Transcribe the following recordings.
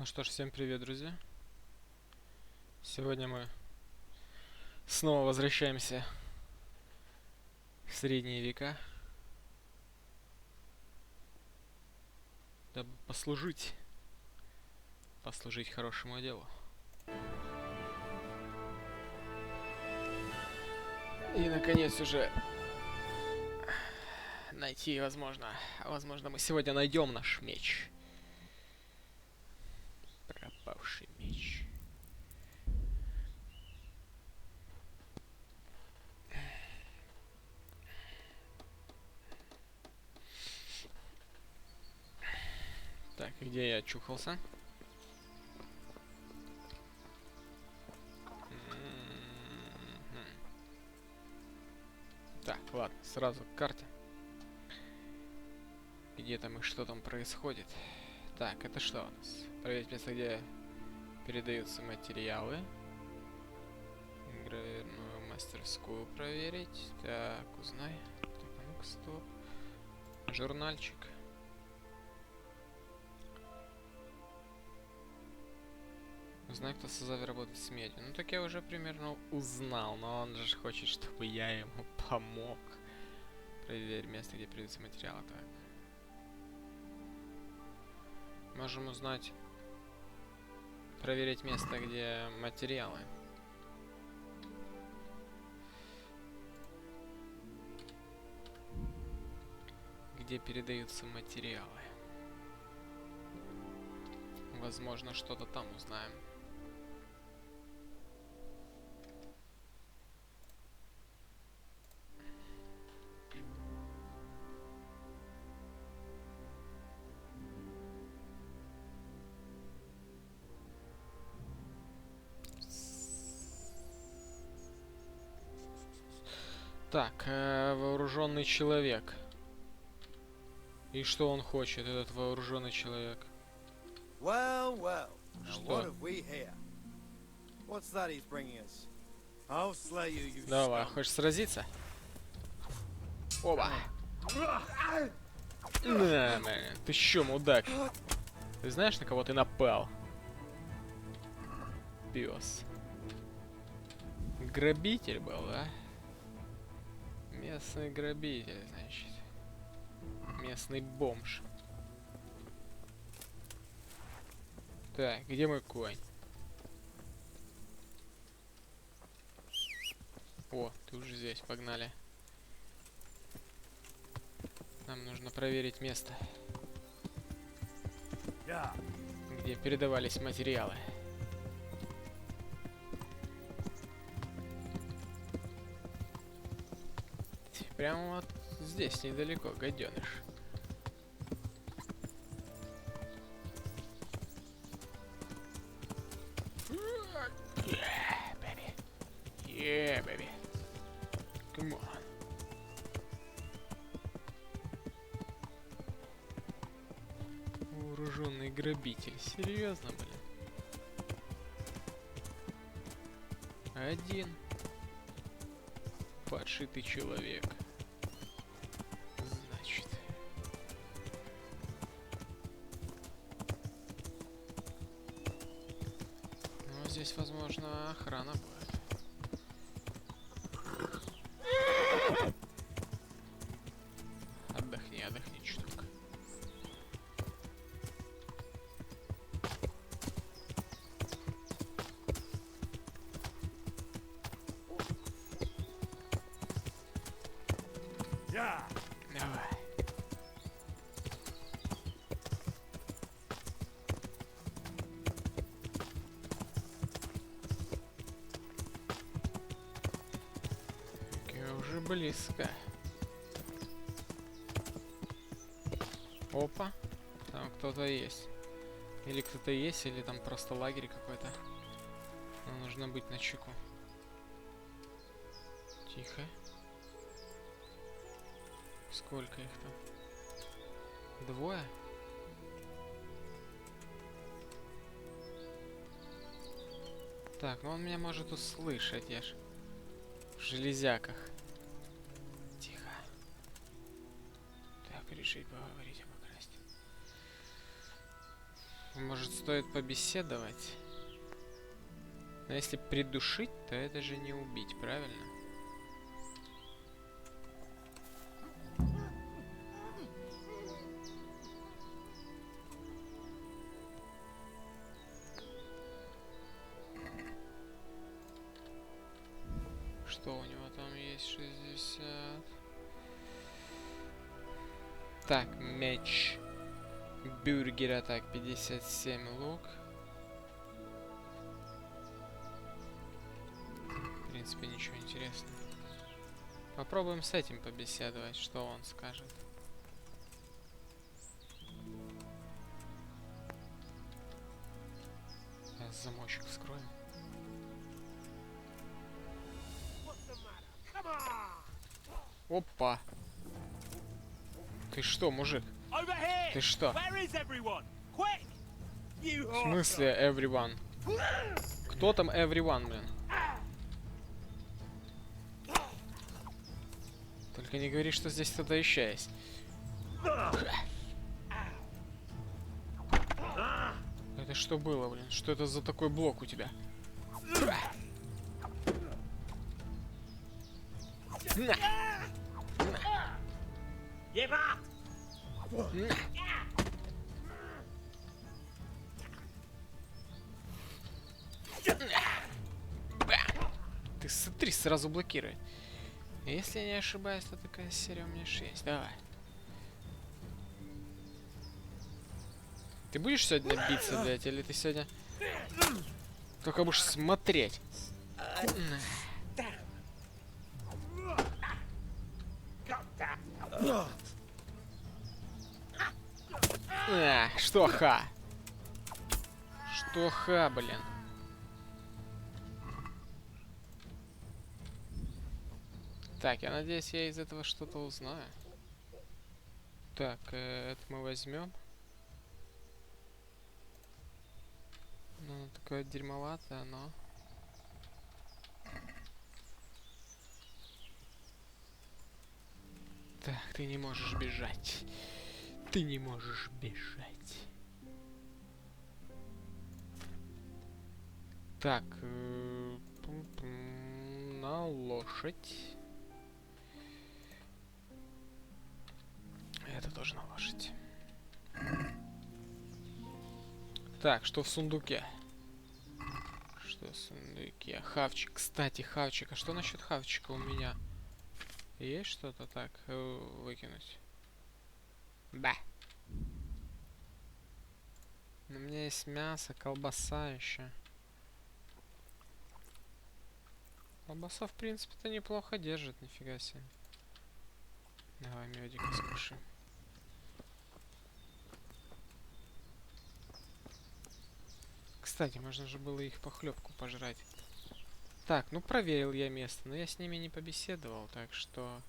Ну что ж, всем привет, друзья. Сегодня мы снова возвращаемся в средние века, дабы послужить хорошему делу. И наконец уже найти, возможно, мы сегодня найдем наш меч. Пропавший меч. Так, где я очухался? Так, ладно, сразу к карте. Где там и что там происходит. Так, это что у нас? Проверить место, где передаются материалы. Гравирную мастерскую проверить. Так, узнай. Так, а ну-ка, стоп. Журнальчик. Узнай, кто создал работать с медью. Ну так я уже примерно узнал, но он же хочет, чтобы я ему помог. Проверь место, где передаются материалы. Так. Можем узнать. Проверить место, где материалы. Где передаются материалы. Возможно, что-то там узнаем. Так, вооруженный человек. И что он хочет, этот вооруженный человек? Well, well. Now Что? what have we here? What's that he's bringing us? I'll slay you, you Давай, scum. хочешь сразиться? Оба! На, блин, ты чё, мудак? Ты знаешь, на кого ты напал? Пёс. Грабитель был, да? Местный грабитель, значит. Местный бомж. Так, где мой конь? О, ты уже здесь, погнали. Нам нужно проверить место, где передавались материалы. Прямо вот здесь, недалеко, гаденыш. Yeah, baby. Yeah, baby. Come on. Вооруженный грабитель. Серьезно, блин? Один подшитый человек. Значит. Ну, здесь, возможно, охрана будет. Отдохни, отдохни чуток. Давай. Я уже близко. Опа. Там кто-то есть. Или кто-то есть, или там просто лагерь какой-то. Но нужно быть начеку. Тихо. Сколько их там? Двое? Так, ну он меня может услышать, я ж в железяках. Тихо. Так, решить поговорить об окрасте. Может, стоит побеседовать? Но если придушить, то это же не убить, правильно? Что у него там есть? 60. Так, меч бюргера, так, 57 лук. В принципе, ничего интересного. Попробуем с этим побеседовать, что он скажет. Сейчас замочек вскроем. Опа! Ты что, мужик? Ты что? В смысле everyone? Кто там everyone, блин? Только не говори, что здесь кто-то еще есть. Это что было, блин? Что это за такой блок у тебя? На! Ты смотри, сразу блокируй. Если я не ошибаюсь, то такая серия у меня 6. Давай. Ты будешь сегодня биться, блядь, или ты сегодня только будешь смотреть? Что ха? Что ха, блин? Так, я надеюсь, я из этого что-то узнаю. Так, это мы возьмем. Ну, оно такое дерьмоватое, но... Так, ты не можешь бежать. Ты не можешь бежать. Так, на лошадь. Это тоже на лошадь. Так, что в сундуке? Что в сундуке? Хавчик. Кстати, хавчик. А что насчет хавчика у меня? Есть что-то так выкинуть? Да. У меня есть мясо, колбаса еще. Колбаса, в принципе-то, неплохо держит, нифига себе. Давай медика скушаем. Кстати, можно же было их похлебку пожрать. Так, ну проверил я место, но я с ними не побеседовал, так что...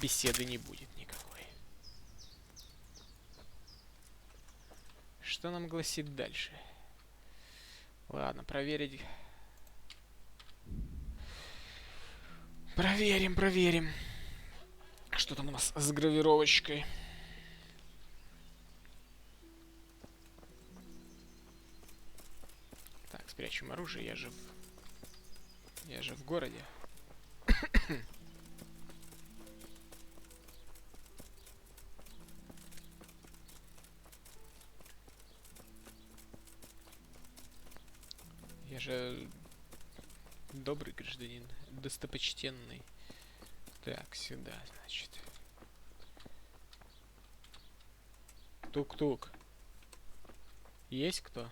Беседы не будет никакой. Что нам гласит дальше? Ладно, проверить. Проверим. Что там у нас с гравировочкой? Так, спрячем оружие, я же в городе. Я же добрый гражданин, достопочтенный. Так, сюда, значит. Тук-тук. Есть кто?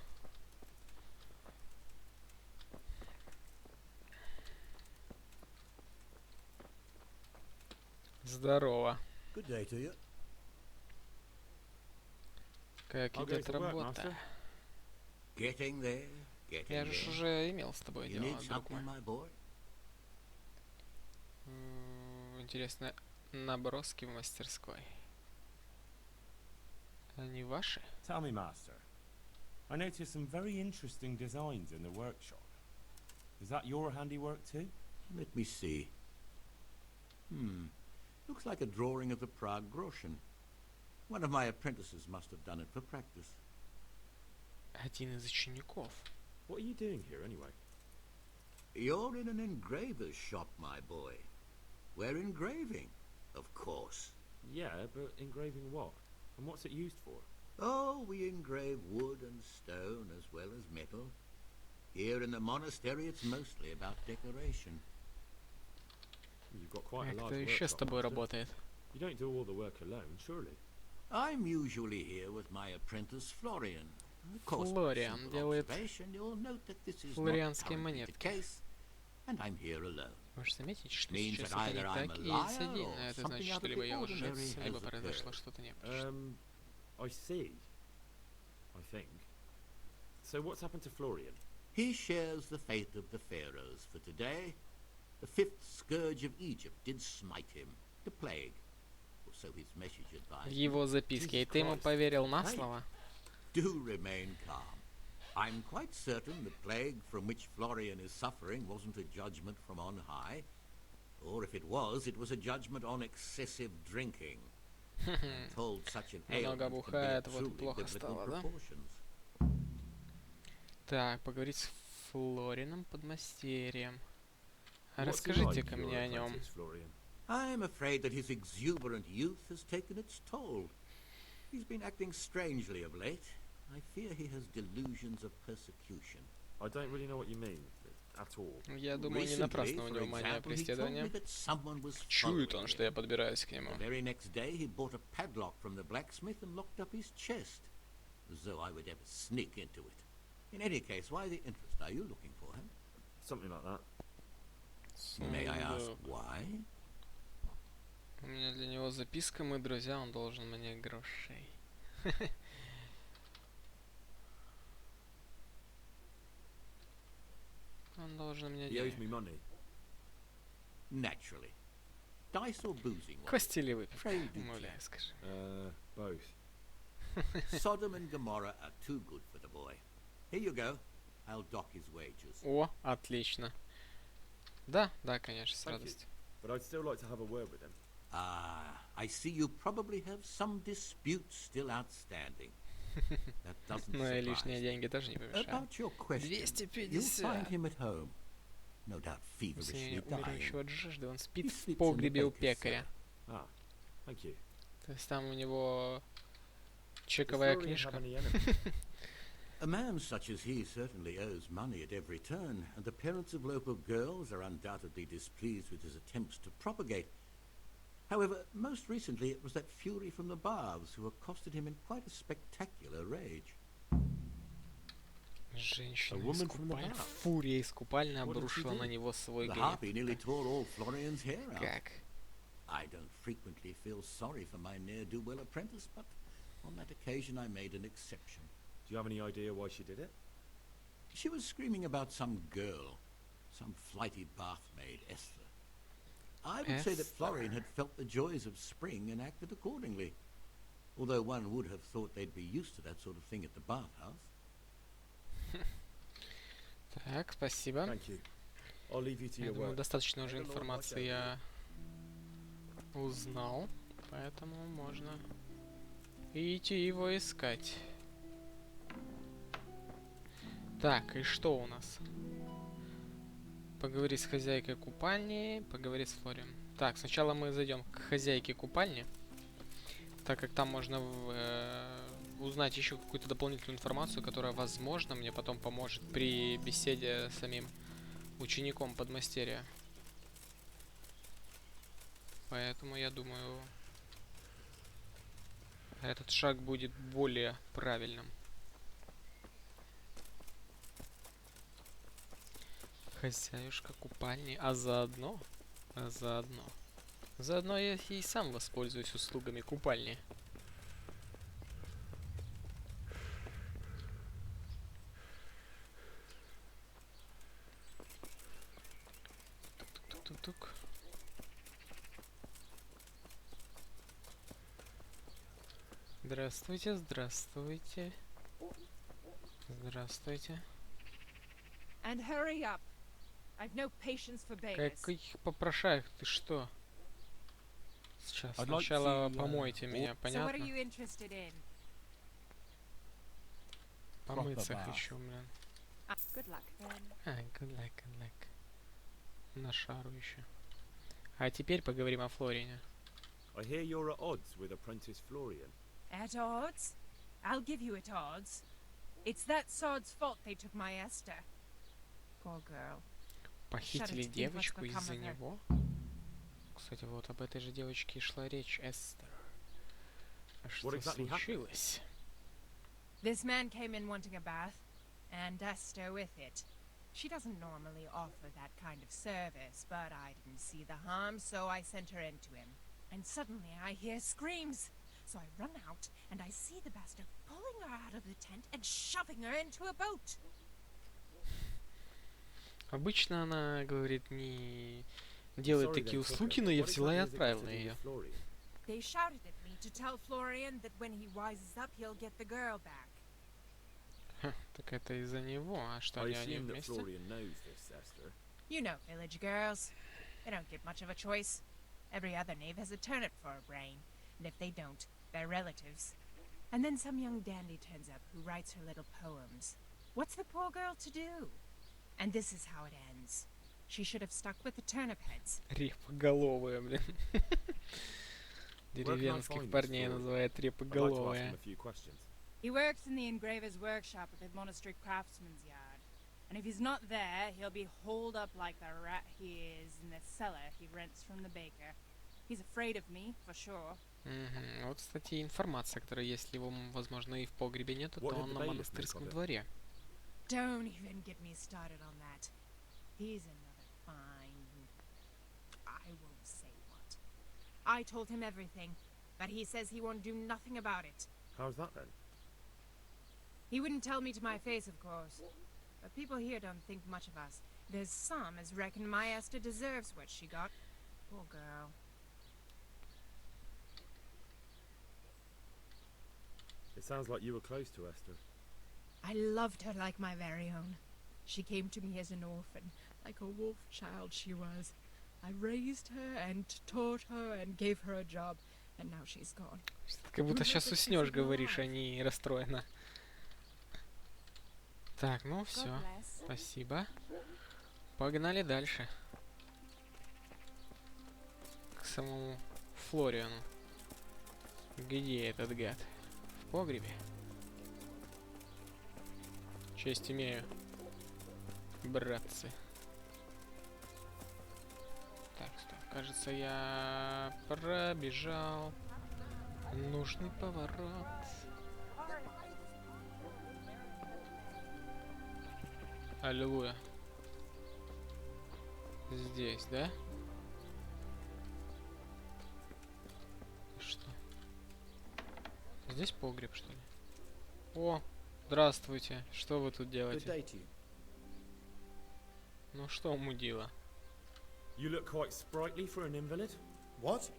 Здорово. Как идет работа? Я же уже имел с тобой дело, друг мой. Интересно, наброски в мастерской. Они ваши? Tell me, master. I noticed some very interesting designs in the workshop. Is that your handiwork too? Let me see. Looks like a drawing of the Prague Groschen. One of my apprentices must have done it for practice. Один из учеников. What are you doing here anyway? You're in an engraver's shop, my boy. We're engraving, of course. Yeah, but engraving what? And what's it used for? Oh, we engrave wood and stone as well as metal. Here in the monastery, it's mostly about decoration. You've got quite a Кто large еще с workshop, тобой master. работает? You don't do all the work alone, surely? I'm usually here with my apprentice Florian. Of course, by Флориан simple делает observation, you'll note that this is not флорианские currently the монетки. case, and I'm here alone. Можешь заметить, что Means сейчас that это не either I'm так a и liar садильно. or Это something значит, out что of либо the я ordinary лжец, has либо произошло occurred. что-то необычное. I see. I think. So what's happened to Florian? He shares the fate of the pharaohs for today. The fifth scourge of Egypt did smite him, the plague, or so his message В advised. его записке. И ты ему Christ. поверил на слово? Do remain calm. I'm quite certain the plague from which Florian is suffering wasn't a judgment from on high. Or if it was a judgment on excessive drinking. I'm told such an Много ailment can be бухает, of вот truly плохо biblical стало, да? proportions. Так, поговорить с Флорином подмастерьем. What's he Расскажите-ка like, your мне о нем. apprentice, Florian? I'm afraid that his exuberant youth has taken its toll. He's been acting strangely of late. I fear he has delusions of persecution. I don't really know what you mean at all. Я думаю, не напрасно у него мания преследования. Чует он, что я подбираюсь к нему. The very next day he bought a padlock from the blacksmith and locked up his chest, as though I would ever sneak into it. In any case, why the interest? Are you looking for him? Something like that. May I ask Сундук. why? У меня для него записка, мы друзья, он должен мне грошей. Он должен мне He owes денег. me money. Naturally. Dice or boozing? one? Кости или выпивка? Pray do Умоляю, скажи. Both. Sodom and Gomorrah are too good for the boy. Here you go. I'll dock his wages. О, отлично. Да, да, конечно, с Thank you. радостью. But I'd still like to have a word with him. Ah, I see you probably have some dispute still outstanding. That doesn't Ну и surprise лишние me. деньги тоже не помешают. About your question, you'll 250. find him at home. No doubt После feverishly dying. умирающего от жажды он спит He в sleeps in the погребе у baker's пекаря. Ah, thank you. То есть там у него Does чековая Florian have книжка. any enemies? A man such as he certainly owes money at every turn, and the parents of local girls are undoubtedly displeased with his attempts to propagate. However, most recently it was that fury from the baths who accosted him in quite a spectacular rage. Женщина A из woman from the купальни. bath. Фурия из купальни What did she обрушила do? на него свой The гнев. harpy nearly tore all Florian's hair out. Как? I don't frequently feel sorry for my ne'er-do-well apprentice, but on that occasion I made an exception. Do you have any idea why she did it? She was screaming about some girl, some flighty bath-maid, Esther. I would say that Esther. Florian had felt the joys of spring and acted accordingly, although one would have thought they'd be used to that sort of thing at the bathhouse. Так, спасибо. Thank you. I'll leave you to Я your думаю, work. достаточно уже информации я узнал, поэтому можно идти его искать. Так, и что у нас? Поговори с хозяйкой купальни, поговори с Флорием. Так, сначала мы зайдем к хозяйке купальни, так как там можно узнать еще какую-то дополнительную информацию, которая, возможно, мне потом поможет при беседе с самим учеником подмастерья. Поэтому я думаю, этот шаг будет более правильным. Хозяюшка купальни, заодно я и сам воспользуюсь услугами купальни. Тук-тук-тук-тук. Здравствуйте, здравствуйте. Здравствуйте. And hurry up. I've no patience for beggars. Каких попрошаек, ты что? Сейчас I'd like сначала to, помойте меня, So what are понятно? you interested in? Помыться proper bath. хочу, блин. Good luck then. Good luck, good luck. На шару еще. А теперь поговорим о Флорине. I hear you're at odds with apprentice Florian. At odds? I'll give you at odds. It's that sod's fault they took my Esther. Poor girl. Похитили Shudder to think what's девочку become из-за of her. него. Кстати, вот об этой же девочке и шла речь, Эстер. А что exactly happened? случилось? This man came in wanting a bath, and Esther with it. She doesn't normally offer that kind of service, but I didn't see the harm, so I sent her in to him. And suddenly I hear screams. So I run out, and I see the bastard pulling her out of the tent and shoving her into a boat. Обычно она, говорит, не делает такие услуги, но я взяла и отправила ее. They shouted at me to tell Florian that when he wises up, he'll get the girl back. Так это из-за него, а что I они assume that вместе? Florian knows this, Esther. You know village girls. They don't get much of a choice. Every other knave has a turnip for a brain, and if they don't, they're relatives. And then some young dandy turns up who writes her little poems. What's the poor girl to do? And this is how it ends. She should have stuck with the turnip heads. Репоголовые, блин. Деревенских парней называют I'd like to ask him репоголовые. a few questions. He works in the engraver's workshop at the monastery craftsman's yard. And if he's not there, he'll be holed up like the rat he is in the cellar he rents from the baker. He's afraid of me, for sure. Мгм. Вот, кстати, информация, которая, если его, возможно, и в погребе нету, то What did он the на bailiff монастырском make of it? дворе. Don't even get me started on that. He's another fine... I won't say what. I told him everything, but he says he won't do nothing about it. How's that then? He wouldn't tell me to my face, of course. But people here don't think much of us. There's some as reckon my Esther deserves what she got. Poor girl. It sounds like you were close to Esther. I loved her like my very own. She came to me as an orphan, like a wolf child she was. I raised her and taught her and gave her a job, and now she's gone. Как будто сейчас уснешь, говоришь, а не расстроена. Так, ну God все. bless. Спасибо. Погнали дальше. К самому Флориану. Где этот гад? В погребе. Честь имею, братцы. Так, стоп. Кажется, я пробежал нужный поворот. Аллилуйя. Здесь, да? Что? Здесь погреб, что ли? О, здравствуйте. Что вы тут Good делаете? day to you. Ну что, мудила? You look quite sprightly for an invalid. What?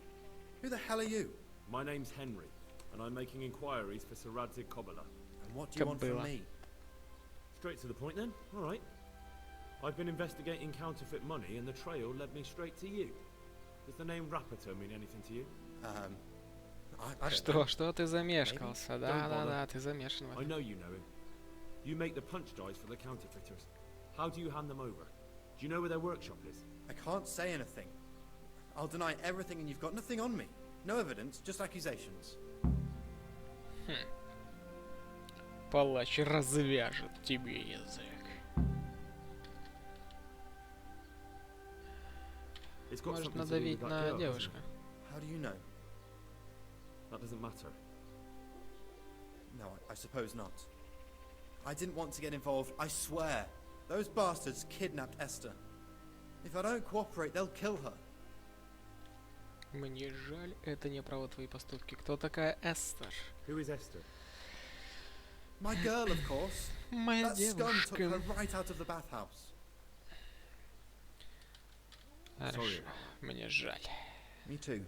Who the hell are you? My name's Henry, and I'm making inquiries for Sir Radzig Kobylе. And what do you want from Кобыла. me? Straight to the point then? Alright. I've been investigating counterfeit money, and the trail led me straight to you. Does the name Rappato mean anything to you? I don't know. Что ты замешкался? Don't Да, ты замешан в I этом. know you know him. You make the punch dice for the counterfeiters. How do you hand them over? Do you know where their workshop is? I can't say anything. I'll deny everything and you've got nothing on me. No evidence, just accusations. Палач развяжет тебе язык. It's got Может something to do with надавить that на girl, hasn't девушку. it? How do you know? That doesn't matter. No, I suppose not. I didn't want to get involved, I swear. Those bastards kidnapped Esther. If I don't cooperate, they'll kill her. Мне жаль, это не право твои поступки. Кто такая Эстер? Who is Esther? My girl, of course. Моя That scum took her девушка. right out of the bathhouse. Хорошо, Sorry. мне жаль. Me too.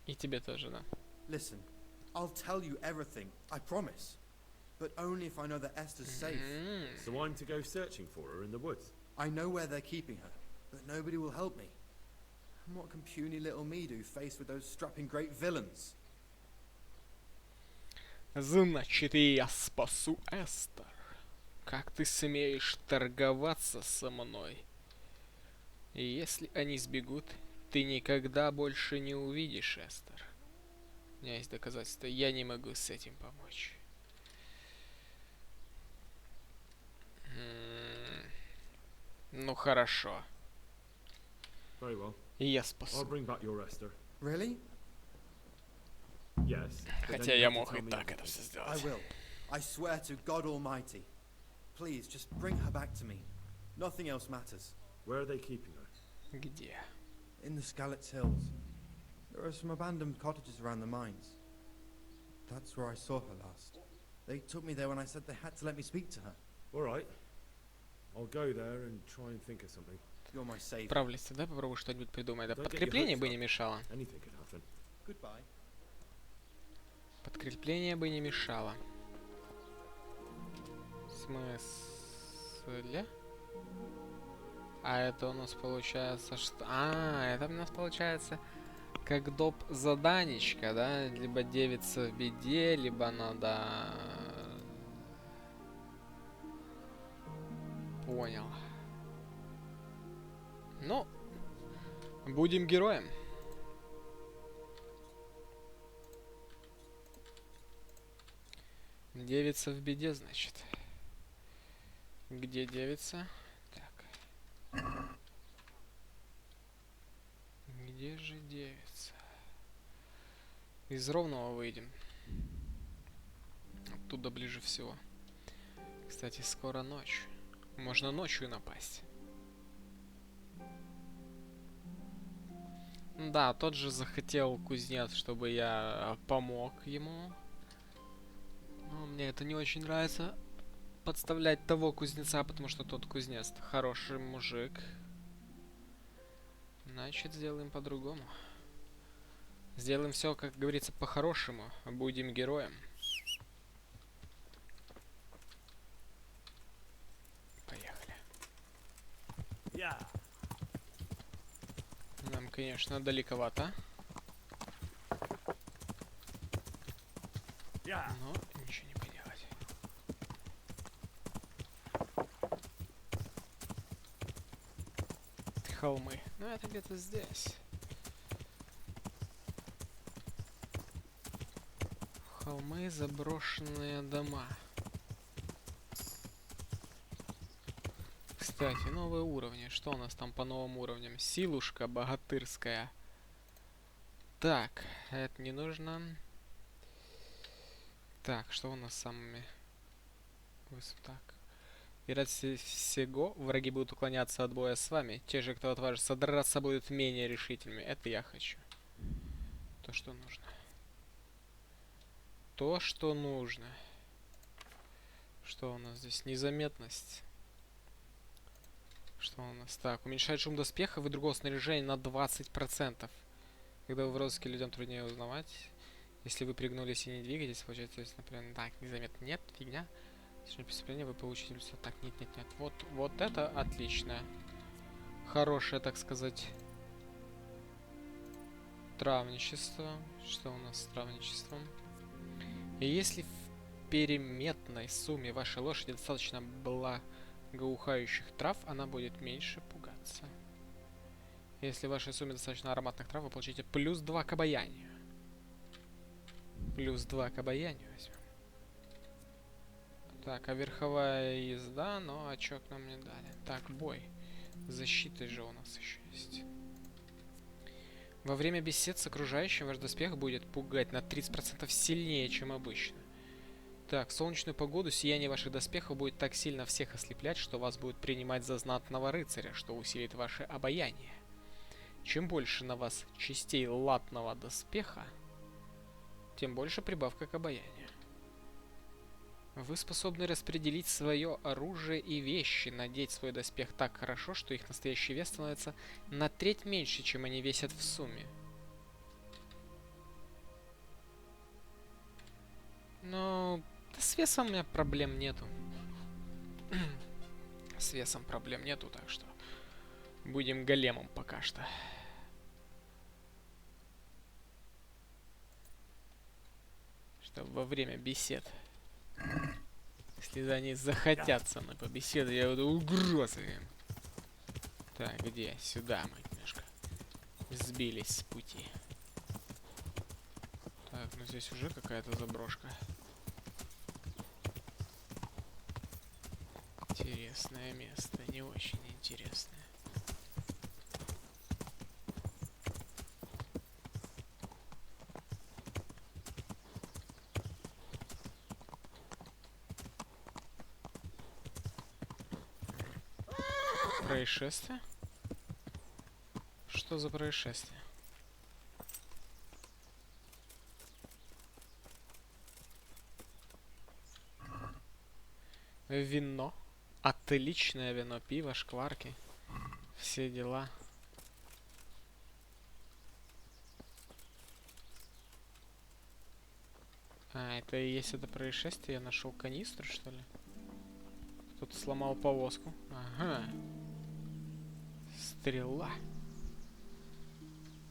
И тебе тоже, да. Listen, I'll tell you everything, I promise. But only if I know that Esther's safe. So I'm to go searching for her in the woods. I know where they're keeping her, but nobody will help me. And what can puny little me do faced with those strapping great villains? Значит, я спасу Эстер. Как ты смеешь торговаться со мной? И если они сбегут, ты никогда больше не увидишь Эстер. У меня есть доказательства, я не могу с этим помочь. Ну хорошо. Very well. И я I'll спасу. bring back your Esther. Really? Yes. but then Хотя you я have to мог tell и me так это everything. все I сделать. will. I swear to God Almighty. Please, just bring her back to me. Nothing else matters. Where are they keeping her? Где? In the Skalitz Hills. There are some abandoned cottages around the mines. That's where I saw her last. They took me there when I said they had to let me speak to her. All right. I'll go there and try and think of something. You're my savior. Правлюсь, да, попробую что-нибудь придумать. Да, Don't get your подкрепление hopes бы up. не мешало. Anything could happen. Goodbye. Подкрепление бы не мешало. В смысле? А это у нас получается что? А, это у нас получается как доп заданечка, да? Либо девица в беде, либо надо... Понял. Ну, будем героем. Девица в беде, значит. Где девица? Так. Где же девица? Из Ровного выйдем. Оттуда ближе всего. Кстати, скоро ночь. Можно ночью напасть. Да, тот же захотел кузнец, чтобы я помог ему. Но мне это не очень нравится. Подставлять того кузнеца, потому что тот кузнец хороший мужик. Значит, сделаем по-другому. Сделаем все, как говорится, по-хорошему. Будем героем. Поехали. Нам, конечно, далековато. Но ничего не поделать. Холмы. Ну, это где-то здесь. Холмы, заброшенные дома. Кстати, новые уровни. Что у нас там по новым уровням? Силушка богатырская. Так, это не нужно. Так, что у нас с самыми? Так. И ради всего враги будут уклоняться от боя с вами. Те же, кто отважится драться, будут менее решительными. Это я хочу. То, что нужно. То, что нужно. Что у нас здесь? Незаметность. Что у нас? Так, уменьшает шум доспехов и другого снаряжения на 20%. Когда вы в розыске, людям труднее узнавать. Если вы пригнулись и не двигаетесь, получается, например, так, незаметно. Нет, фигня. Совершение преступления вы получите все. Так, нет. Вот это отлично. Хорошее, так сказать, травничество. Что у нас с травничеством? И если в переметной сумме вашей лошади достаточно благоухающих трав, она будет меньше пугаться. Если в вашей сумме достаточно ароматных трав, вы получите плюс 2 к обаянию. Плюс 2 к обаянию возьмем. Так, а верховая езда, но очок нам не дали. Так, бой. Защита же у нас еще есть. Во время бесед с окружающим ваш доспех будет пугать на 30% сильнее, чем обычно. Так, в солнечную погоду сияние ваших доспехов будет так сильно всех ослеплять, что вас будет принимать за знатного рыцаря, что усилит ваше обаяние. Чем больше на вас частей латного доспеха, тем больше прибавка к обаянию. Вы способны распределить свое оружие и вещи, надеть свой доспех так хорошо, что их настоящий вес становится на треть меньше, чем они весят в сумме. Но да, с весом у меня проблем нету. С весом проблем нету, так что будем големом пока что. Что во время бесед, если они захотят со мной побеседовать, я буду угрозы им. Так, где? Сюда мы немножко сбились с пути. Так, ну здесь уже какая-то заброшка. Интересное место, не очень интересное. Происшествие? Что за происшествие? Вино. Отличное вино, пиво, шкварки. Все дела. А, это и есть это происшествие? Я нашел канистру, что ли? Кто-то сломал повозку. Ага. Стрела.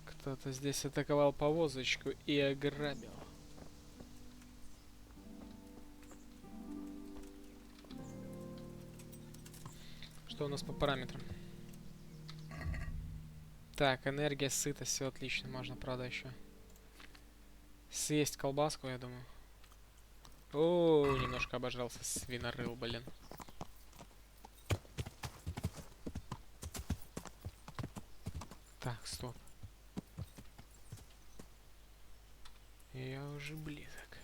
Кто-то здесь атаковал повозочку и ограбил. Что у нас по параметрам? Так, энергия, сытость, все отлично. Можно, правда, еще съесть колбаску, я думаю. О, немножко обожрался, свинорыл, блин. Так, стоп. Я уже близок.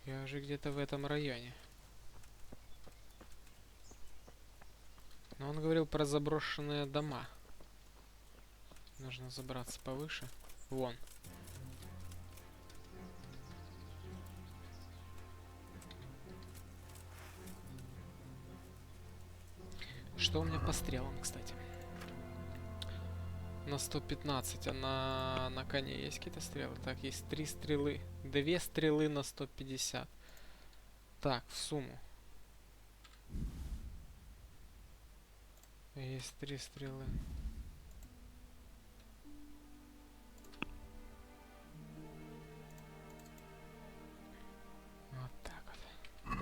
Я уже где-то в этом районе. Но он говорил про заброшенные дома. Нужно забраться повыше. Вон. Что у меня по стрелам, кстати? На 115, а на коне есть какие-то стрелы? Так, есть 3 стрелы. 2 стрелы на 150. Так, в сумму. Есть 3 стрелы. Вот так вот.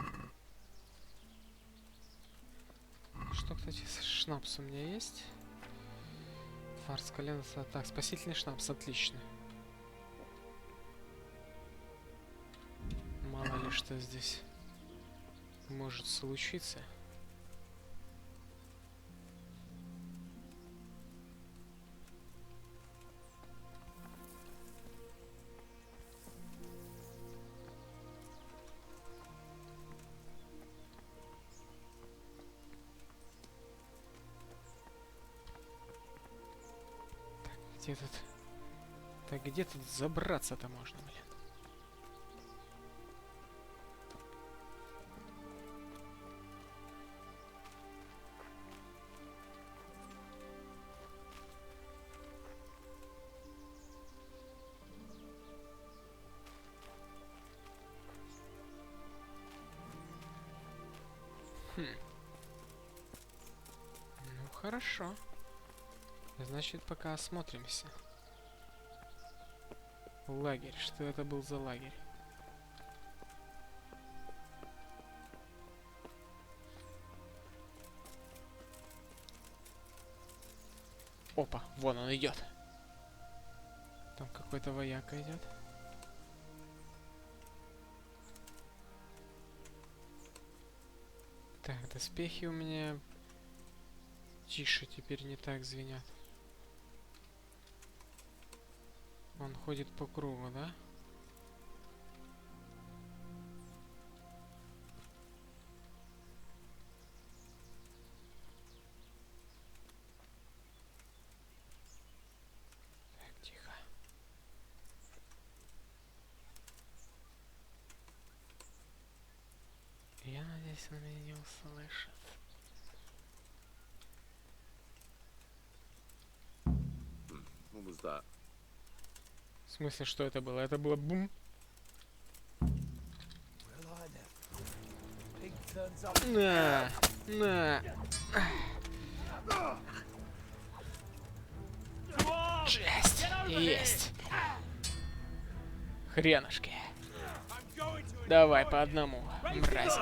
Что, кстати, шнапс у меня есть? Фарс, коленца. Так, спасительный шнапс, отлично. Мало ли что здесь может случиться. Где тут? Так, где тут забраться-то можно, блин? Ну, хорошо. Значит, пока осмотримся. Лагерь. Что это был за лагерь? Опа, вон он идет. Там какой-то вояка идет. Так, доспехи у меня тише теперь не так звенят. Он ходит по кругу, да? Так, тихо. Я надеюсь, он меня не услышит. What was that? В смысле, что это было? Это было бум. На! На! Часть! Есть! Хренушки! Давай по одному, мразь.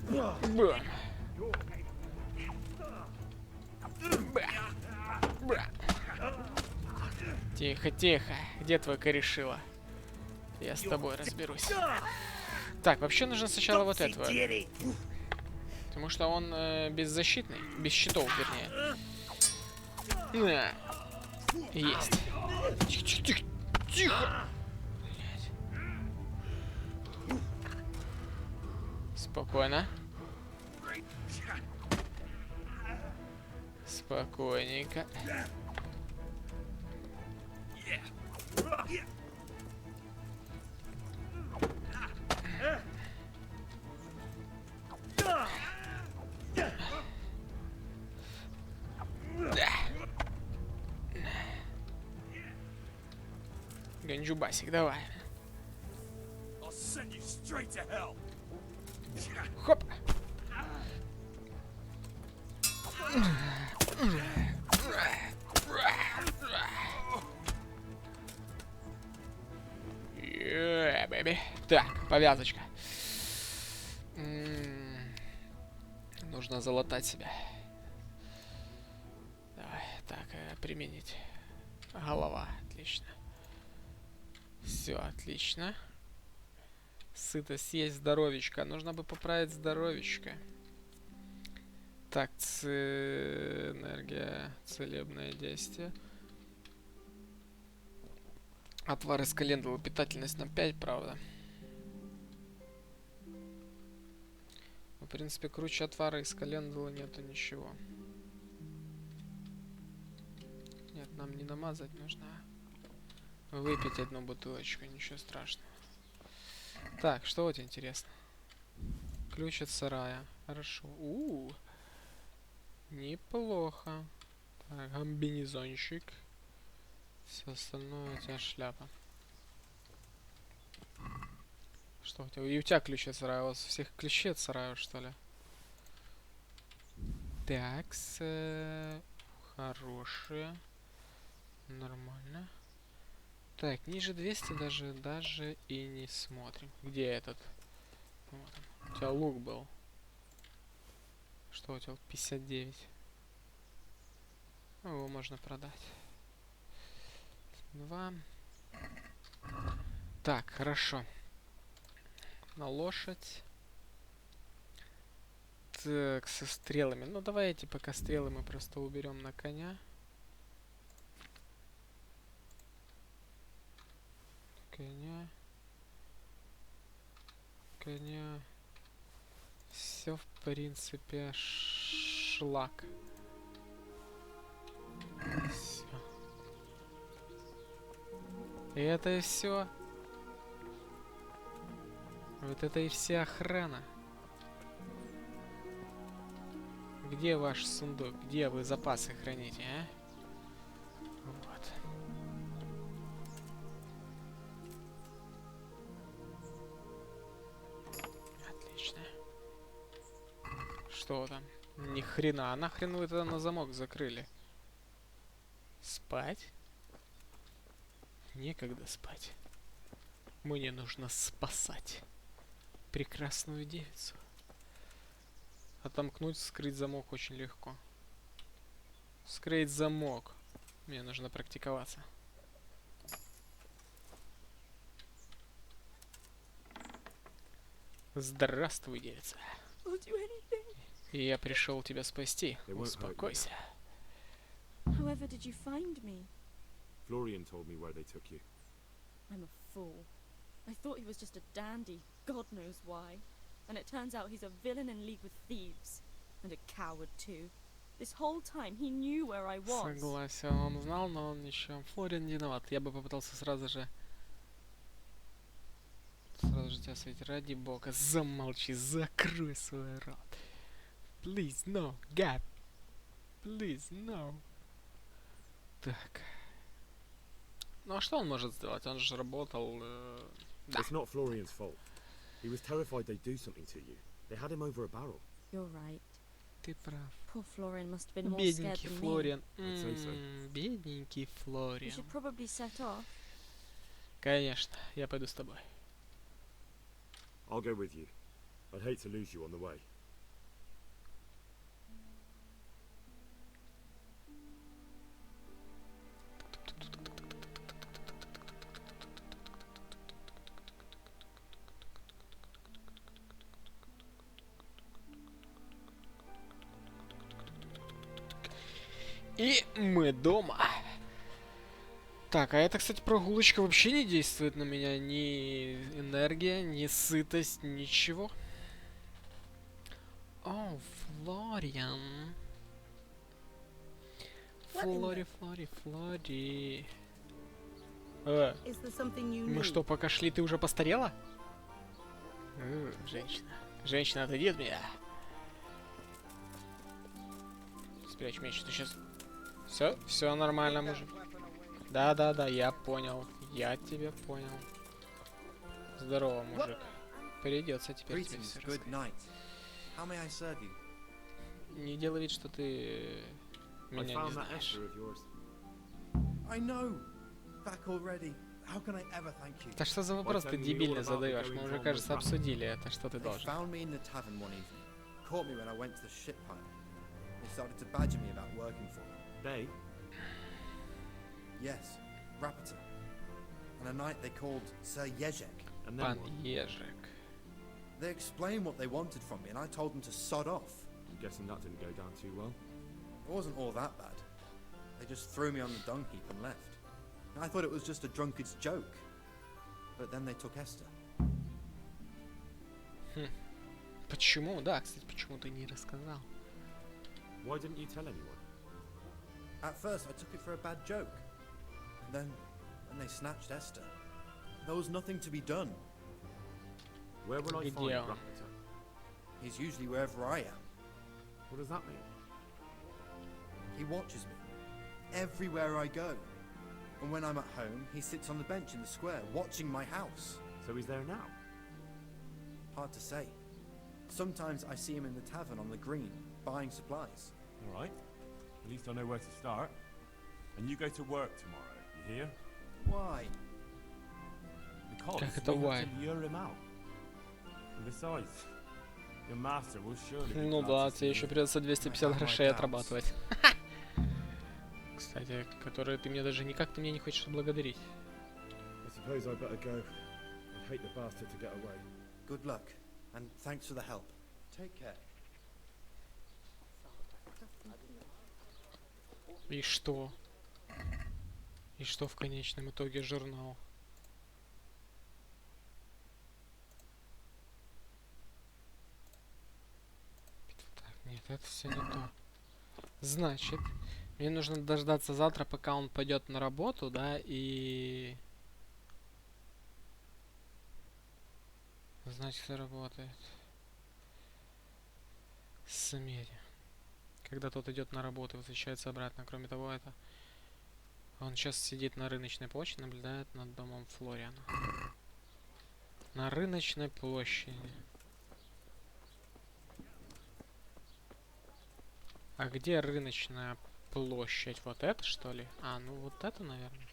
Бам. Бам. Тихо, тихо. Где твой корешила? Я с тобой разберусь. Так, вообще нужно сначала вот этого. Потому что он беззащитный. Без щитов, вернее. На. Есть. Тихо, тихо, тихо. Тихо. Спокойно. Спокойненько. Ганджубасик, давай. Хоп. Бэби. Так, повязочка. Нужно залатать себя. Давай, так, применить. Голова, отлично. Все, отлично. Сыто съесть здоровечко. Нужно бы поправить здоровечко. Так, энергия, целебное действие. Отвар из календулы, питательность на 5, правда. В принципе, круче отвара из календулы нету ничего. Нет, нам не намазать нужно. Выпить одну бутылочку, ничего страшного. Так, что вот интересно? Ключ от сарая. Хорошо. Неплохо. Так, комбинезончик. Все остальное у тебя шляпа. Что у тебя? И у тебя ключ от сарая. У вас всех ключи от сарая, что ли? Так, хорошие. Нормально. Так, ниже 200 даже и не смотрим. Где этот? Вот он. У тебя лук был. Что у тебя? 59. Ну, его можно продать. 2. Так, хорошо. На лошадь. Так, со стрелами. Ну, давайте пока стрелы мы просто уберем на коня. Коня. Все, в принципе, шлак. Все. И это и все. Вот это и вся охрана. Где ваш сундук? Где вы запасы храните, а? Вот. Отлично. Что там? Ни хрена. А нахрен вы это на замок закрыли? Спать? Некогда спать. Мне нужно спасать прекрасную девицу. Отомкнуть, вскрыть замок очень легко. Вскрыть замок. Мне нужно практиковаться. Здравствуй, девица. И я пришел тебя спасти. Успокойся. However did you find me? Florian told me where they took you. I'm a fool. I thought he was just a dandy, God knows why. And it turns out he's a villain in league with thieves. And a coward too. This whole time he knew where I was. Согласен, он знал, но он ничего. Флориан не виноват. Я бы попытался сразу же тебя светить. Ради бога, замолчи, закрой свой рот. Please, no, God. Please, no. Так. Ну а что он может сделать? Он же работал... Да. It's not Florian's fault. He was terrified they'd do something to you. They had him over a barrel. You're right. Ты прав. Poor Florian must have been more scared Бедненький than Флориан. I'd say so. Бедненький me. We Флориан. should probably set off. Конечно, я пойду с тобой. I'll go with you. I'd hate to lose you on the way. И мы дома. Так, а эта, кстати, прогулочка вообще не действует на меня. Ни энергия, ни сытость, ничего. О, Флориан. Флори, Флори, Флори. Мы что, пока шли, ты уже постарела? Женщина. Женщина, отойди от меня. Спрячь меч, ты сейчас... Все нормально, мужик. Да, я понял. Я тебя понял. Здорово, мужик. Придется теперь тебе все рассказать. Не делай вид, что ты меня не знаешь. Да что за вопрос ты дебильно задаешь? Мы уже, кажется, обсудили это. Что ты должен? They? Yes, Rapita. And a knight they called Sir Jezek. And then Пан what? Ежик. They explained what they wanted from me, and I told them to sod off. I'm guessing that didn't go down too well. It wasn't all that bad. They just threw me on the dung heap and left. I thought it was just a drunkard's joke. But then they took Esther. Почему? Да, кстати, почему ты не рассказал? Why didn't you tell anyone? At first, I took it for a bad joke. And then, when they snatched Esther, there was nothing to be done. Where will I find Где он? Rapita? He's usually wherever I am. What does that mean? He watches me. Everywhere I go. And when I'm at home, he sits on the bench in the square, watching my house. So he's there now? Hard to say. Sometimes I see him in the tavern on the green, buying supplies. All right. At least I know where to start. And you go to work tomorrow, you hear? Why? Because Как это we why? have to lure him out. And besides, your master will surely be Ну glad да, to see тебе еще you. придется 250 грошей отрабатывать. Кстати, которые ты мне даже никак ты мне не хочешь благодарить. I suppose I better go. I'd hate the bastard to get away. Good luck, and thanks for the help. Take care. И что? И что в конечном итоге журнал? Так, нет, это все не то. Значит, мне нужно дождаться завтра, пока он пойдет на работу, да, и... Значит, работает. Самери. Когда тот идет на работу и возвращается обратно. Кроме того, это... Он сейчас сидит на рыночной площади, наблюдает над домом Флориана. На рыночной площади. А где рыночная площадь? Вот это, что ли? А, ну вот это, наверное.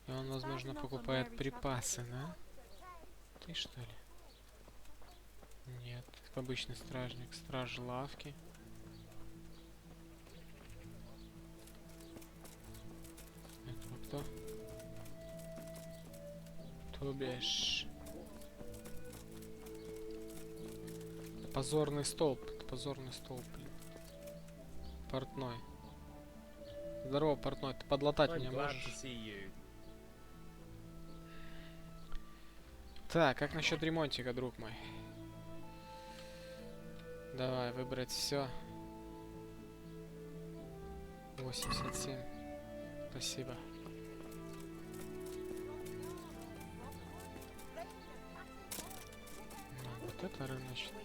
И он, возможно, покупает припасы, да? Ты, что ли? Нет. Обычный стражник. Страж лавки. Это кто? То бишь... Позорный столб. Это позорный столб, блин. Портной. Здорово, портной. Ты подлатать меня можешь? Так, как насчет ремонтика, друг мой? Давай, выбрать все. 87. Спасибо. Ну, вот это рыночный.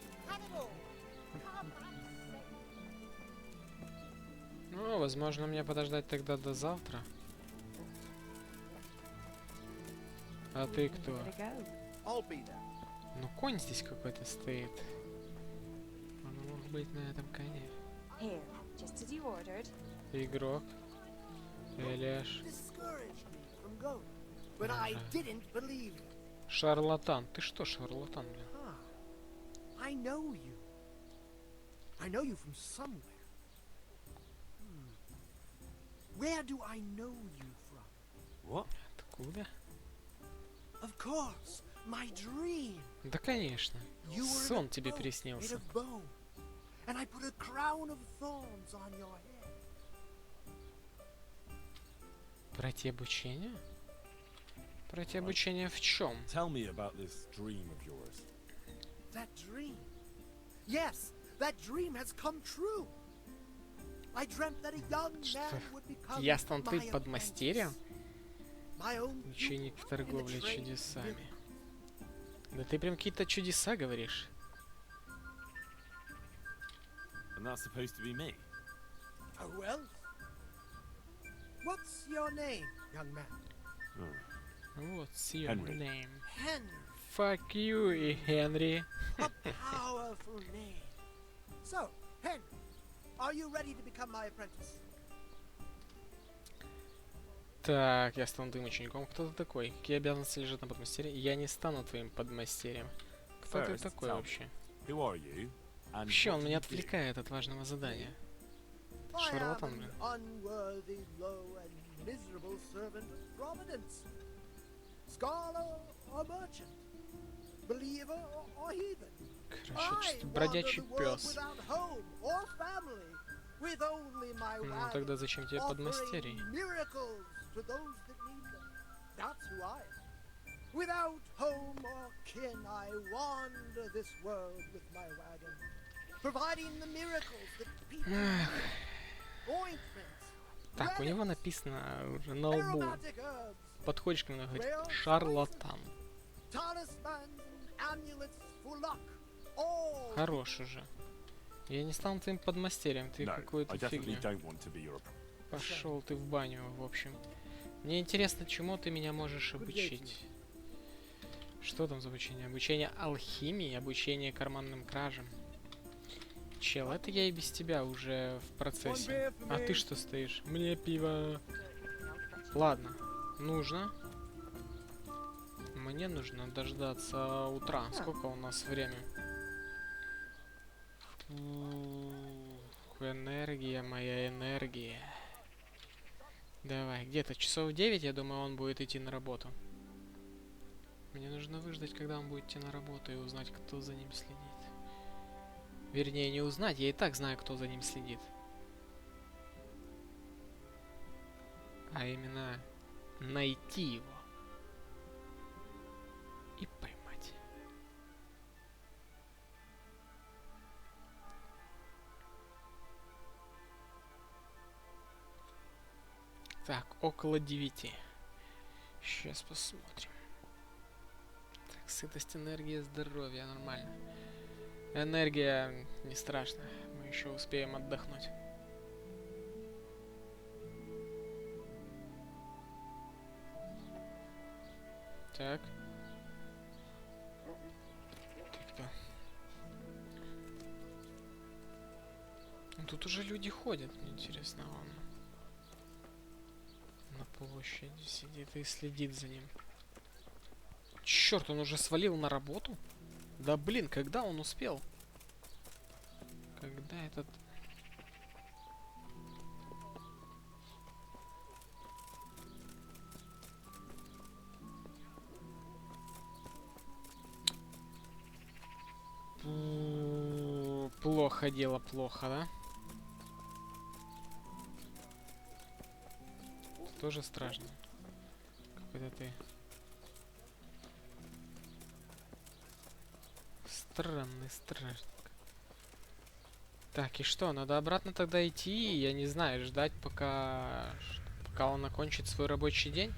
Ну, возможно, мне подождать тогда до завтра. А ты кто? Ну, конь здесь какой-то стоит. Он мог быть на этом коне. Игрок. Элеш. but I didn't believe them. Шарлатан. Ты что, шарлатан, блин? Huh. I know you. I know you from somewhere. Where do I know you from? What? Откуда? Of course, my dream. Да, конечно. You were in Сон a тебе boat made приснился. of bone, and I put a crown of thorns on your head. Пройти обучение? Пройти обучение в чем? Tell me about this dream of yours. That dream. Yes, that dream has come true. I dreamt that a young man would become Я стану my ты подмастерьем? apprentice. My own Ученик в pupil in the торговле trade of чудесами. miracles. Да ты прям какие-то чудеса говоришь. And that's supposed to be me. Who else? What's your name, young man? What's your Henry. name? Henry. Fuck you и Henry. A powerful name. So, Henry, are you ready to become my apprentice? Так, я стану твоим учеником. Кто ты такой? Какие обязанности лежат на подмастерье? Я не стану твоим подмастерьем. Кто ты First, такой tell me, вообще? Who are you? And Вообще, what он do меня you do? отвлекает от важного задания. I am Шарлатан, an блин. unworthy, low, and miserable servant of Providence. Scholar or merchant, believer or heathen. Короче, I чисто wander бродячий the world пес. without home or family, with only my Ну wagon, тогда зачем тебе подмастерий? offering miracles to those that need them. That's who I am. Without home or kin, I wander this world with my wagon, providing the miracles that people need. Ointments, Так, у него remedies, написано уже на лбу. aromatic herbs, Подходишь к нему и говорит, шарлатан. talismans and amulets for luck. All Хорош уже. Я не стану твоим подмастерьем, ты No, какую-то I definitely фигню. don't want to be your Пошел ты в баню, в общем. Мне интересно, чему ты меня можешь обучить. Что там за обучение? Обучение алхимии, обучение карманным кражам. Чел, это я и без тебя уже в процессе. А ты что стоишь? Мне пиво. Ладно, нужно. Мне нужно дождаться утра. Сколько у нас время? Ух, энергия, моя энергия. Давай, где-то часов 9, я думаю, он будет идти на работу. Мне нужно выждать, когда он будет идти на работу, и узнать, кто за ним следит. Вернее, не узнать, я и так знаю, кто за ним следит. А именно, найти его. И поймать. Так, около 9. Сейчас посмотрим. Так, сытость, энергия, здоровье, нормально. Энергия не страшно, мы еще успеем отдохнуть. Так. Ты кто? Ну, тут уже люди ходят, мне интересно, он на площади сидит и следит за ним. Черт, он уже свалил на работу? Да блин, когда он успел? Когда этот... Плохо дело, плохо, да? Тоже страшно. Какой-то ты... Странный стражник. Так, и что? Надо обратно тогда идти, я не знаю, ждать, пока он окончит свой рабочий день?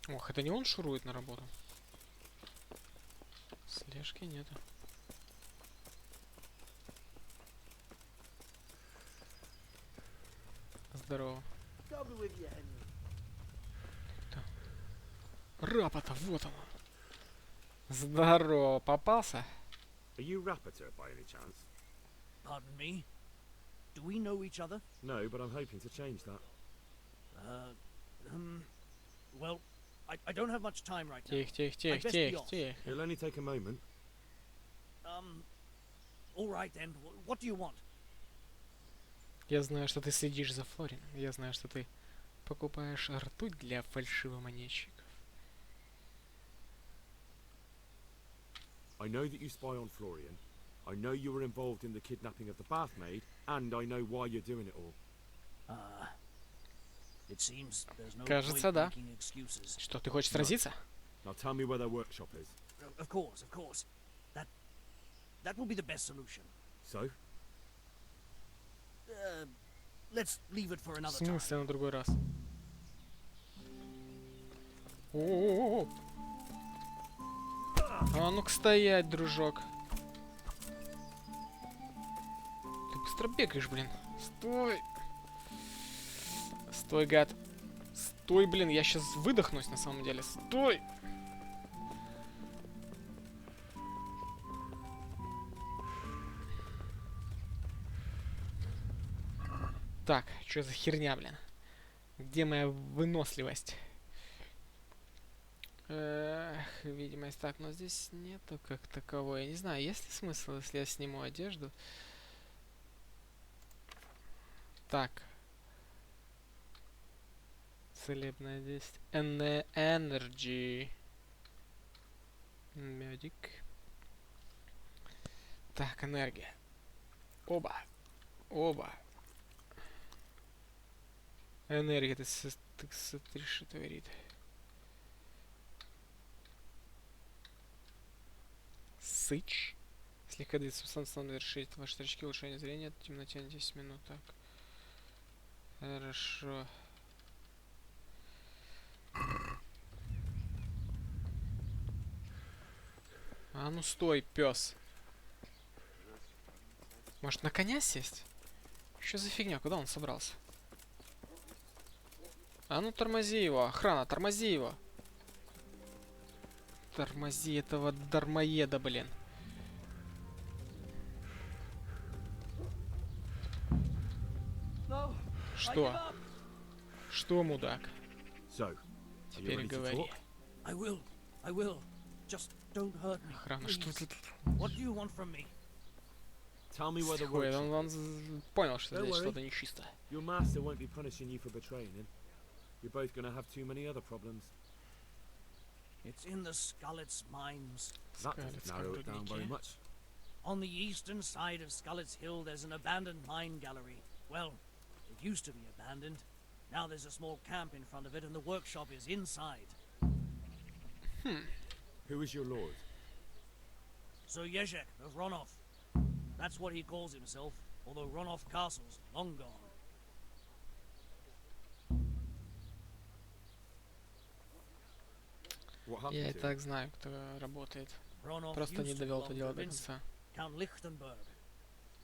Ох, это не он шурует на работу? Слежки нету. Здорово. Рапота, вот он. Здорово, попался? Are you Rappator by any chance? Pardon me? Do we know each other? No, but I'm hoping to change that. Well, I don't have much time right now. Тихо, тихо, I тихо, best be тихо, off. тихо. It'll only take a moment. All right then. What do you want? Я знаю, что ты следишь за Флорином. Я знаю, что ты покупаешь ртуть для фальшивомонетчиков. I know that you spy on Florian. I know you were involved in the kidnapping of the bath maid, and I know why you're doing it all. It seems there's no Кажется, point да. making excuses. Что, ты хочешь сразиться? Now tell me where their workshop is. Of course, of course. That will be the best solution. So? Let's leave it for В another time. смысле на другой раз? О-о-о-о! А ну-ка стоять, дружок. Ты быстро бегаешь, блин. Стой! Стой, гад. Стой, блин, я сейчас выдохнусь на самом деле. Стой! Так, что за херня, блин? Где моя выносливость? Эх, видимость. Так, но здесь нету как таковой. Я не знаю, есть ли смысл, если я сниму одежду? Так. Целебное действие. Energy. Медик. Так, энергия. Оба. Оба. Энергия, ты смотри, что творит. Сыч. Слегка двигаться субстанция решит ваши тречки, улучшение зрения, в темноте на 10 минут. Так. Хорошо. А ну стой, пес. Может на коня сесть? Что за фигня? Куда он собрался? А ну тормози его, охрана, тормози его. Тормози этого дармоеда, блин. Что? Что, мудак? So, Теперь говори. I will. Just don't hurt me. Охрана, что ты... What do you want from me? tell me where the Ой, workshop он is. понял, что Don't здесь worry. что-то нечисто. Your master won't be punishing you for betraying him. You're both gonna have too many other problems. It's in the Skalitz mines. That doesn't narrow it down very much. On the eastern side of Skalitz Hill, there's an abandoned mine gallery. Well, it used to be abandoned. Now there's a small camp in front of it, and the workshop is inside. Who is your lord? Sir Yezhek of Ronov. That's what he calls himself, although Ronov Castle's long gone. What Я и happened to him? так знаю, кто работает. Ronov Просто не used to довел belong это to дело до Vincent, конца. Count Lichtenberg.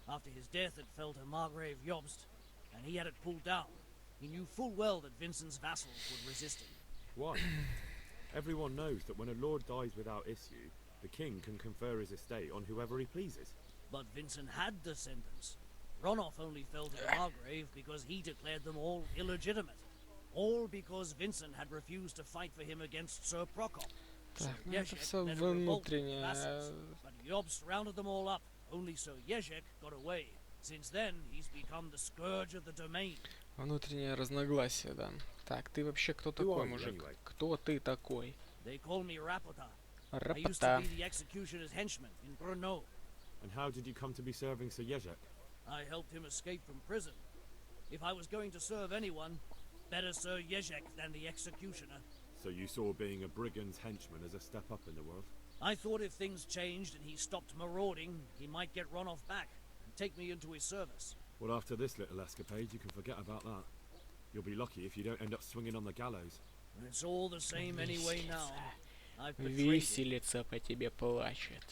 After his death, it fell to Margrave Jobst, and he had it pulled down. He knew full well that Vincent's vassals would resist him. Why? Everyone knows that when a lord dies without issue, the king can confer his estate on whoever he pleases. But Vincent had descendants. Ronov only fell to Margrave because he declared them all illegitimate. All because Vincent had refused to fight for him against Sir Prokop. Так, ну это Yezhek все led a revolt of внутреннее. vassals, but Jobst rounded them all up. Only Sir Yezhek got away. Since then, he's become the scourge of the domain. Внутреннее разногласие, да. Так, ты вообще кто такой, are you, мужик? anyway? Кто ты такой? They call me Rapota. I used to Рапота. be the executioner's henchman in Brno. And how did you come to be serving Sir Yezhek? I helped him escape from prison. If I was going to serve anyone, better Sir Yezhek than the executioner. So you saw being a brigand's henchman as a step up in the world? I thought if things changed and he stopped marauding, he might get run off back and take me into his service. Well, after this little escapade, you can forget about that. You'll be lucky if you don't end up swinging on the gallows. It's all the same anyway now. I've betrayed him. Виселица по тебе плачет.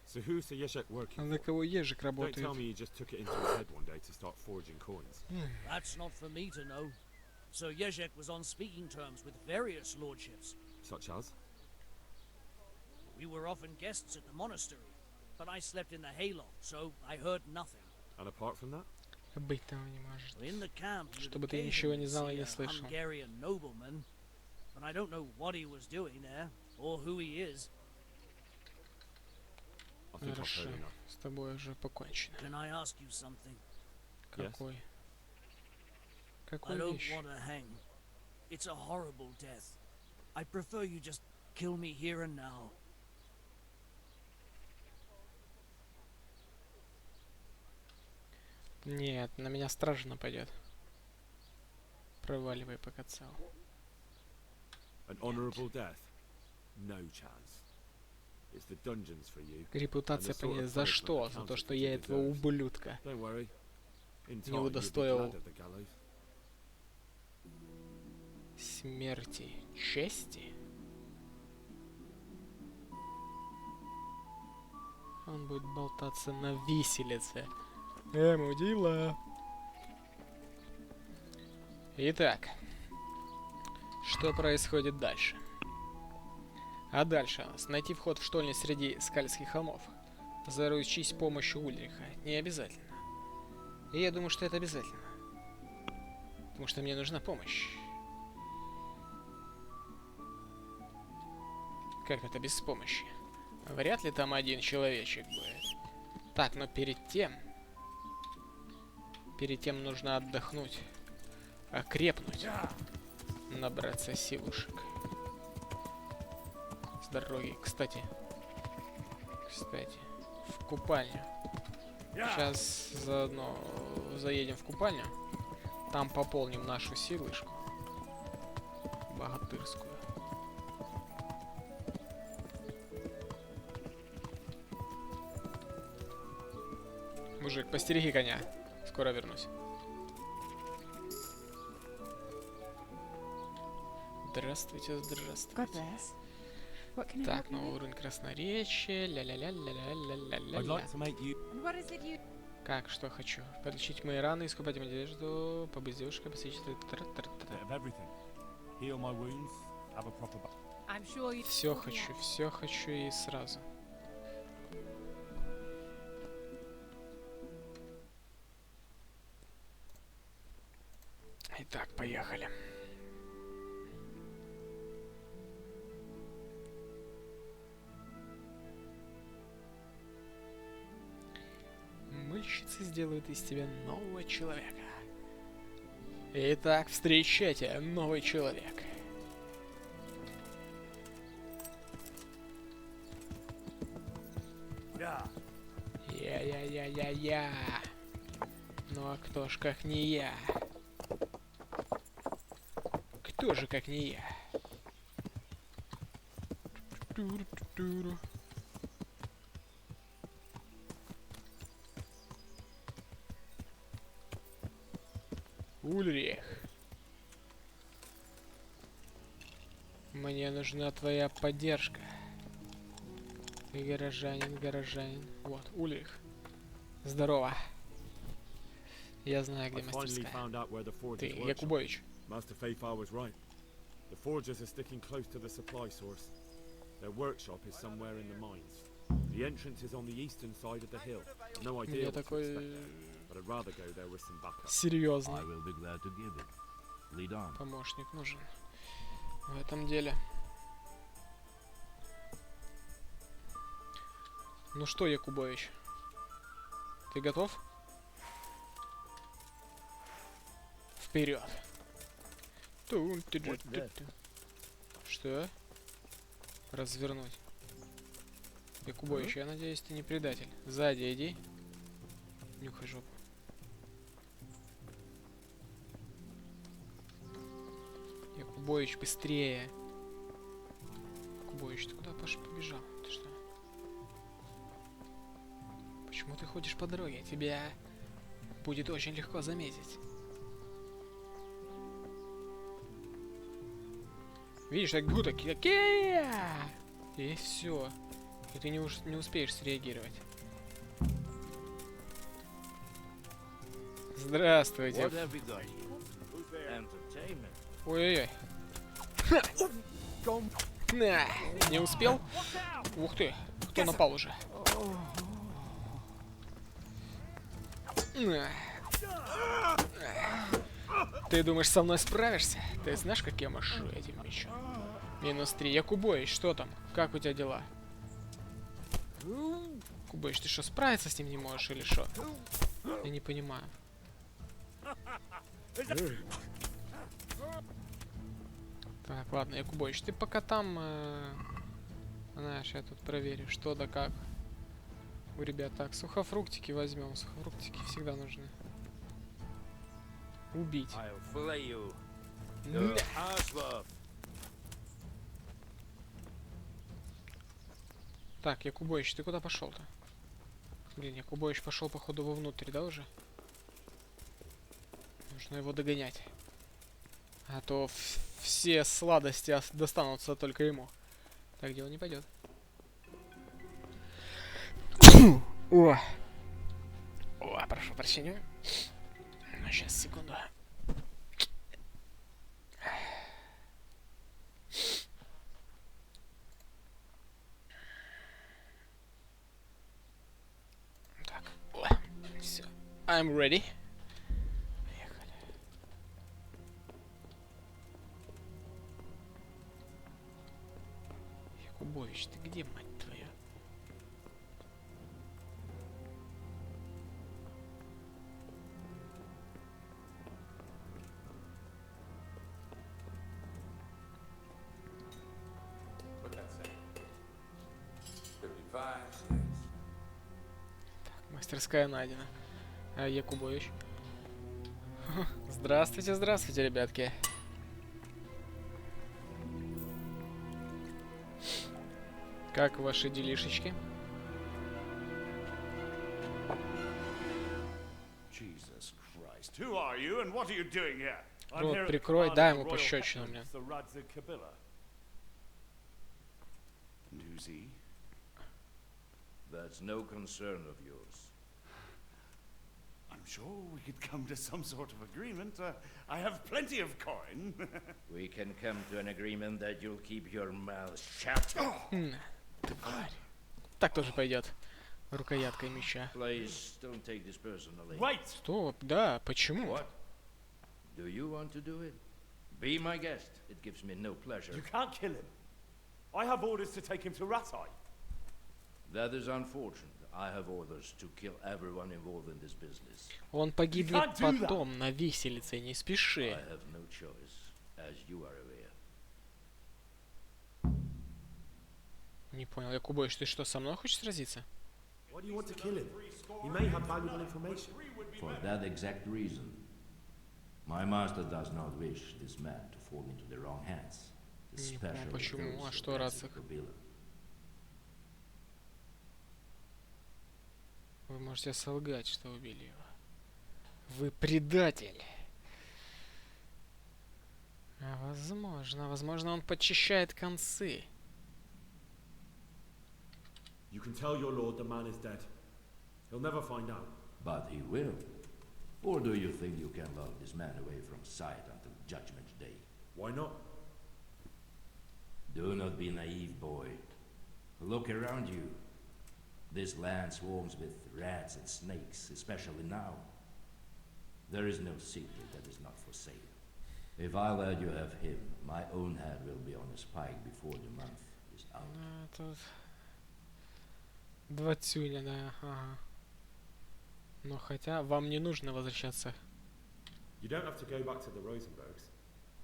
So who's Sir Yezhek working А for? на кого ежик Don't работает? tell me you just took it into his head one day to start forging coins. That's not for me to know. Sir Yezhek was on speaking terms with various lordships. Such as? We were often guests at the monastery. but I slept in the hayloft, so I heard nothing. And apart from that? Быть того не может. In the camp, you'd Чтобы ты ничего не знал и occasionally не see a слышал. Hungarian nobleman, but I don't know what he was doing there or who he is. I think I've Хорошо. heard enough. С тобой уже покончено. Can I ask you something? Какой? I Какой don't вещь? want to hang. It's a horrible death. I prefer you just kill me here and now. Нет, на меня стража нападет. Проваливай пока цел. An honourable death? No chance. It's the dungeons for you. Репутация And the sort понять of за punishment что? that За counts то, as что what я you этого deserve. ублюдка Don't worry. In не time, you'll be удостоил glad of the gallows. смерти чести? Он будет болтаться на виселице. Мудила. Итак, что происходит дальше? А дальше у нас найти вход в штольню среди скальских холмов. Заручись помощью Ульриха. Не обязательно. И я думаю, что это обязательно. Потому что мне нужна помощь. Как это без помощи? Вряд ли там один человечек будет. Так, но перед тем нужно отдохнуть. Окрепнуть. Набраться силушек. С дороги. Кстати, в купальню. Сейчас заодно заедем в купальню. Там пополним нашу силушку. Богатырскую. Мужик, постереги коня. Скоро вернусь. Здравствуйте, здравствуйте. Так, новый уровень красноречия. Ля-ля-ля-ля-ля-ля-ля-ля. Как, что хочу? Подлечить мои раны, искупать им одежду, побыть девушкой, посетить... Все хочу и сразу. Итак, поехали. Мыльщицы сделают из тебя нового человека. Итак, встречайте, новый человек. Я. Ну а кто ж как не я? Кто же как не я? Ульрих. Мне нужна твоя поддержка. Ты горожанин. Вот, Ульрих. Здорово. Я знаю, где мастерская. Ты, Якубович. Master Fayfar was right. The forgers are sticking close to the supply source. Their workshop is somewhere in the mines. The entrance is on the eastern side of the hill. No idea what to expect, but I'd rather go there with some backup. Серьезно. I will be glad to give it. Lead on. Помощник нужен в этом деле. Ну что, Якубович, ты готов? Вперед! Что? Развернуть. Якубович, я надеюсь, ты не предатель. Сзади иди. Нюхай жопу. Якубович, быстрее. Якубович, ты куда побежал? Ты что? Почему ты ходишь по дороге? Тебя будет очень легко заметить. Видишь, так бегу, такие. И все. И ты не успеешь среагировать. Здравствуйте. Ой-ой-ой. На, не успел? Ух ты, кто напал уже? Ты думаешь, со мной справишься? Ты знаешь, как я машу этим мечом? -3. Якубович, что там? Как у тебя дела? Кубович, ты что, справиться с ним не можешь или что? Я не понимаю. Так, ладно, Якубович, ты пока там... знаешь, я тут проверю, что да как. У ребят. Так, сухофруктики возьмем. Сухофруктики всегда нужны. Убить. Так, Якубович, ты куда пошел-то? Блин, Якубович пошел, походу, вовнутрь, да, уже? Нужно его догонять. А то все сладости достанутся только ему. Так дело не пойдет. О, прошу прощения. Ну, сейчас, секунду. Так, все. I'm ready. Поехали. Якубович, ты где, мать твоя? Мастерская найдена. Якубович. Здравствуйте, здравствуйте, ребятки. Как ваши делишечки? Рот прикрой, дай ему пощечину мне. That's no concern of yours. I'm sure we could come to some sort of agreement. I have plenty of coin. We can come to an agreement that you'll keep your mouth shut. Так тоже пойдет. Рукояткой меча. Please don't take this personally. Wait! Стоп, да, почему? What? Do you want to do it? Be my guest. It gives me no pleasure. You can't kill him. I have orders to take him to Ratai. That is unfortunate. I have orders to kill everyone involved in this business. Он погибнет потом на виселице, не спеши. I have no choice, as you are aware. Не понял, Якубович, ты что, со мной хочешь сразиться? Why do you want to kill him? He may have valuable information. For that exact reason. My master does not wish this man to fall into the wrong hands. Не понял, почему? А что, Рацигу Кобыле? Вы можете солгать, что убили его. Вы предатель. А возможно, он подчищает концы. You can tell your lord the man is dead. He'll never find out. But he will. Or do you think you can lock this man away from sight until Judgment Day? Why not? Do not be naive, boy. Look around you. This land swarms with rats and snakes, especially now. There is no secret that is not for sale. If I let you have him, my own head will be on a spike before the month is out. Тут... Два тюня, да, ага. Но хотя вам не нужно возвращаться. You don't have to go back to the Rosenbergs.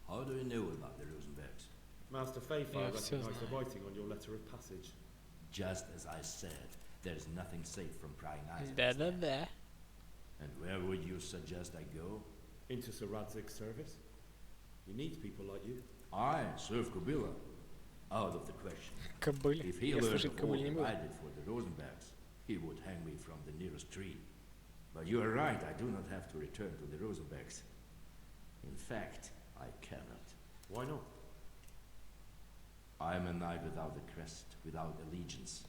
How do you know about the Rosenbergs? Master Fayfire recognized the writing on your letter of passage. Just as I said, there is nothing safe from prying eyes. Да. And where would you suggest I go? Into Sir Radzig's service. He needs people like you. I serve Kobyle. Out of the question. Кобыле. If he learned of all that I did for the Rosenbergs, he would hang me from the nearest tree. But you are right, I do not have to return to the Rosenbergs. In fact, I cannot. Why not? I am a knight without a crest, without allegiance.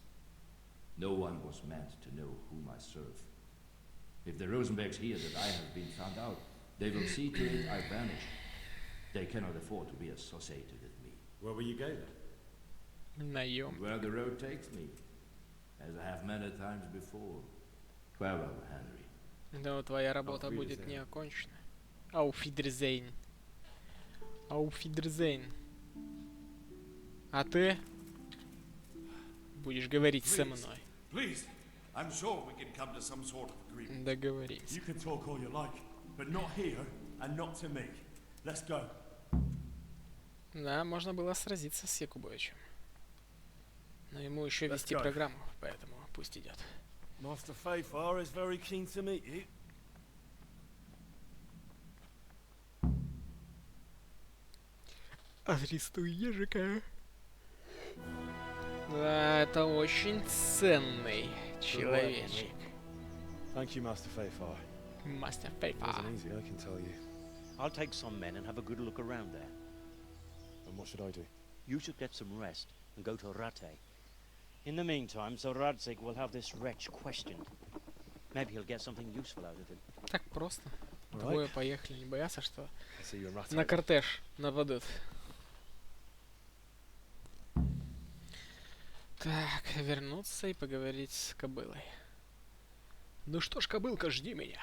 No one was meant to know whom I serve. If the Rosenbergs hear that I have been found out, they will see to it I vanish. They cannot afford to be associated with me. Where will you go then? Наёмники. Where the road takes me, as I have many times before. Farewell, Henry. Но твоя работа будет не окончена. Ауфидерзейн. Ауфидерзейн. А ты будешь говорить со мной. Договоримся. Да, можно было сразиться с Якубовичем. Но ему еще вести программу, поэтому пусть идет. Master Fayfar is very keen to meet you. Арестуй ежика. Да, это очень ценный человечек. Thank you, Master Fayfar. Master It Fayfar. wasn't easy, I can tell you. I'll take some men and have a good look around there. And what should I do? You should get some rest and go to Rate. In the meantime, Sir Radzig will have this wretch questioned. Maybe he'll get something useful out of him. Так просто. Двое поехали, не боятся, что на кортеж нападут. Так, вернуться и поговорить с Кобылой. Ну что ж, Кобылка, жди меня.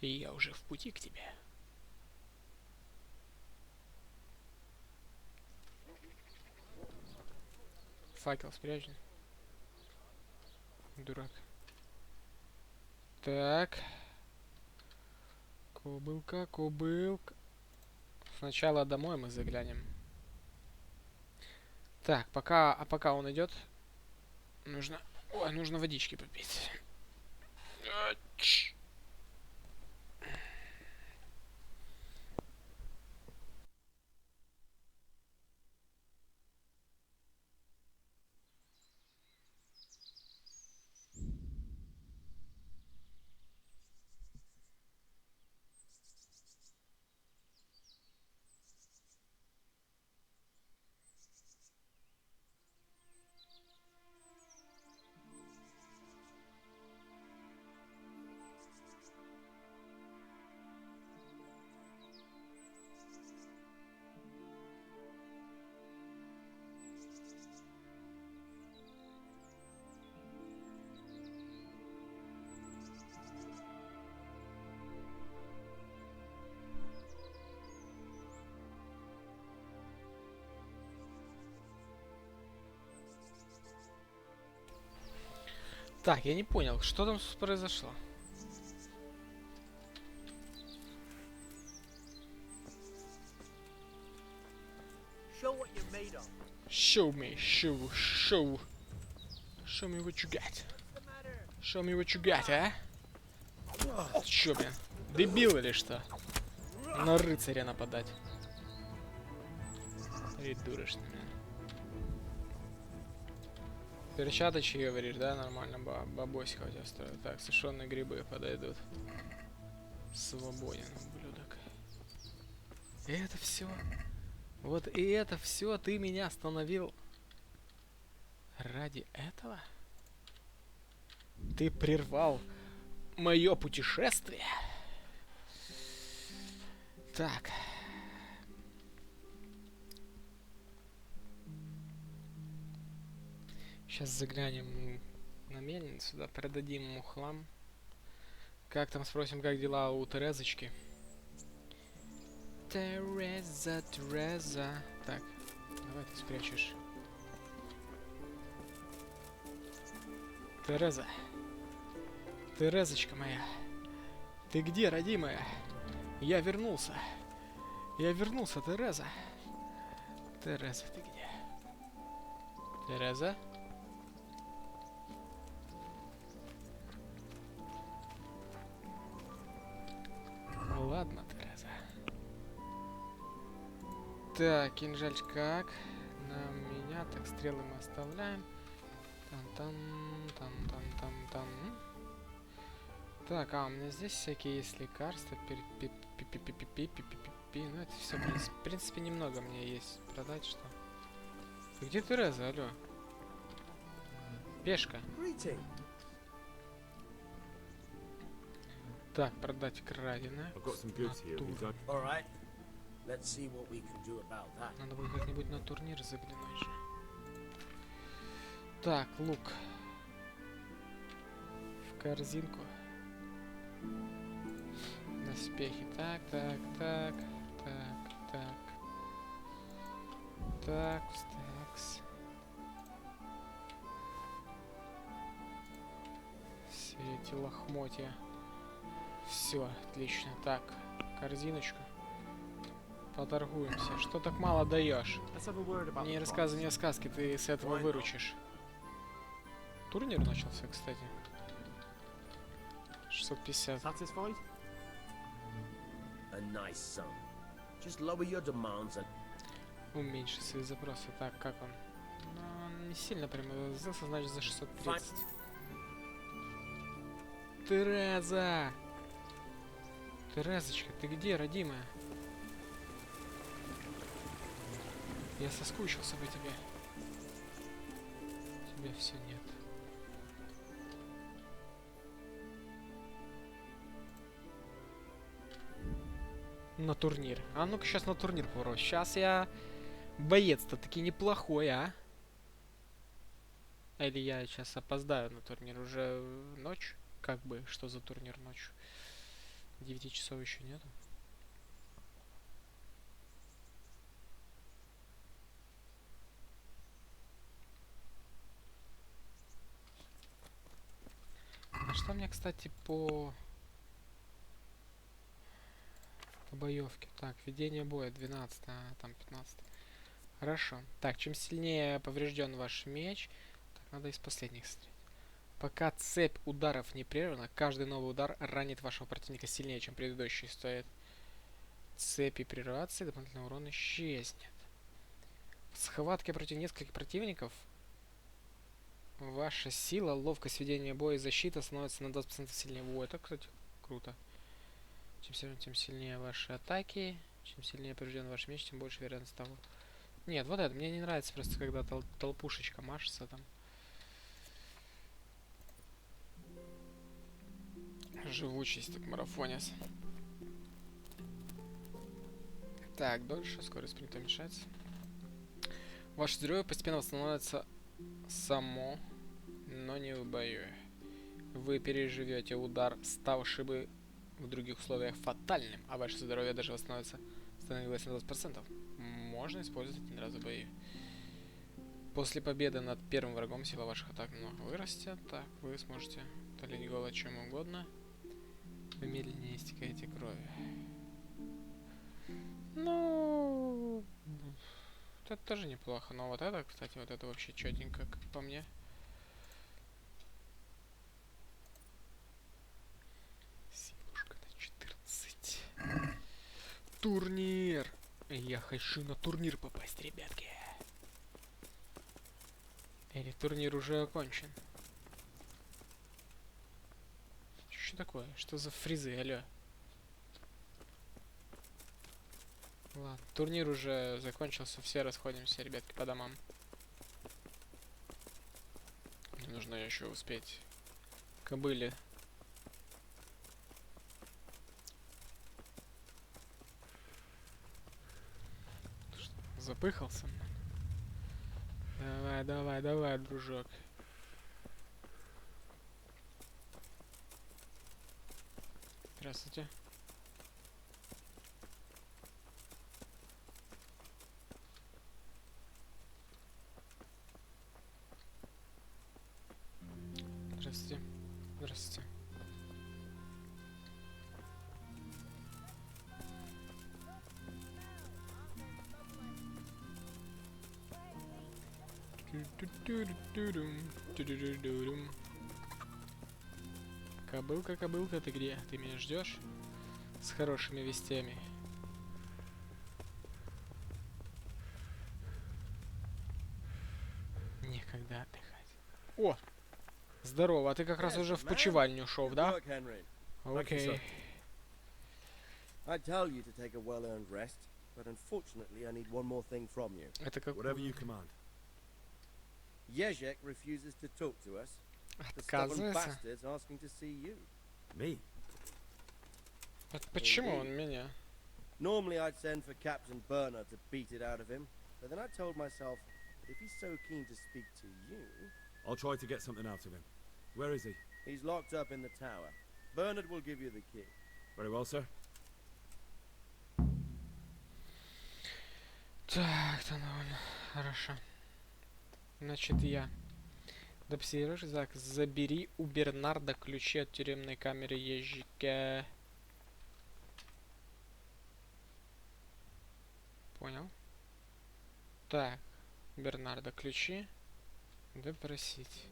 И я уже в пути к тебе. Факел спрячен. Дурак. Так. Кобылка, кобылка. Сначала домой мы заглянем. Так, пока он идет, нужно водички попить. Так, я не понял, что там произошло. Show what you're made of. Show me what you got. Show me what you got, а? Чё, блин, дебил или что? На рыцаря нападать. Придурочный, блин. Перчаточки, говоришь, да? Нормально, бабосика у тебя строят. Так, сушеные грибы подойдут. Свободен, ублюдок. И это все. Вот и это все ты меня остановил. Ради этого? Ты прервал мое путешествие? Так. Сейчас заглянем на мельницу, да, продадим ему хлам. Как там, спросим, как дела у Терезочки. Тереза. Так, давай ты спрячешь. Терезочка моя. Ты где, родимая? Я вернулся, Тереза. Тереза, ты где? Тереза? Ладно, Тереза. Так, кинжальчик как? На меня, так, стрелы мы оставляем. Там. Так, у меня здесь всякие есть лекарства. Ну, это все, в принципе, немного мне есть. Продать что? Где Тереза, алло? Пешка. Так, продать краденое. Надо будет как-нибудь на турнир заглянуть же. Так, лук. В корзинку. Доспехи. Так, так, так, так, так. Такс, такс. Все эти лохмотья. Все, отлично. Так, корзиночку. Поторгуемся. Что так мало даешь? Не рассказывай мне сказки, ты с этого выручишь. Турнир начался, кстати. 650. Уменьши свои запросы. Так, как он? Ну, он не сильно прямо сделался, значит за 630. Тереза! Терезочка, ты где, родимая? Я соскучился по тебе. Тебя все нет. На турнир. А ну-ка сейчас на турнир попробуй. Сейчас я... Боец-то таки неплохой, а? Или я сейчас опоздаю на турнир? Уже ночь? Как бы, что за турнир ночью? 9 часов еще нету. А что мне, кстати, по боевке? Так, ведение боя 12, а там 15. Хорошо. Так, чем сильнее поврежден ваш меч, так, надо из последних стрелять. Пока цепь ударов не прервана, каждый новый удар ранит вашего противника сильнее, чем предыдущий. Стоит цепи прерваться, и дополнительный урон исчезнет. В схватке против нескольких противников ваша сила, ловкость ведения боя и защита становится на 20% сильнее. Во, это, кстати, круто. Чем сильнее, тем сильнее ваши атаки. Чем сильнее поврежден ваш меч, тем больше вероятность того. Нет, вот это мне не нравится просто, когда толпушечка машется там. Живучесть, так марафонец. Так, дольше, скорость спринта уменьшается. Ваше здоровье постепенно восстановится само, но не в бою. Вы переживете удар, ставший бы в других условиях фатальным, а ваше здоровье даже восстановится, становилось на 20%. Можно использовать один раз в бою. После победы над первым врагом сила ваших атак немного вырастет. Так, вы сможете утолить голод чем угодно. Вы медленнее истекаете крови. Ну, это тоже неплохо. Но вот это, кстати, вот это вообще четенько, как по мне. Силушка на 14. Турнир! Я хочу на турнир попасть, ребятки. Или турнир уже окончен? Что такое? Что за фризы, алё? Ладно, турнир уже закончился, все расходимся, ребятки, по домам. Мне нужно еще успеть Кобыле. Запыхался? Давай, давай, давай, дружок. Здравствуйте. Здравствуйте. Здравствуйте. Кобылка, кобылка, ты где? Ты меня ждешь? С хорошими вестями. Некогда отдыхать. О! Здорово, а ты как раз уже в почевальню шел, да? Окей. Это как... Jezek refuses to talk to us. The stubborn bastard's asking to see you. Me? Почему он меня? Normally I'd send for Captain Burner to beat it out of him, but then I told myself that if he's so keen to speak to you, I'll try to get something out of him. Where is he? He's locked up in the tower. Bernard will give you the key. Very well, sir. Так, то довольно хорошо. Значит, я. Зак, забери у Бернарда ключи от тюремной камеры езжика. Понял. Так, Бернарда ключи. Допросить.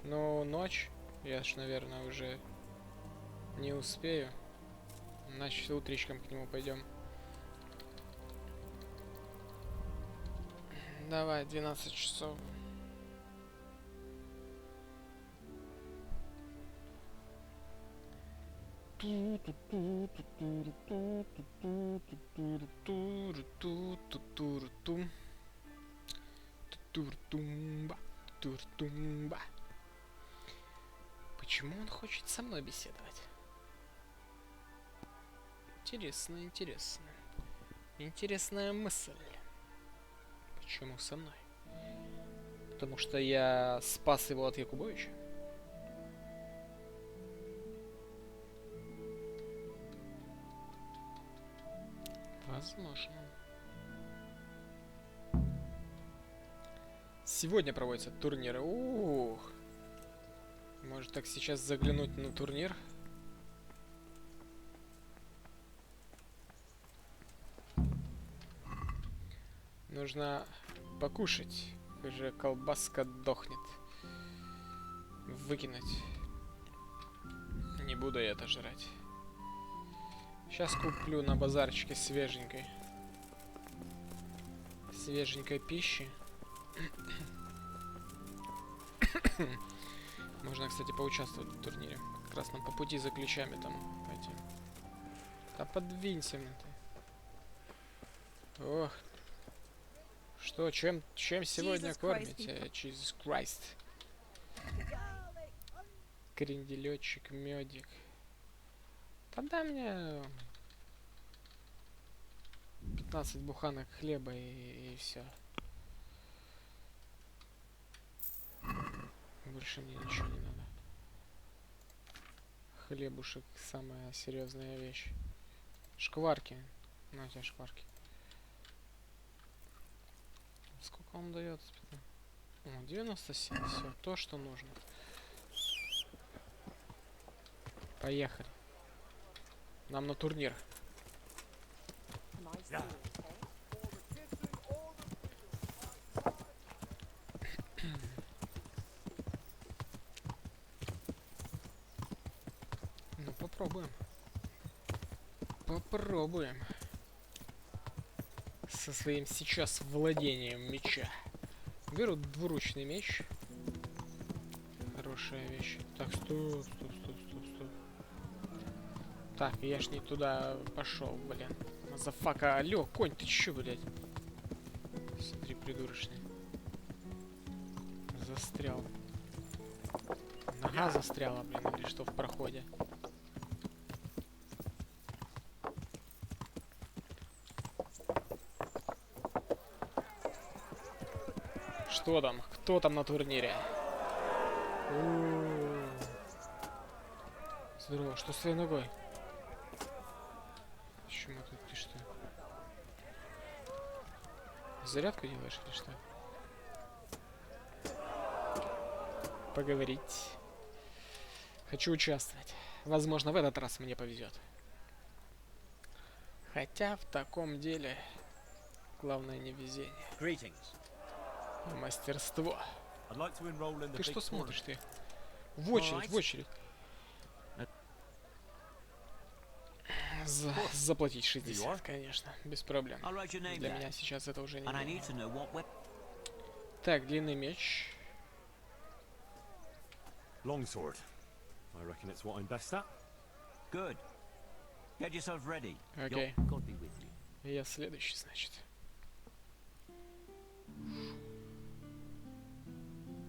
Ну, ночь. Я ж, наверное, уже не успею. Значит, утречком к нему пойдем. Давай, 12 часов. Почему он хочет со мной беседовать? Интересно, интересно. Интересная мысль. Почему со мной? Потому что я спас его от Якубовича? Возможно. Сегодня проводятся турниры. Ух. Может так сейчас заглянуть на турнир? Нужно покушать. Уже колбаска дохнет. Выкинуть. Не буду я это жрать. Сейчас куплю на базарчике свеженькой пищи. Можно, кстати, поучаствовать в турнире. Как раз нам по пути за ключами там пойти. Да подвинься мне ты. Ох. Что, чем сегодня кормите? Jesus Christ. Кренделёчек, мёдик. Подай мне 15 буханок хлеба и все. Больше мне ничего не надо. Хлебушек самая серьезная вещь. Шкварки. На у тебя шкварки. Сколько он дает? О, 97. Все, то, что нужно. Поехали. Нам на турнир. Ну, попробуем. Попробуем. Со своим сейчас владением меча. Беру двуручный меч. Хорошая вещь. Так, стоп. Так, я ж не туда пошел, блин. Мазафака, алло, конь, ты чё, блядь? Смотри, придурочный. Застрял. Нога застряла, блин, или что в проходе? Что там? Кто там на турнире? Здорово, что с твоей ногой? Почему ты что? Зарядку делаешь или что? Поговорить. Хочу участвовать. Возможно, в этот раз мне повезет. Хотя в таком деле главное не везение. А мастерство. Ты что смотришь ты? В очередь. Заплатить 60, конечно, без проблем. Для меня сейчас это уже не... Так, длинный меч. Longsword. I reckon it's what I'm best at. Good. Get yourself ready. Окей. God be with you. Я следующий, значит.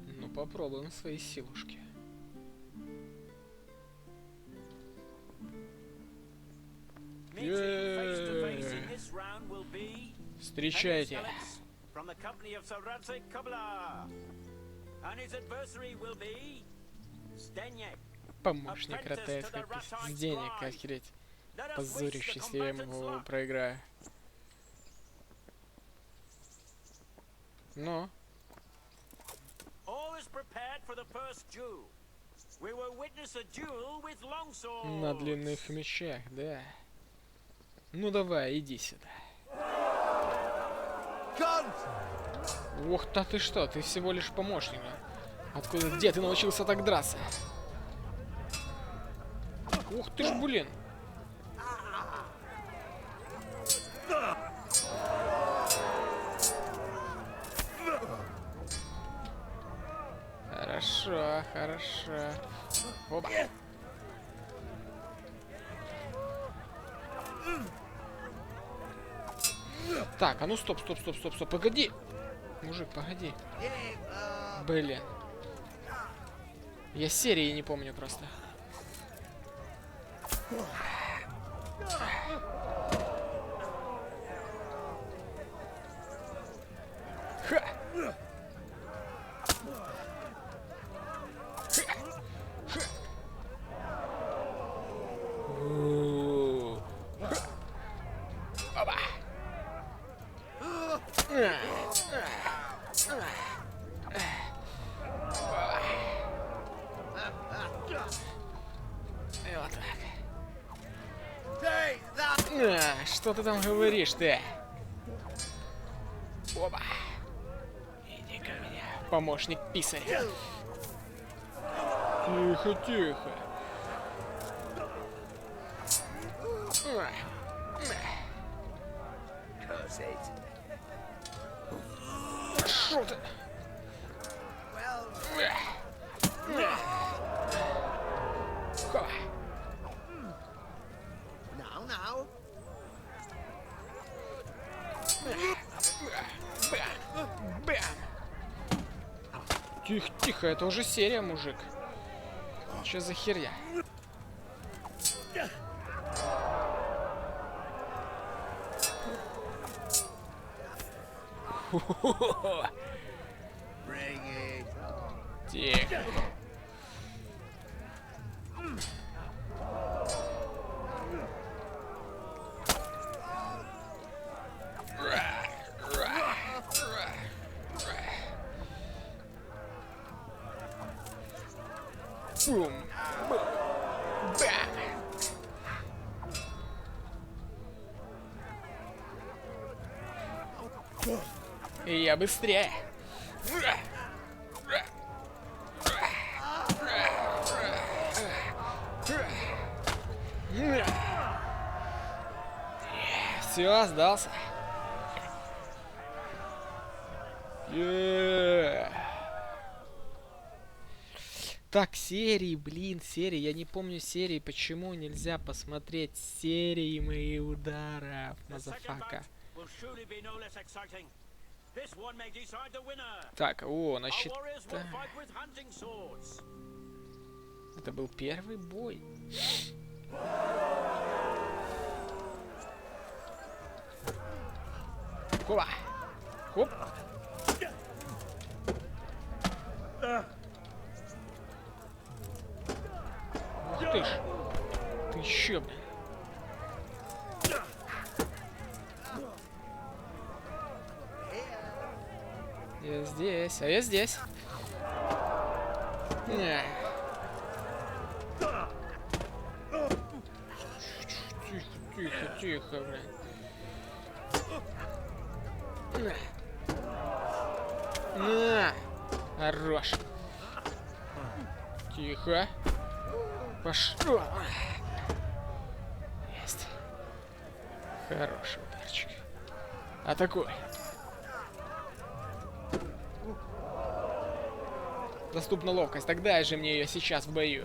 Ну, попробуем свои силушки. Встречайте. From the company of Radzig Kobılе. And his adversary will be Stenyek. Помощник Ратея с денег, охереть. Позорюще, если я ему проиграю. Но. На длинных мечах, да. Ну давай, иди сюда. Ух, да ты что, ты всего лишь помощник. Откуда, где ты научился так драться? Ух ты ж, блин. Хорошо, хорошо. Оба. Так, а ну стоп, погоди. Мужик, погоди. Блин. Я серии не помню просто. Ха! Оба! И вот так. Что ты там говоришь, ты? Оба! Иди ко мне, помощник писаря. Тихо, тихо. Шо ты? Тихо, тихо, это уже серия, мужик. Что за херня? Тихо. Бум. Бам. И я быстрее. Все, сдался. Так, серии, блин, серии. Я не помню серии. Почему нельзя посмотреть серии моих ударов, мазафака? Так, о, значит... Это был первый бой. Хоба! Хоп! Ух ты ж! Ты еще, блин! Я здесь, а я здесь. Тихо, тихо, блин. На! Хорош. Тихо. Пошло. Есть. Хороший ударчик. Атакуй. Доступна ловкость. Тогда же мне ее сейчас в бою.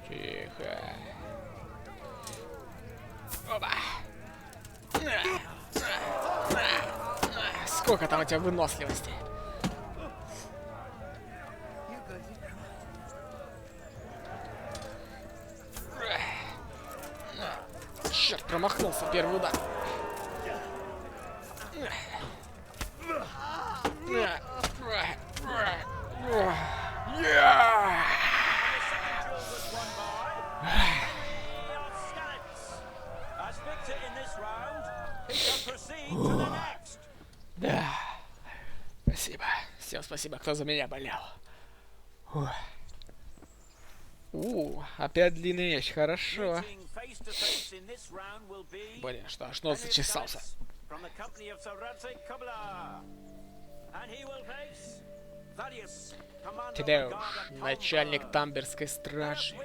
Тихо. Оба. Сколько там у тебя выносливости? Черт, промахнулся первый удар. Да. Спасибо. Всем спасибо, кто за меня болел. Опять длинный меч, хорошо. Блин, что, аж нос зачесался. Тедеуш, начальник Тамберской стражи.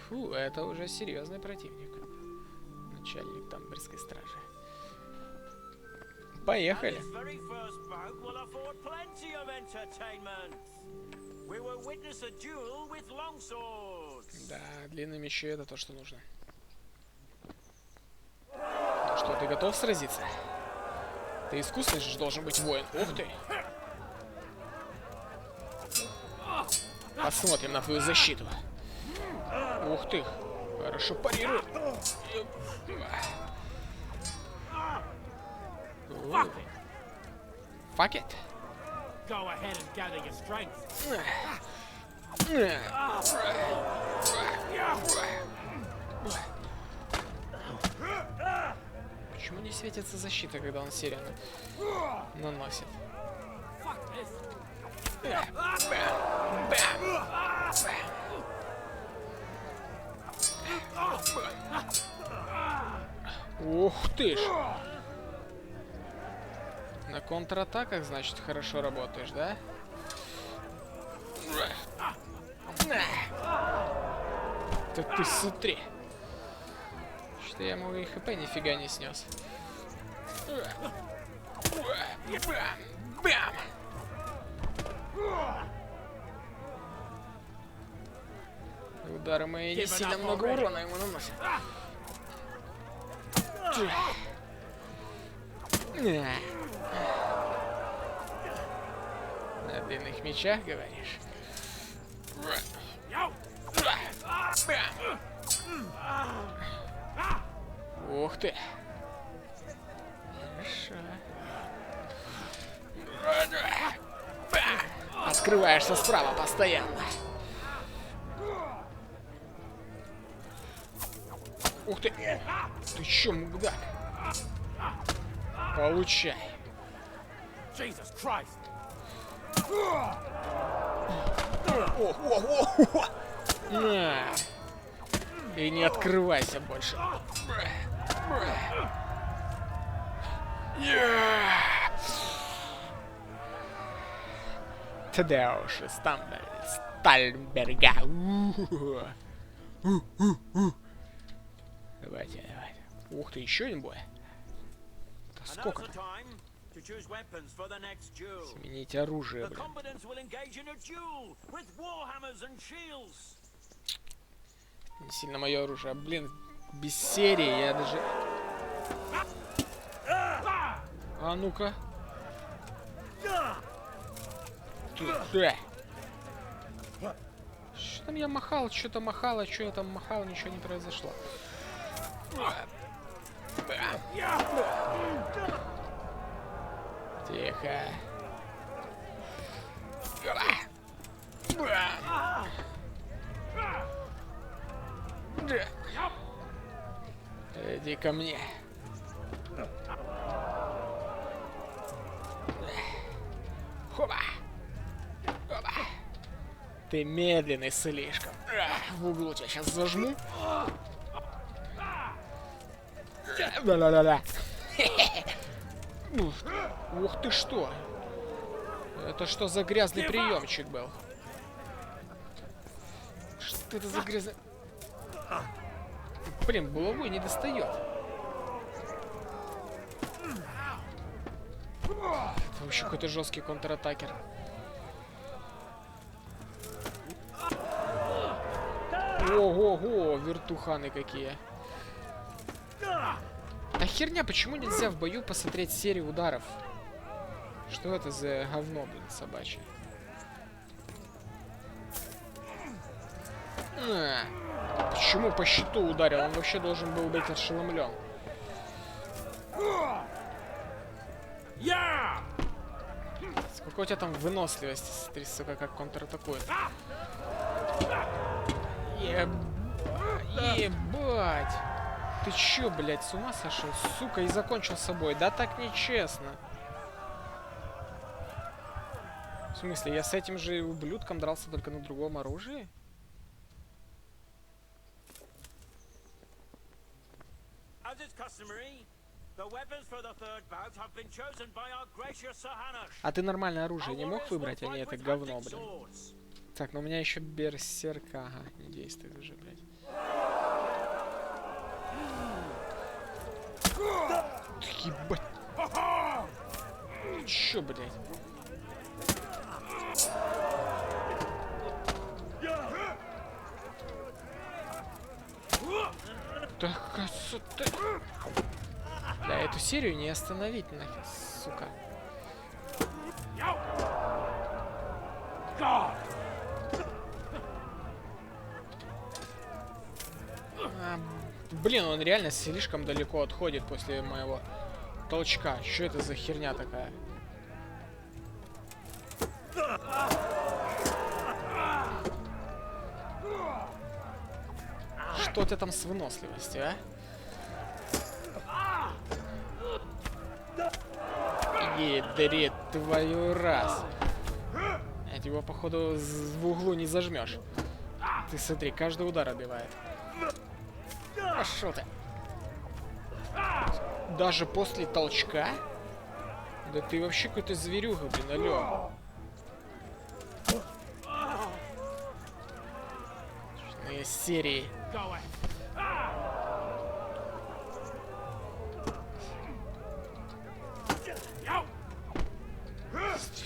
Фу, это уже серьезный противник. Начальник Тамберской стражи. Поехали. Да, длинные мечи — это то, что нужно. Ну что, ты готов сразиться? Ты искусный же должен быть воин. Ух ты! Посмотрим на твою защиту. Ух ты! Хорошо парирует. Fuck it. Go ahead and gather your strength. Почему не светится защита, когда он сирену наносит? Ух ты ж! На контратаках, значит, хорошо работаешь, да? Так ты смотри. Что я ему и хп нифига не снес. Удары мои не сильно много урона ему наносят. На длинных мечах, говоришь? Ух ты! Хорошо. Открываешься справа постоянно. Ух ты! Ты чё, мудак? Получай. На. И не открывайся больше. Тадеуш из Стальберга. Давайте, давайте. Ух ты, еще один бой. Да сколько? Смените оружие, блин. Не сильно мое оружие. Блин, без серии я даже... А ну-ка. Что там я махал? Что-то махал, а что я там махал? Ничего не произошло. Тихо. Иди ко мне. Хоба. Хоба. Ты медленный слишком. В углу тебя сейчас зажму. Да-да-да-да. Ух ты что. Это что за грязный приемчик был? Что это за грязный... Блин, булавой не достает. Это вообще какой-то жесткий контратакер. Ого-го, вертуханы какие. Да херня, почему нельзя в бою посмотреть серию ударов? Что это за говно, блин, собачье? Почему по щиту ударил? Он вообще должен был быть ошеломлен. Сколько у тебя там выносливости? Смотри, сука, как контратакует. Ебать! Ты чё, блядь, с ума сошел? Сука, и закончил с собой. Да так нечестно. В смысле, я с этим же ублюдком дрался только на другом оружии? А ты нормальное оружие не мог выбрать, а не это говно, блин? Так, но у меня еще берсерка. Ага, не действует уже, блядь. Ебать. Чё, блядь? Так, красота. Да, эту серию не остановить нахер, сука. Блин, он реально слишком далеко отходит после моего толчка. Что это за херня такая? Что у тебя там с выносливостью, а? Едрит твою раз. Его, походу, в углу не зажмешь. Ты смотри, каждый удар отбивает. Пошел ты. Даже после толчка? Да ты вообще какой-то зверюга, блин, алло. Серии.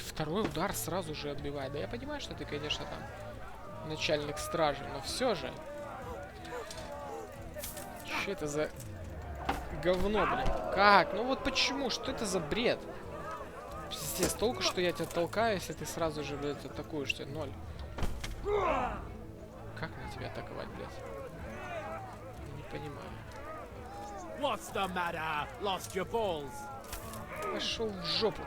Второй удар сразу же отбивает. Да я понимаю, что ты, конечно, там начальник стражи, но все же. Что это за говно, блин? Как? Ну вот почему? Что это за бред? Пиздец, толку, что я тебя толкаю, если ты сразу же, блядь, атакуешь, тебе ноль. Как мне тебя атаковать, блядь? Я не понимаю. What's the matter? Lost your balls. Пошел в жопу.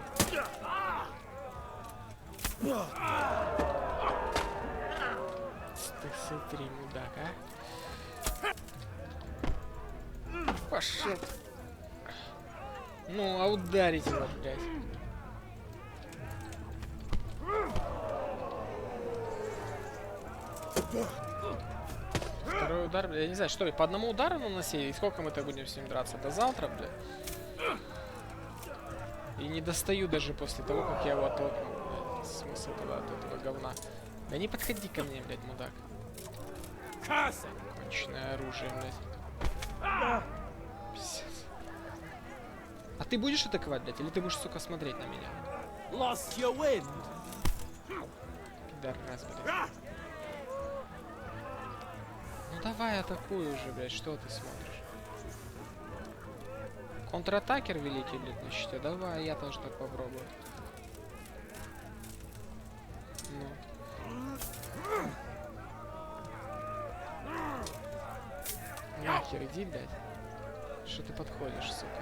Ты смотри, мудак, а? Пошел. Ну, а ударить его, блядь. Второй удар, блядь, я не знаю, что ли, по одному удару наносили? И сколько мы-то будем с ним драться? До завтра, блядь? И не достаю даже после того, как я его оттолкнул, блядь. Смысл тогда от этого говна. Да не подходи ко мне, блядь, мудак. Конченое оружие, блядь. Пиздец. А ты будешь атаковать, блядь, или ты будешь, сука, смотреть на меня? Lost your wind. Пидорас, блядь. Ну давай атакуй уже, блядь, что ты смотришь? Контратакер великий, блядь, на щите. Давай, я тоже так попробую. Ну. Нахер иди, блядь. Что ты подходишь, сука?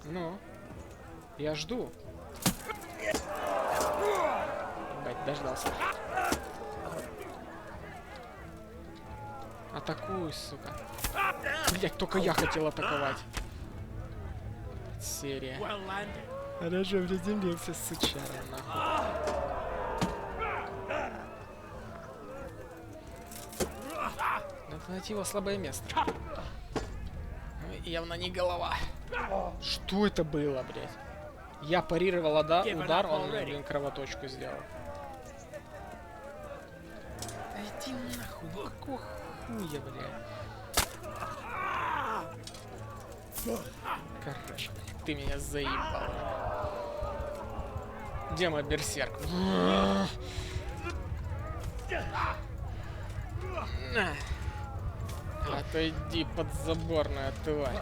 Ну. Я жду. Блядь, дождался. Атакуй, сука. Блять, только я хотел атаковать. Серия. Она же приземлился, сучара, нахуй. Надо найти его слабое место. Явно не голова. Что это было, блять? Я парировал удар, он мне, блин, кровоточку сделал. Да иди нахуй, ну какого хуя, блядь? Короче, блядь, ты меня заебал. Где мой берсерк? Отойди, подзаборная тварь.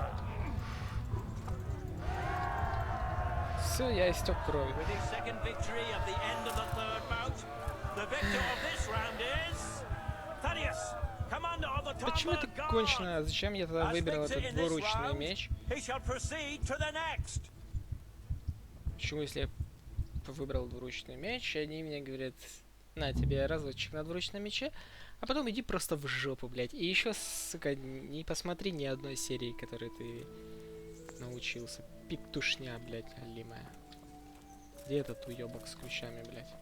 Все, я истек крови. Почему это кончено? Зачем я тогда выбрал этот двуручный меч? Почему, если я выбрал двуручный меч, они мне говорят: на тебе разочек на двуручном мече, а потом иди просто в жопу, блядь. И еще, сука, не посмотри ни одной серии, которой ты научился. Петушня, блядь, алимая. Где этот уебок с ключами, блядь?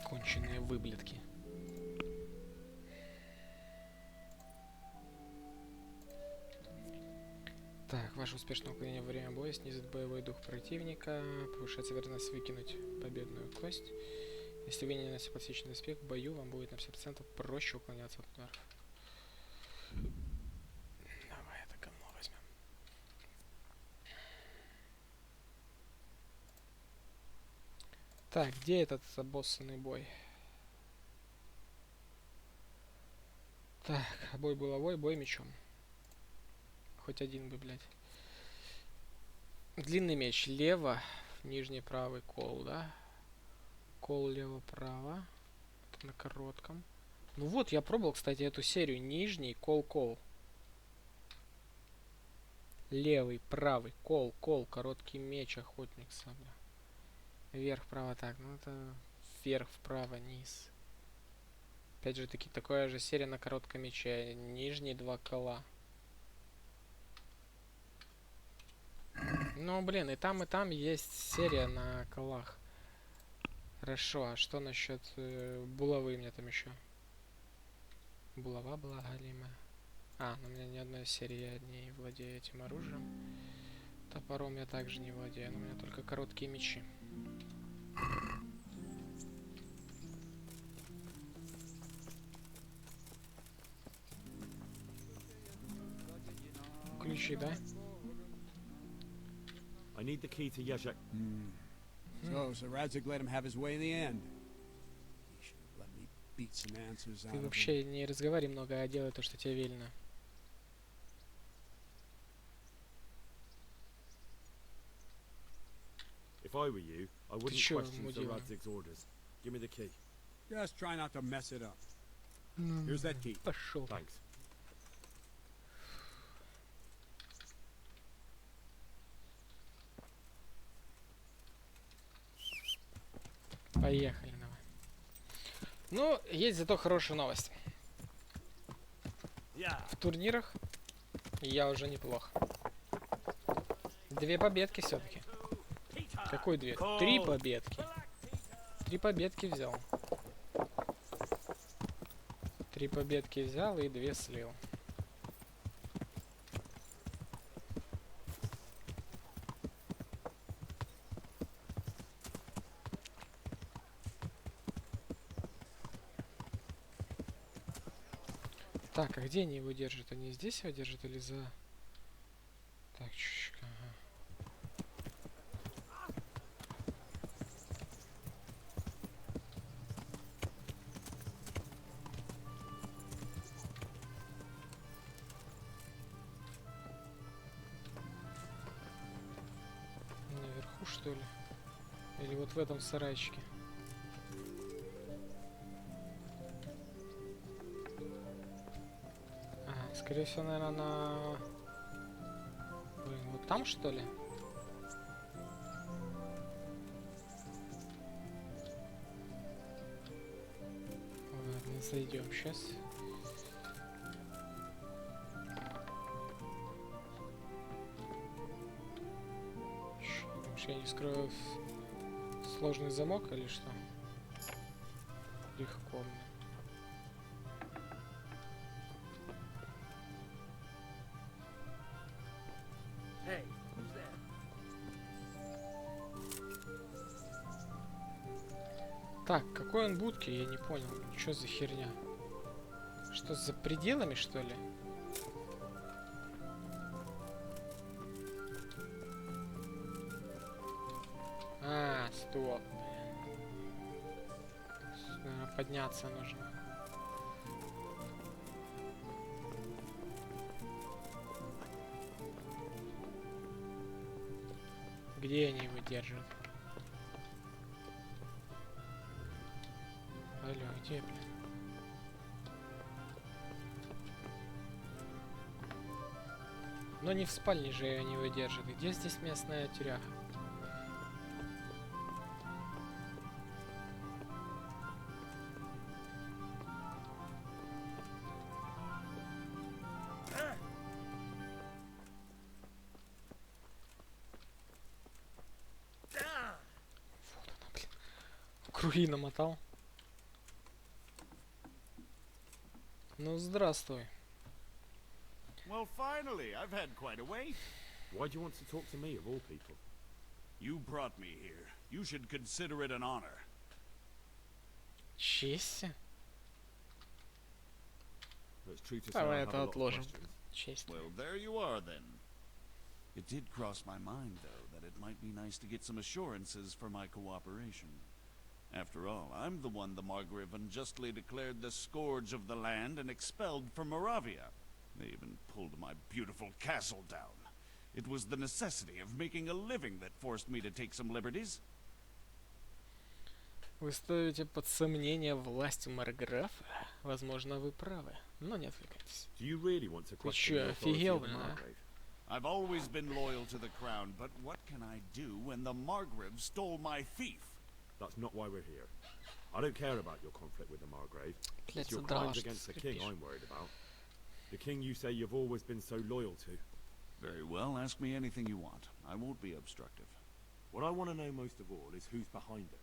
Конченые выблядки. Так, ваше успешное уклонение во время боя снизит боевой дух противника, повышается вероятность выкинуть победную кость. Если вы не наносите подсвеченный доспех, в бою вам будет на 50% проще уклоняться от ударов. Давай это говно возьмем. Так, где этот обоссанный бой? Так, бой булавой, бой мечом. Хоть один бы, блядь. Длинный меч лево, нижний правый кол, да? Кол лево-право. Это на коротком. Ну вот, я пробовал, кстати, эту серию. Нижний кол-кол. Левый, правый, кол-кол, короткий меч, охотник, сабля. Вверх-вправо, так, ну это вверх-вправо, низ. Опять же таки, такая же серия на коротком мече. Нижние два кола. Ну, блин, и там есть серия на колах. Хорошо, а что насчет булавы у меня там еще? Булава была галимая. А, ну у меня ни одной серии я не владею этим оружием. Топором я также не владею, но у меня только короткие мечи. Ключи, да? I need the key to Yezhak. So Radzig let him have his way in the end. He should have let me beat some answers out Ты of him. вообще не разговаривай много, а делай то, что тебе велено. If I were you, I wouldn't question Sir Radzig's orders. Give me the key. Just try not to mess it up. Here's that key. Пошел. Thanks. Поехали, давай. Ну, есть зато хорошая новость. В турнирах я уже неплохо. 2 победки все-таки. Какой 2? 3 победки. 3 победки взял. 3 победки взял и 2 слил. Так, а где они его держат? Они здесь его держат или за... Так, чуть-чуть, ага. Наверху, что ли? Или вот в этом сарайчике? Скорее всего, наверное, на... Блин, вот там, что ли? Ладно, зайдем сейчас. Думаешь, я не скрою сложный замок или что? Легко. Так, какой он будки, я не понял. Что за херня? Что, за пределами, что ли? А, стоп. Подняться нужно. Где они его держат? Алло, где, блин? Но не в спальне же они его держат. Где здесь местная тюряга? Вот она, блин. Круги намотал. Ну, здравствуй. Well, finally, I've had quite a wait. Why do you want to talk to me, of all people? You brought me here. You should consider it an honor. Честь. It's true to say Давай I have это a lot of отложим. questions. Честь. Well, there you are then. It did cross my mind, though, that it might be nice to get some assurances for my cooperation. After all, I'm the one the Margrave unjustly declared the scourge of the land and expelled from Moravia. They even pulled my beautiful castle down. It was the necessity of making a living that forced me to take some liberties. Вы ставите под сомнение власть Марграфа? Возможно, вы правы, но не отвлекайтесь. Do you really want to Ты question чё, the authority офигел, of the блин, а? Margrave? I've always been loyal to the crown, but what can I do when the Margrave stole my fief? That's not why we're here. I don't care about your conflict with the Margrave. Блядь, It's your задрала, crimes что against the скрипишь. king I'm worried about. The king you say you've always been so loyal to. Very well, ask me anything you want. I won't be obstructive. What I want to know most of all is who's behind it.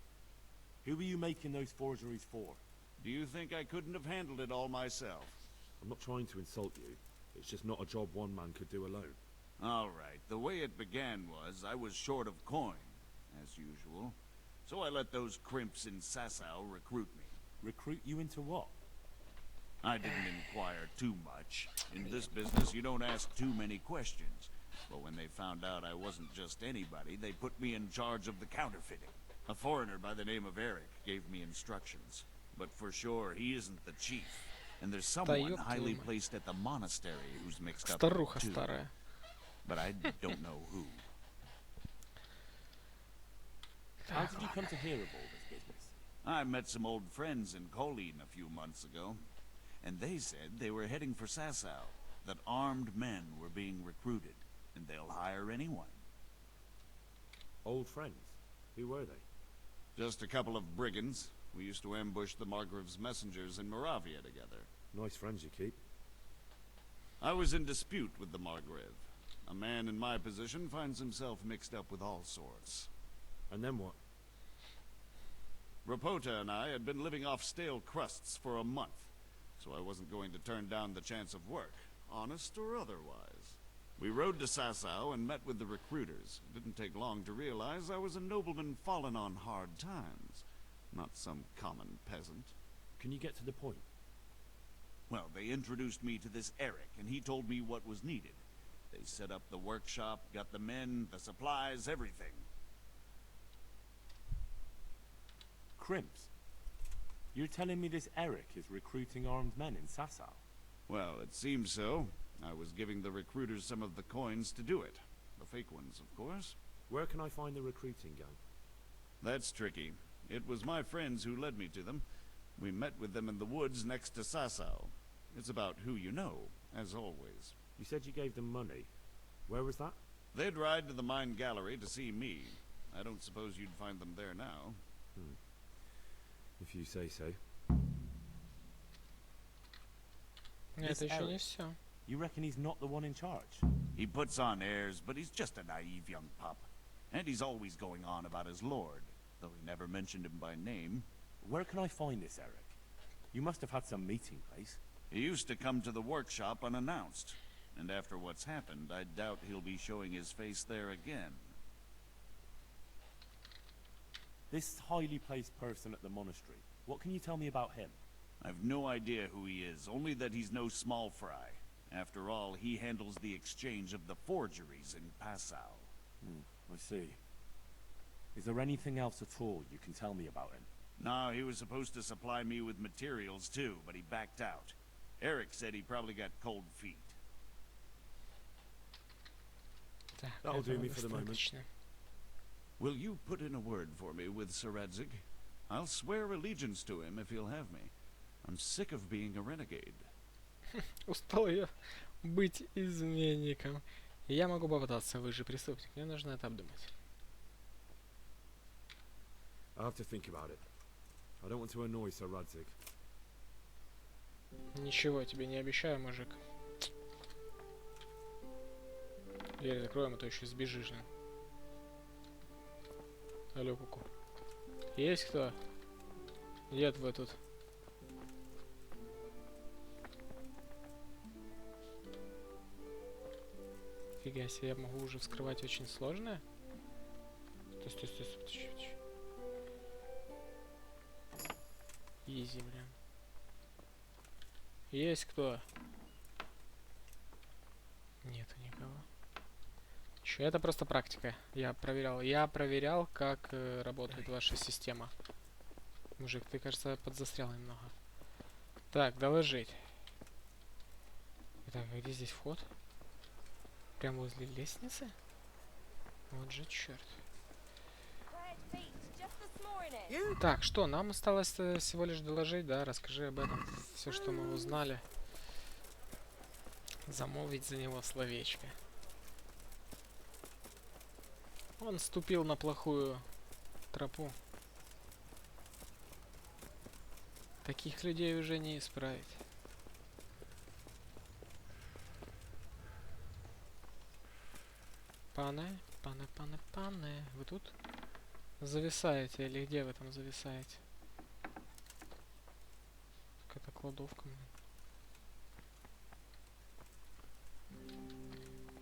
Who are you making those forgeries for? Do you think I couldn't have handled it all myself? I'm not trying to insult you. It's just not a job one man could do alone. All right, the way it began was I was short of coin, as usual. So I let those crimps in Sasau recruit me. Recruit you into what? I didn't inquire too much. In this business, you don't ask too many questions. But when they found out I wasn't just anybody, they put me in charge of the counterfeiting. A foreigner by the name of Eric gave me instructions. But for sure, he isn't the chief. And there's someone highly placed at the monastery who's mixed up Старуха too. старая. But I don't know who. How did you come to hear of all this business? I met some old friends in Colleen a few months ago, and they said they were heading for Sasau, that armed men were being recruited, and they'll hire anyone. Old friends? Who were they? Just a couple of brigands. We used to ambush the Margrave's messengers in Moravia together. Nice friends you keep. I was in dispute with the Margrave. A man in my position finds himself mixed up with all sorts. And then what? Rapota and I had been living off stale crusts for a month, so I wasn't going to turn down the chance of work, honest or otherwise. We rode to Sasau and met with the recruiters. It didn't take long to realize I was a nobleman fallen on hard times, not some common peasant. Can you get to the point? Well, they introduced me to this Eric, and he told me what was needed. They set up the workshop, got the men, the supplies, everything. Crimps? You're telling me this Eric is recruiting armed men in Sasau? Well, it seems so. I was giving the recruiters some of the coins to do it. The fake ones, of course. Where can I find the recruiting gang? That's tricky. It was my friends who led me to them. We met with them in the woods next to Sasau. It's about who you know, as always. You said you gave them money. Where was that? They'd ride to the mine gallery to see me. I don't suppose you'd find them there now. If you say so. Это еще не все. You reckon he's not the one in charge? He puts on airs, but he's just a naive young pup. And he's always going on about his lord, though he never mentioned him by name. Where can I find this Eric? You must have had some meeting place. He used to come to the workshop unannounced. And after what's happened, I doubt he'll be showing his face there again. This highly placed person at the monastery, what can you tell me about him? I've no idea who he is, only that he's no small fry. After all, he handles the exchange of the forgeries in Passau. I see. Is there anything else at all you can tell me about him? No, he was supposed to supply me with materials too, but he backed out. Eric said he probably got cold feet. That'll do me for the moment. Will you put in a word for me with Sir Radzig? I'll swear allegiance to him if he'll have me. I'm sick of being a renegade. Устал я быть изменником. Я могу попытаться, вы же преступник. Мне нужно это обдумать. I have to think about it. I don't want to annoy Sir Radzig. Ничего тебе не обещаю, мужик. Дверь закроем, а то еще сбежишь. Алло, куку. Есть кто? Нет, вы тут. Фига себе, я могу уже вскрывать очень сложное. Стой. Изи, блин. Есть кто? Нету никого. Чё, это просто практика. Я проверял, как работает ваша система. Мужик, ты, кажется, подзастрял немного. Так, доложить. Итак, а где здесь вход? Прямо возле лестницы? Вот же черт. Так, что, нам осталось всего лишь доложить, да? Расскажи об этом. Все, что мы узнали. Замолвить за него словечко. Он ступил на плохую тропу. Таких людей уже не исправить. Пане. Вы тут зависаете или где вы там зависаете? Какая-то кладовка.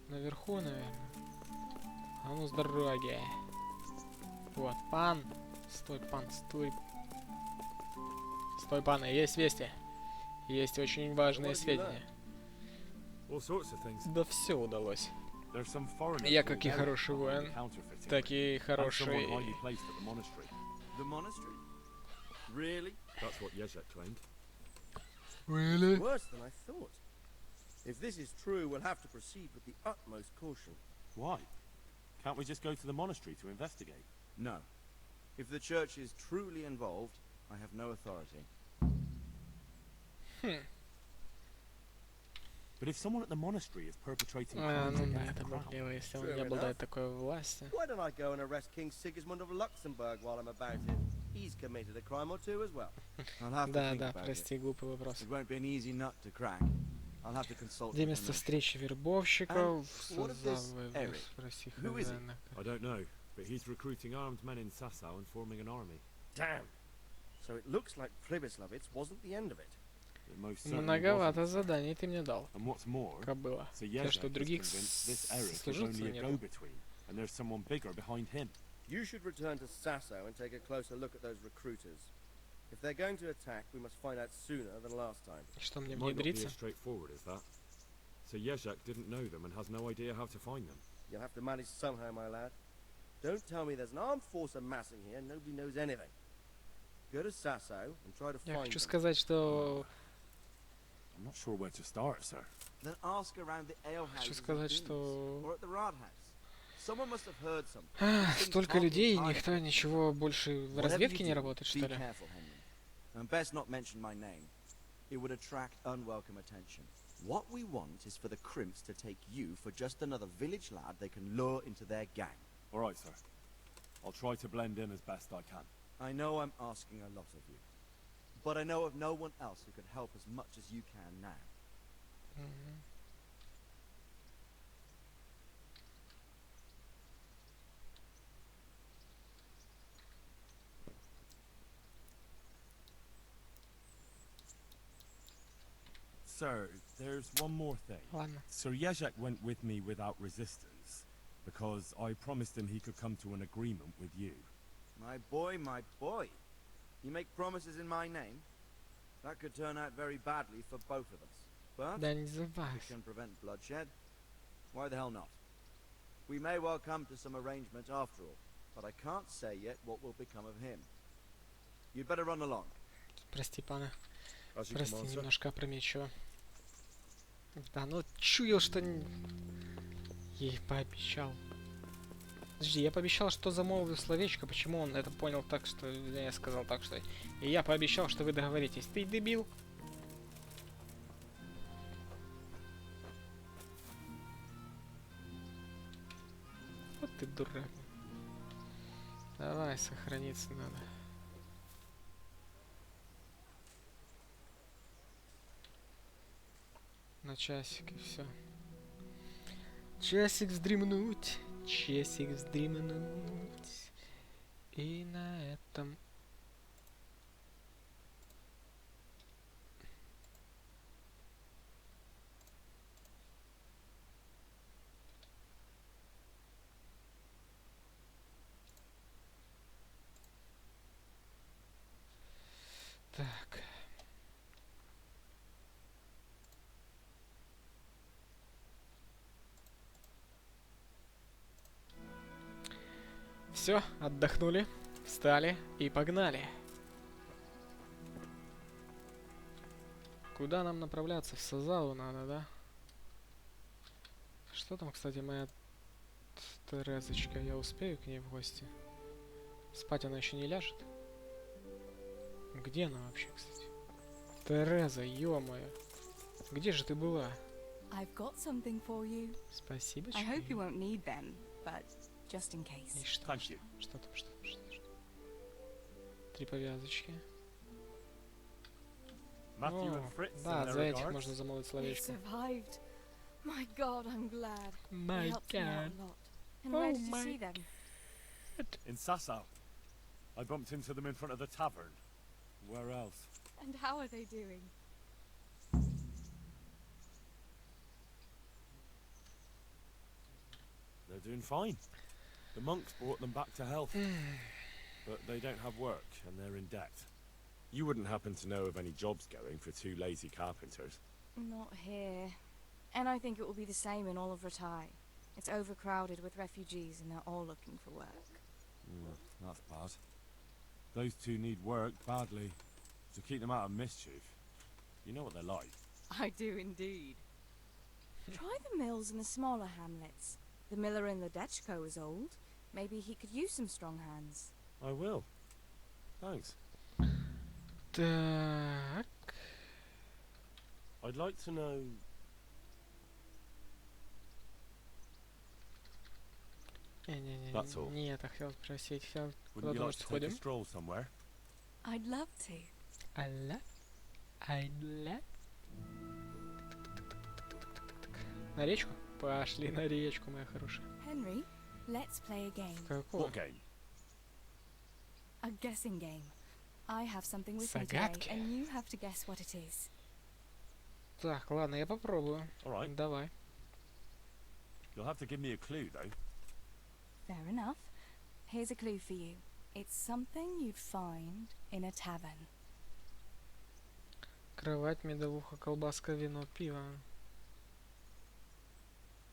Наверху, наверное. А ну с дороги. Вот, пан. Стой, пан, стой. Стой, пан, есть вести. Есть очень важные сведения. Да все удалось. Я как и хороший воин, так и хороший... Really? That's what Yezhak claimed. Really? Worse than I thought. If this is true, we'll have to proceed with the utmost caution. Why? Can't we just go to the monastery to investigate? No. If the church is truly involved, I have no authority. But if someone at the monastery is perpetrating Ну crimes да, against это the crown, проблема, если он True не обладает enough. такой властью. Why don't I go and arrest King Sигизмундом of Luxembourg while I'm about it? He's committed a crime or two as well. I'll have to Да, think да, about прости, глупый вопрос. it. It won't be an easy nut to crack. I'll have to consult Где with место him. встречи вербовщиков? what of this Eric? Спроси Who is he? хозяина. I don't know, but he's recruiting armed men in Sasau and forming an army. Damn. So it looks like Pribyslavitz wasn't the end of it. It most certainly Многовато wasn't. заданий ты мне дал. And what's more, Кобыла. so Я что, Yezhak is других convinced this Eric is служивцев only a нету? go-between, and there's someone bigger behind him. You should return to Sasau and take a closer look at those recruiters. If they're going to attack, we must find out sooner than last time. Что мне It might not be внедриться? as straightforward as that. So Yezhak didn't know them and has no idea how to find them. You'll have to manage somehow, my lad. Don't tell me there's an armed force amassing here and nobody knows anything. Go to Sasau and try to Я find хочу them. сказать, что... I'm not sure where to start, sir. Then ask around the ale Хочу houses сказать, in что... or at the Rathaus. Someone must have heard something. Столько людей, и никто ничего больше в разведке не работает, что Be ли? careful, Henry. And best not mention my name. It would attract unwelcome attention. What we want is for the crimps to take you for just another village lad they can lure into their gang. All right, sir. I'll try to blend in as best I can. I know I'm asking a lot of you, but I know of no one else who could help as much as you can now. Sir, there's one more thing. Ладно. Sir Yezhak went with me without resistance, because I promised him he could come to an agreement with you. My boy, my boy. You make promises in my name? That could turn out very badly for both of us. But Да не if забывай. it can prevent bloodshed, why the hell not? We may well come to some arrangement after all, but I can't say yet what will become of him. You'd better run along. Прости, пана. As you Прости, command, sir. немножко опрометчиво. Да, ну чуял, что... Ей пообещал. Подожди, я пообещал, что замолвлю словечко. Почему он это понял так, что... Я сказал так, что... И я пообещал, что вы договоритесь. Ты дебил? Вот ты дурак. Давай, сохраниться надо. На часик и все. Часик вздремнуть, часик вздремнуть. И на этом... Так. Все, отдохнули, встали и погнали. Куда нам направляться? В Сазалу надо, да? Что там, кстати, моя Терезочка? Я успею к ней в гости? Спать она еще не ляжет? Где она вообще, кстати? Тереза, ё-моё. Где же ты была? I've got something for you. Спасибо. I hope you won't need them, but just in case. И что? Что там, что? 3 повязочки. О, да, за этих можно замолвить словечко. Survived. My God, I'm glad. My They helped me out God. a lot. And where did you see them? In Sasau. I bumped into them in front of the tavern. Where else? And how are they doing? They're doing fine. The monks brought them back to health. But they don't have work, and they're in debt. You wouldn't happen to know of any jobs going for 2 lazy carpenters? Not here. And I think it will be the same in all of Rattay. It's overcrowded with refugees and they're all looking for work. That's bad. Those 2 need work badly. To keep them out of mischief. You know what they're like. I do indeed. Try the mills in the smaller hamlets. The miller in the Dechko is old. Maybe he could use some strong hands. I will. Thanks. Так. I'd like to know... That's all. Нет, я хотел спросить, Wouldn't куда-то, you like может, to take a сходим? stroll somewhere? I'd love to. На речку? Пошли на речку, моя хорошая. Henry, let's play a game. Какой? What game? A guessing game. I have something with me today, Загадки. and you have to guess what it is. Так, ладно, я попробую. Alright. Давай. You'll have to give me a clue, though. Fair enough. Here's a clue for you. It's something you'd find in a tavern. Кровать, медовуха, колбаска, вино, пиво.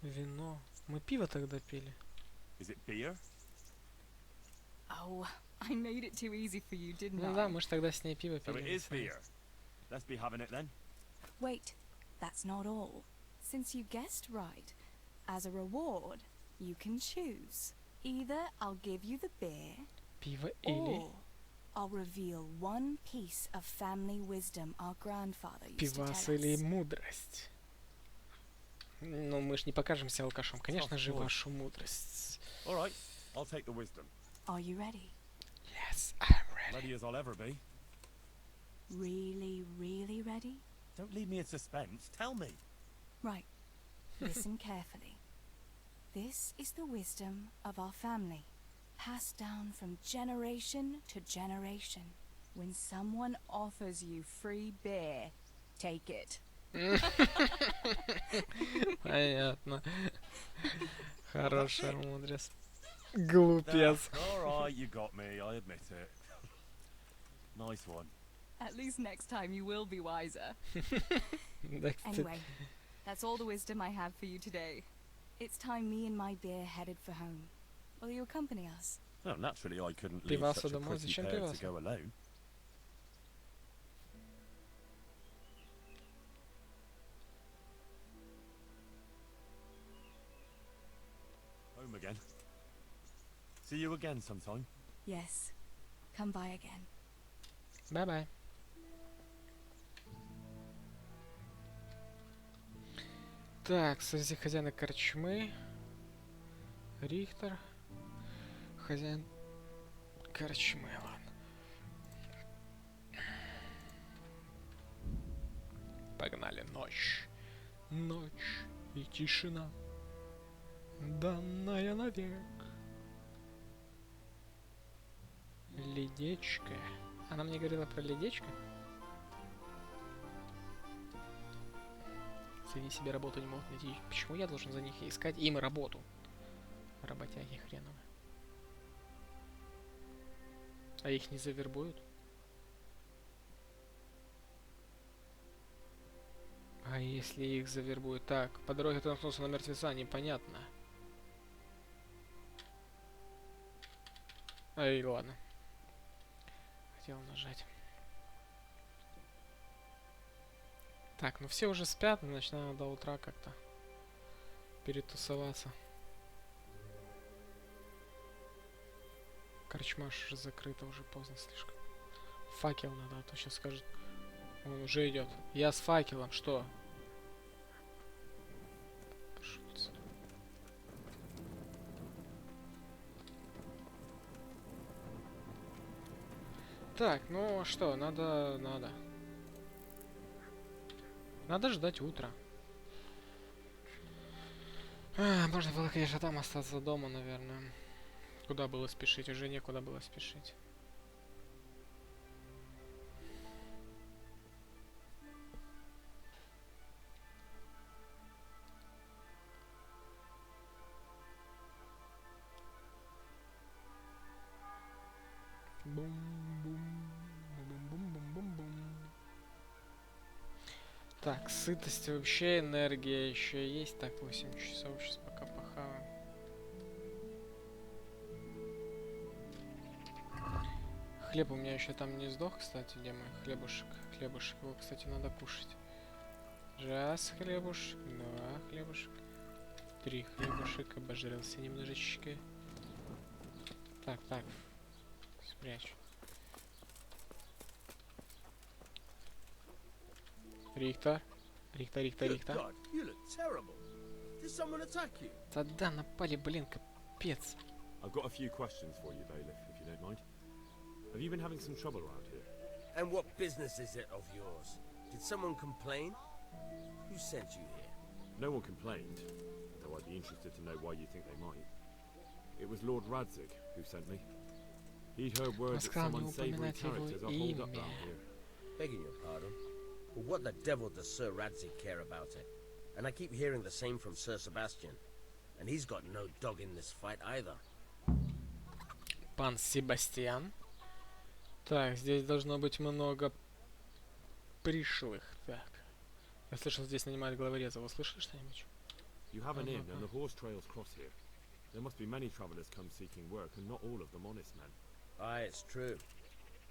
Вино. Мы пиво тогда пили. Is it beer? Oh, I made it too easy for you, didn't Ну I? да, мы же тогда с ней пиво So пили. it is beer. Let's be having it then. Wait, that's not all. Since you guessed right, as a reward, you can choose. Either I'll give you the beer, Пиво или or I'll reveal one piece of family wisdom our grandfather used to пивас tell или us. мудрость. Ну, мы ж не покажемся алкашом. Конечно Of же, course. вашу мудрость. Alright, I'll take the wisdom. Are you ready? Yes, I'm ready. Ready as I'll ever be. Really, really ready? Don't leave me in suspense. Tell me. Right. Listen carefully. This is the wisdom of our family, passed down from generation to generation. When someone offers you free beer, take it. Понятно. Хорошая мудрость. Глупец. Alright, you got me. I admit it. Nice one. At least next time you will be wiser. Да, кстати. Anyway, that's all the wisdom I have for you today. It's time me and my beer headed for home. Will you accompany us? Well, naturally I couldn't leave Пиваса such a домой. pretty Зачем pair to пиваса? go alone. See you again sometime. Yes. Come by again. Bye-bye. Так, среди хозяина корчмы. Рихтер. Хозяин корчмы, ладно. Погнали. Ночь. Ночь и тишина, данная навек. Ледечка. Она мне говорила про ледечко? Они себе работу не могут найти. Почему я должен за них искать им работу? Работяги хреновые. А их не завербуют? А если их завербуют? Так, по дороге ты наткнулся на мертвеца, непонятно. Ай, ладно. Хотел нажать. Так, ну все уже спят, значит надо до утра как-то перетусоваться. Корчма же закрыта, уже поздно слишком. Факел надо, а то сейчас скажет. Он уже идет. Я с факелом, что? Так, ну что, надо. Надо ждать утра. Можно было, конечно, там остаться дома, наверное. Куда было спешить? Уже некуда было спешить. Так, сытость вообще, энергия еще есть. Так, 8 часов, сейчас пока похаваем. Хлеб у меня еще там не сдох, кстати, где мой хлебушек? Хлебушек, его, кстати, надо кушать. Раз хлебушек, два хлебушек, 3 хлебушек, обожрался немножечко. Так, спрячь. Рихтер. Да, напали, блин, капец. I've got a few questions for you, bailiff, if you don't mind. Have you been having some trouble around here? And what business is it of yours? Did someone complain? Who sent you here? No one complained, though I'd be interested to know why you think they might. It was Lord Radzig who sent me. He'd heard word that some unsavory characters are holed up round here. Begging your pardon, but what the devil does Sir Radzig care about it? And I keep hearing the same from Sir Sebastian. And he's got no dog in this fight either. Пан Себастьян. Так, здесь должно быть много пришлых. Так. Я слышал, здесь нанимают главореза. Вы слышали что-нибудь? You have an inn and the horse trails cross here. There must be many travelers come seeking work and not all of them honest men. Aye, it's true.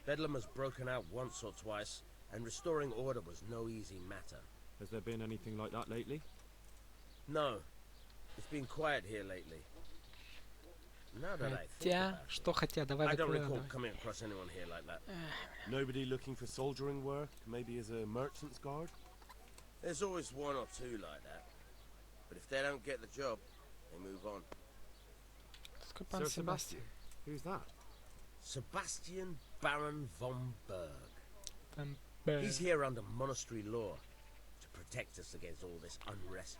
Bedlam has broken out once or twice, and restoring order was no easy matter. Has there been anything like that lately? No. It's been quiet here lately. Now that I think about it, I don't recall coming across anyone here like that. Nobody looking for soldiering work, maybe as a merchant's guard? There's always one or two like that. But if they don't get the job, they move on. Sir Sebastian? Who's that? Sebastian Baron von Berg. He's here under monastery law to protect us against all this unrest.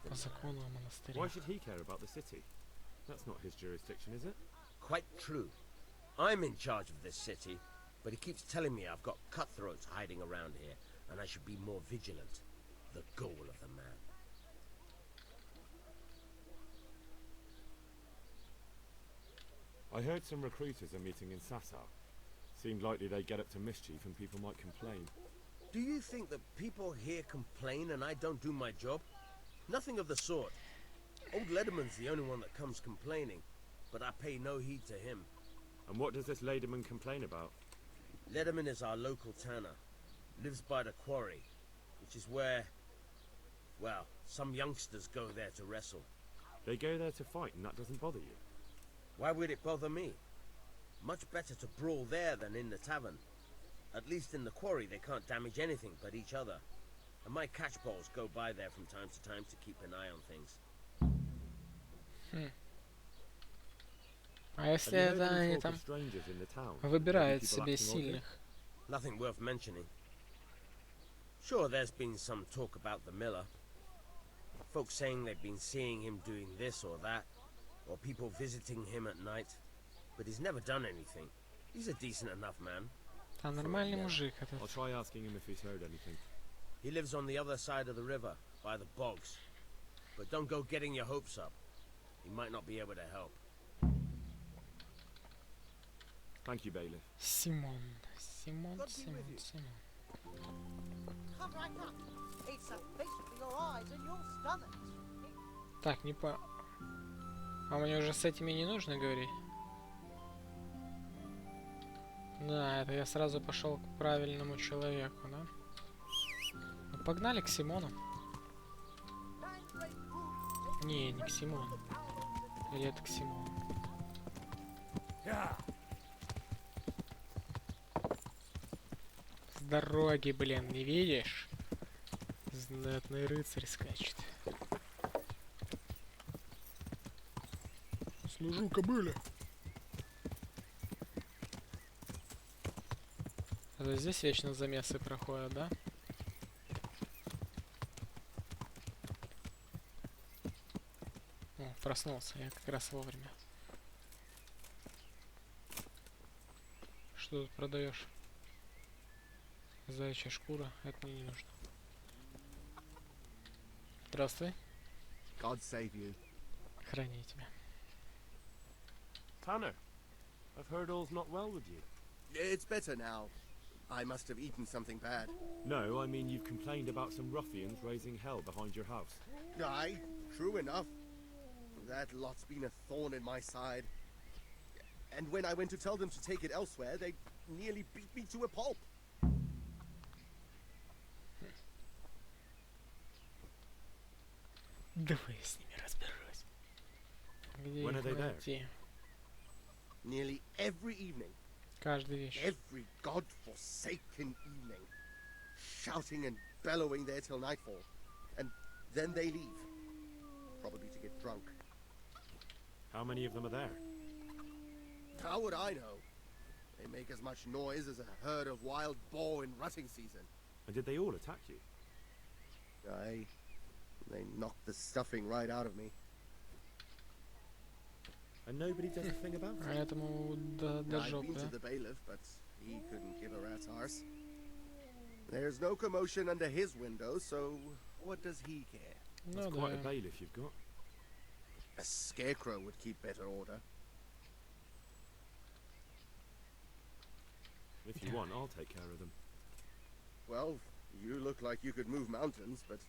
Why should he care about the city? That's not his jurisdiction, is it? Quite true. I'm in charge of this city, but he keeps telling me I've got cutthroats hiding around here, and I should be more vigilant. The goal of the man. I heard some recruiters are meeting in Sasau. Seemed likely they get up to mischief and people might complain. Do you think that people here complain and I don't do my job? Nothing of the sort. Old Lederman's the only one that comes complaining, but I pay no heed to him. And what does this Lederman complain about? Lederman is our local tanner. Lives by the quarry, which is where, well, some youngsters go there to wrestle. They go there to fight and that doesn't bother you? Why would it bother me? Much better to brawl there than in the tavern. At least in the quarry they can't damage anything but each other. And my catchballs go by there from time to keep an eye on things. А если это они там выбирают себе сильных? Nothing worth mentioning. Sure, there's been some talk about the miller. Folks saying they've been seeing him doing this or that, or people visiting him at night. But he's never done anything. He's a decent enough man. Там нормальный мужик этот. I'll try asking him if he's heard anything. He lives on the other side of the river, by the bogs. But don't go getting your hopes up. He might not be able to help. Thank you, bailiff. Симон. Come right up. It's a feast for your eyes and your stomachs. Так, не по... А мне уже с этими не нужно говорить? Да, это я сразу пошел к правильному человеку, да? Ну, погнали к Симону. Не к Симону. Или это к Симону? С дороги, блин, не видишь? Знатный рыцарь скачет. Служу кобыле. Это здесь вечно замесы проходят, да? О, проснулся, я как раз вовремя. Что тут продаешь? Заячья шкура, это мне не нужно. Здравствуй. God save you. Храни тебя. Tanner, I've heard all's not well with you. It's better now. I must have eaten something bad. No, I mean you've complained about some ruffians raising hell behind your house. Aye, true enough. That lot's been a thorn in my side. And when I went to tell them to take it elsewhere, they nearly beat me to a pulp. Давай с ними разберусь. Где When are they их there? найти? Nearly every evening. Каждый вечер. Every god-forsaken evening. Shouting and bellowing there till nightfall. And then they leave. Probably to get drunk. How many of them are there? How would I know? They make as much noise as a herd of wild boar in rutting season. And did they all attack you? Aye. They knocked the stuffing right out of me. And nobody does a thing about it? Поэтому до I've жопы, been to да? the bailiff, but he couldn't give a rat's arse. There's no commotion under his window, so what does he care? That's quite a bailiff you've got. A scarecrow would keep better order. If you want, I'll take care of them. Well, you look like you could move mountains, but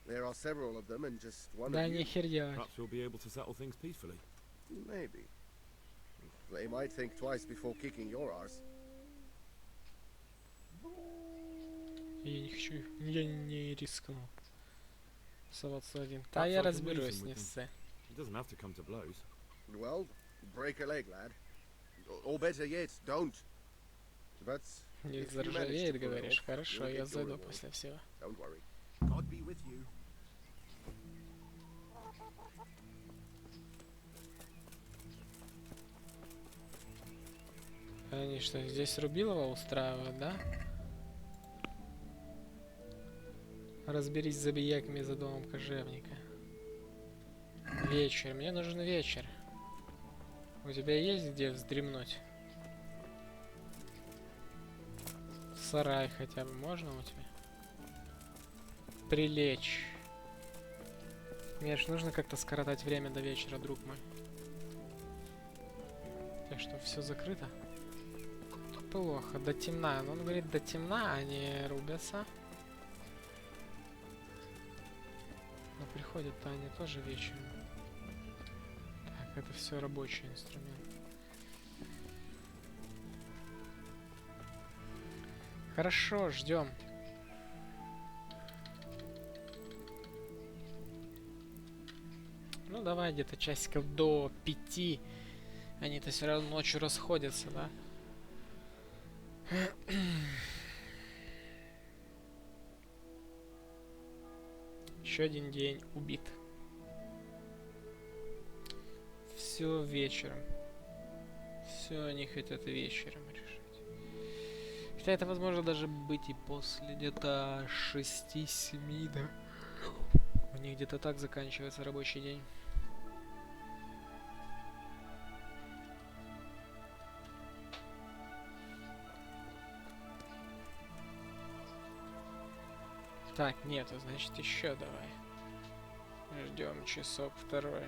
there are several of them and just one Да of you. нихеря. Perhaps we'll be able to settle things peacefully. Maybe. They might think twice before kicking your arse. Я не хочу, я не рискнул. Соваться один. Да я разберусь, не ссы. It doesn't have to come to blows. Well, break a leg, lad. Or better yet, don't. But Не if you manage to заржавеет, pull it говоришь. off, Хорошо, you'll я get your зайду reward. после всего. Don't worry. God be with you. Они что, здесь Рубилова устраивают, да? Разберись с забияками за домом кожевника. Вечер. Мне нужен вечер. У тебя есть где вздремнуть? Сарай хотя бы можно у тебя? Прилечь. Мне ж нужно как-то скоротать время до вечера, друг мой. Так что все закрыто? Плохо, до темна. Но он говорит до темна, они рубятся. Но приходят-то они тоже вечером. Так, это все рабочий инструмент. Хорошо, ждем. Ну давай где-то часиков до 5 Они-то все равно ночью расходятся, да? Еще один день убит. Все вечером. Все они хотят вечером решить. Хотя это возможно даже быть и после где-то 6-7, да? У них где-то так заканчивается рабочий день. Так, нету, значит еще давай. Ждем часок второй.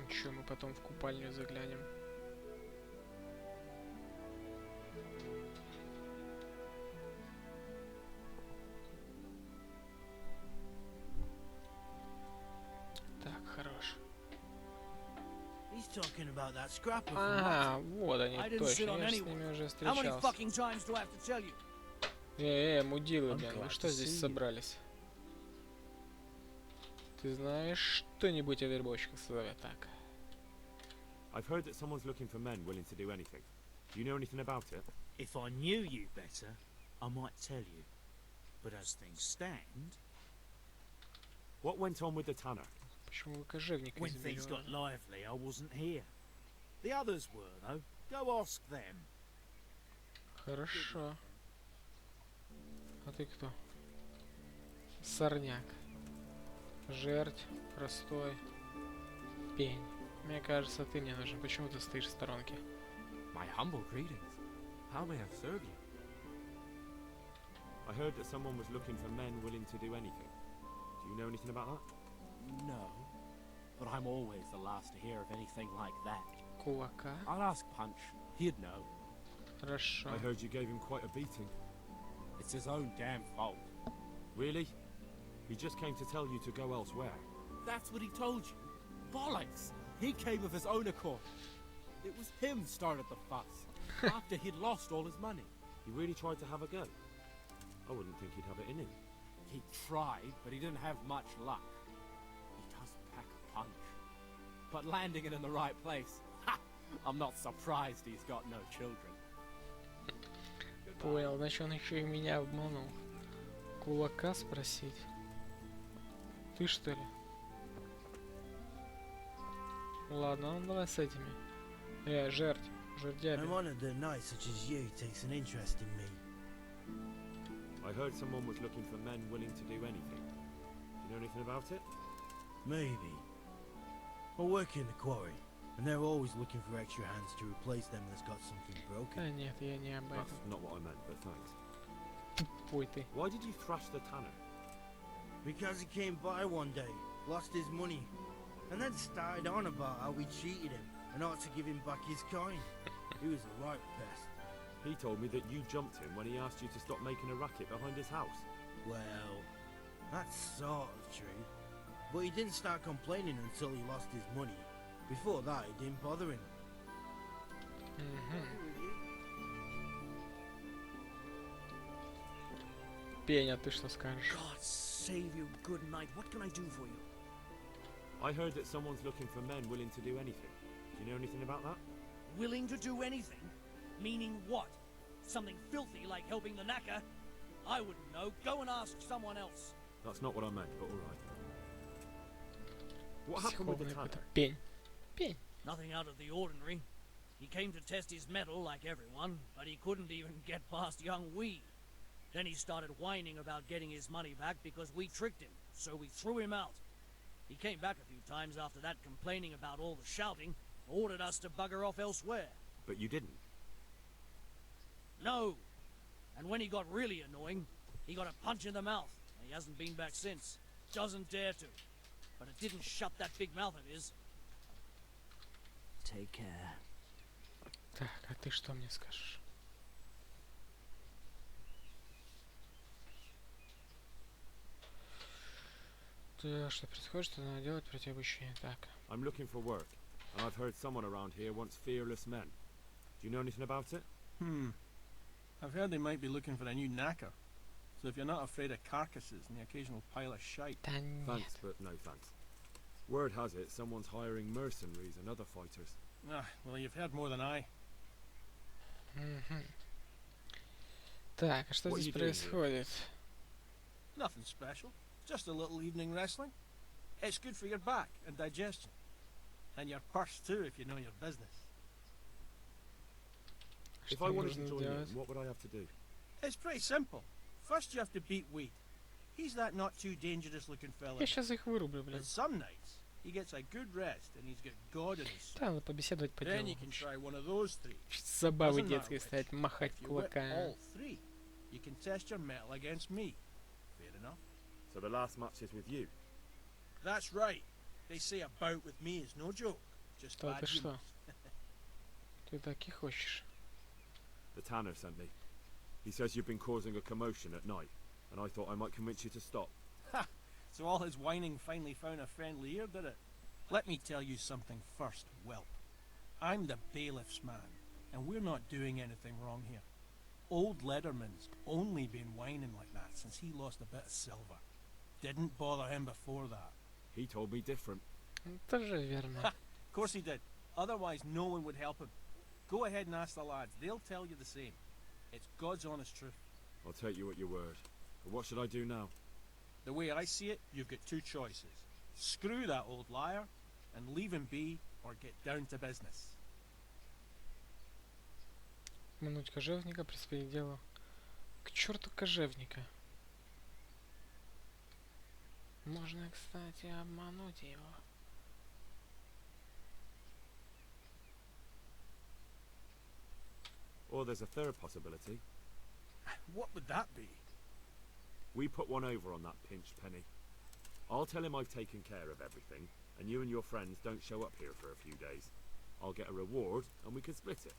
Ничего, мы потом в купальню заглянем. Так, хорош. А, вот они, точно, я же с ними уже встречался. Мудилы, блин, вы что здесь собрались? Ты знаешь что-нибудь о вербовщиках? Так. I've heard that someone's looking for men willing to do anything. Do you know anything about it? If I knew you better, I might tell you. But as things stand... What went on with the tanner? Почему вы кожевника When things got lively, I wasn't here. The others were, though. Go ask them. Хорошо. А ты кто? Сорняк. Жерть, простой, пень. Мне кажется, ты мне нужен. Почему ты стоишь в сторонке? My humble greetings. How may I serve you? I heard that someone was looking for men willing to do anything. Do you know anything about that? No, but I'm always the last to hear of anything like that. Кулака? I'll ask Punch. He'd know. Хорошо. I heard you gave him quite a beating. It's his own damn fault. Really? He just came to tell you to go elsewhere. That's what he told you. Bollocks! He came of his own accord. It was him started the fuss. After he'd lost all his money. He really tried to have a go. I wouldn't think he'd have it in him. He tried, but he didn't have much luck. He does pack a punch. But landing it in the right place, ha! I'm not surprised he's got no children. Понял, значит он еще и меня обманул. Кулака спросить? Ты что ли? Ладно, ну давай с этими. Жерть. Жердяби. I'm honored that a knight such as you takes an interest in me. I heard someone was looking for men willing to do anything. Do you know anything about it? Maybe. I work in the quarry, and they're always looking for extra hands to replace them that's got something broken. Нет, я не об этом. That's not what I meant, but thanks. Tupой ты. Why did you thrash the tanner? Because he came by one day, lost his money, and then started on about how we cheated him and ought to give him back his coin. He was a right pest. He told me that you jumped him when he asked you to stop making a racket behind his house. Well, that's sort of true. But he didn't start complaining until he lost his money. Before that, it didn't bother him. Пеня, ты что скажешь? God save you, good night. What can I do for you? I heard that someone's looking for men willing to do anything. Do you know anything about that? Willing to do anything? Meaning what? Something filthy like helping the knacker? I wouldn't know. Go and ask someone else. That's not what I meant, but alright. What happened with the tanner? Пень. Пень. Nothing out of the ordinary. He came to test his mettle like everyone, but he couldn't even get past young Wee. Then he started whining about getting his money back because we tricked him, so we threw him out. He came back a few times after that complaining about all the shouting, ordered us to bugger off elsewhere. But you didn't? No. And when he got really annoying, he got a punch in the mouth, and he hasn't been back since. Doesn't dare to. But it didn't shut that big mouth of his. Take care. Так, а ты что мне скажешь? Что происходит, что надо делать против обучения? Так. I'm looking for work, and I've heard someone around here wants fearless men. Do you know anything about it? I've heard they might be looking for a new knacker. So if you're not afraid of carcasses and the occasional pile of shite. Thanks, but no thanks. Word has it, someone's hiring mercenaries and other fighters. Ah, well, you've heard more than I. Так, а что здесь происходит? Nothing special. Just a little evening wrestling. It's good for your back and digestion. And your purse too, if you know your business. If I wanted to join in, what would I have to do? It's pretty simple. First you have to beat Weed. He's that not too dangerous looking fella. Я сейчас их вырублю, блин. But some nights he gets a good rest and he's got God in his soul. Да, надо побеседовать по Then делу. you can try one of those three. Забавы детские стоять, махать кулаками. All three, you can test your mettle against me. Fair enough. So the last match is with you? That's right. They say a bout with me is no joke. Just Да bad ты что? humors. Ты так и хочешь. The tanner sent me. He says you've been causing a commotion at night, and I thought I might convince you to stop. Ha! So all his whining finally found a friendly ear, did it? Let me tell you something first, whelp. I'm the bailiff's man, and we're not doing anything wrong here. Old Lederman's only been whining like that since he lost a bit of silver. Didn't bother him before that. He told me different. Тоже верно. Of course he did. Otherwise no one would help him. Go ahead and ask the lads. They'll tell you the same. It's God's honest truth. I'll take you at your word. But what should I do now? The way I see it, you've got two choices. Screw that old liar and leave him be, or get down to business. Обмануть кожевника, приступить к делу. К черту кожевника. Можно, кстати, обмануть его. Or there's a third possibility. What would that be? We put one over on that pinched penny. I'll tell him I've taken care of everything, and you and your friends don't show up here for a few days. I'll get a reward, and we can split it.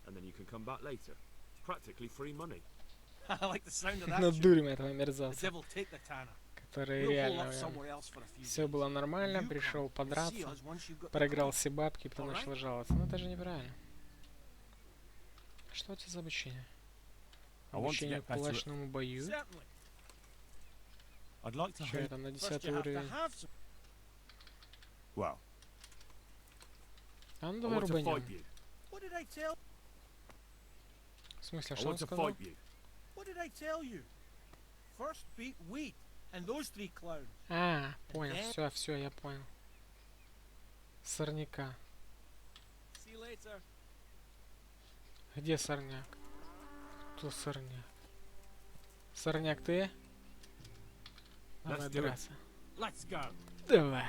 And then you can come back later. It's practically free money. I like the sound of that. Надурим этого The мерзавца, devil take the tanner. который We'll pull реально up somewhere else for a few все было нормально, You пришел come and see подраться, us once you've got the проиграл money. все бабки, потом Alright? начал жаловаться. Ну это же неправильно. Что у тебя за обучение? I want to Обучение get better at- кулачному бою? Certainly. I'd like to Что я hope... там на First 10 you have to уровень? have some. Well, А ну I давай want to рубанем. fight you. What did I tell? В смысле, а I что он want to сказал? fight you. What did I tell you? First beat Wheat and those three clowns. А, понял, then- все, я понял. Сорняка. See you later. Где сорняк? Кто сорняк? Сорняк ты? Давай Let's do it. драться. Let's go. Давай.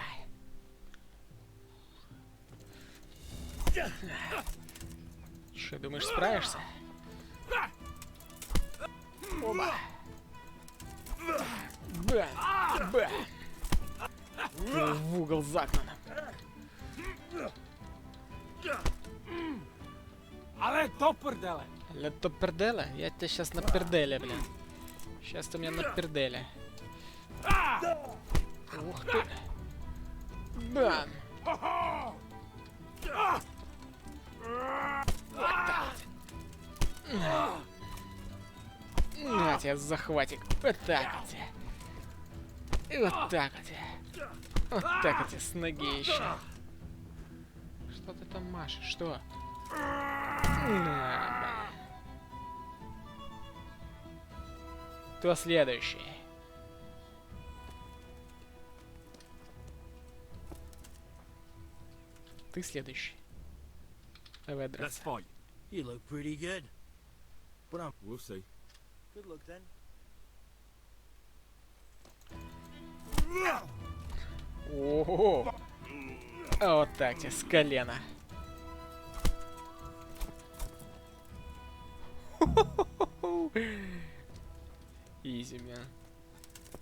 Что, думаешь, справишься? Оба. Бам! Бам! Ты в угол загнан. Але топорделе! Лето перделя? Я тебя сейчас на перделе, блин. Сейчас ты меня на перделе. Ух ты. Бам! Вот так вот. На тебе захватик. Вот так вот. И вот так вот. Вот так вот с ноги еще. Что ты там машешь? Что? На, блин. Кто следующий? Ты следующий. Давай Let's драться. fight. You look pretty good. But I'm We'll see. good luck then. Ого! А вот так тебе, с колена. Изи, мен.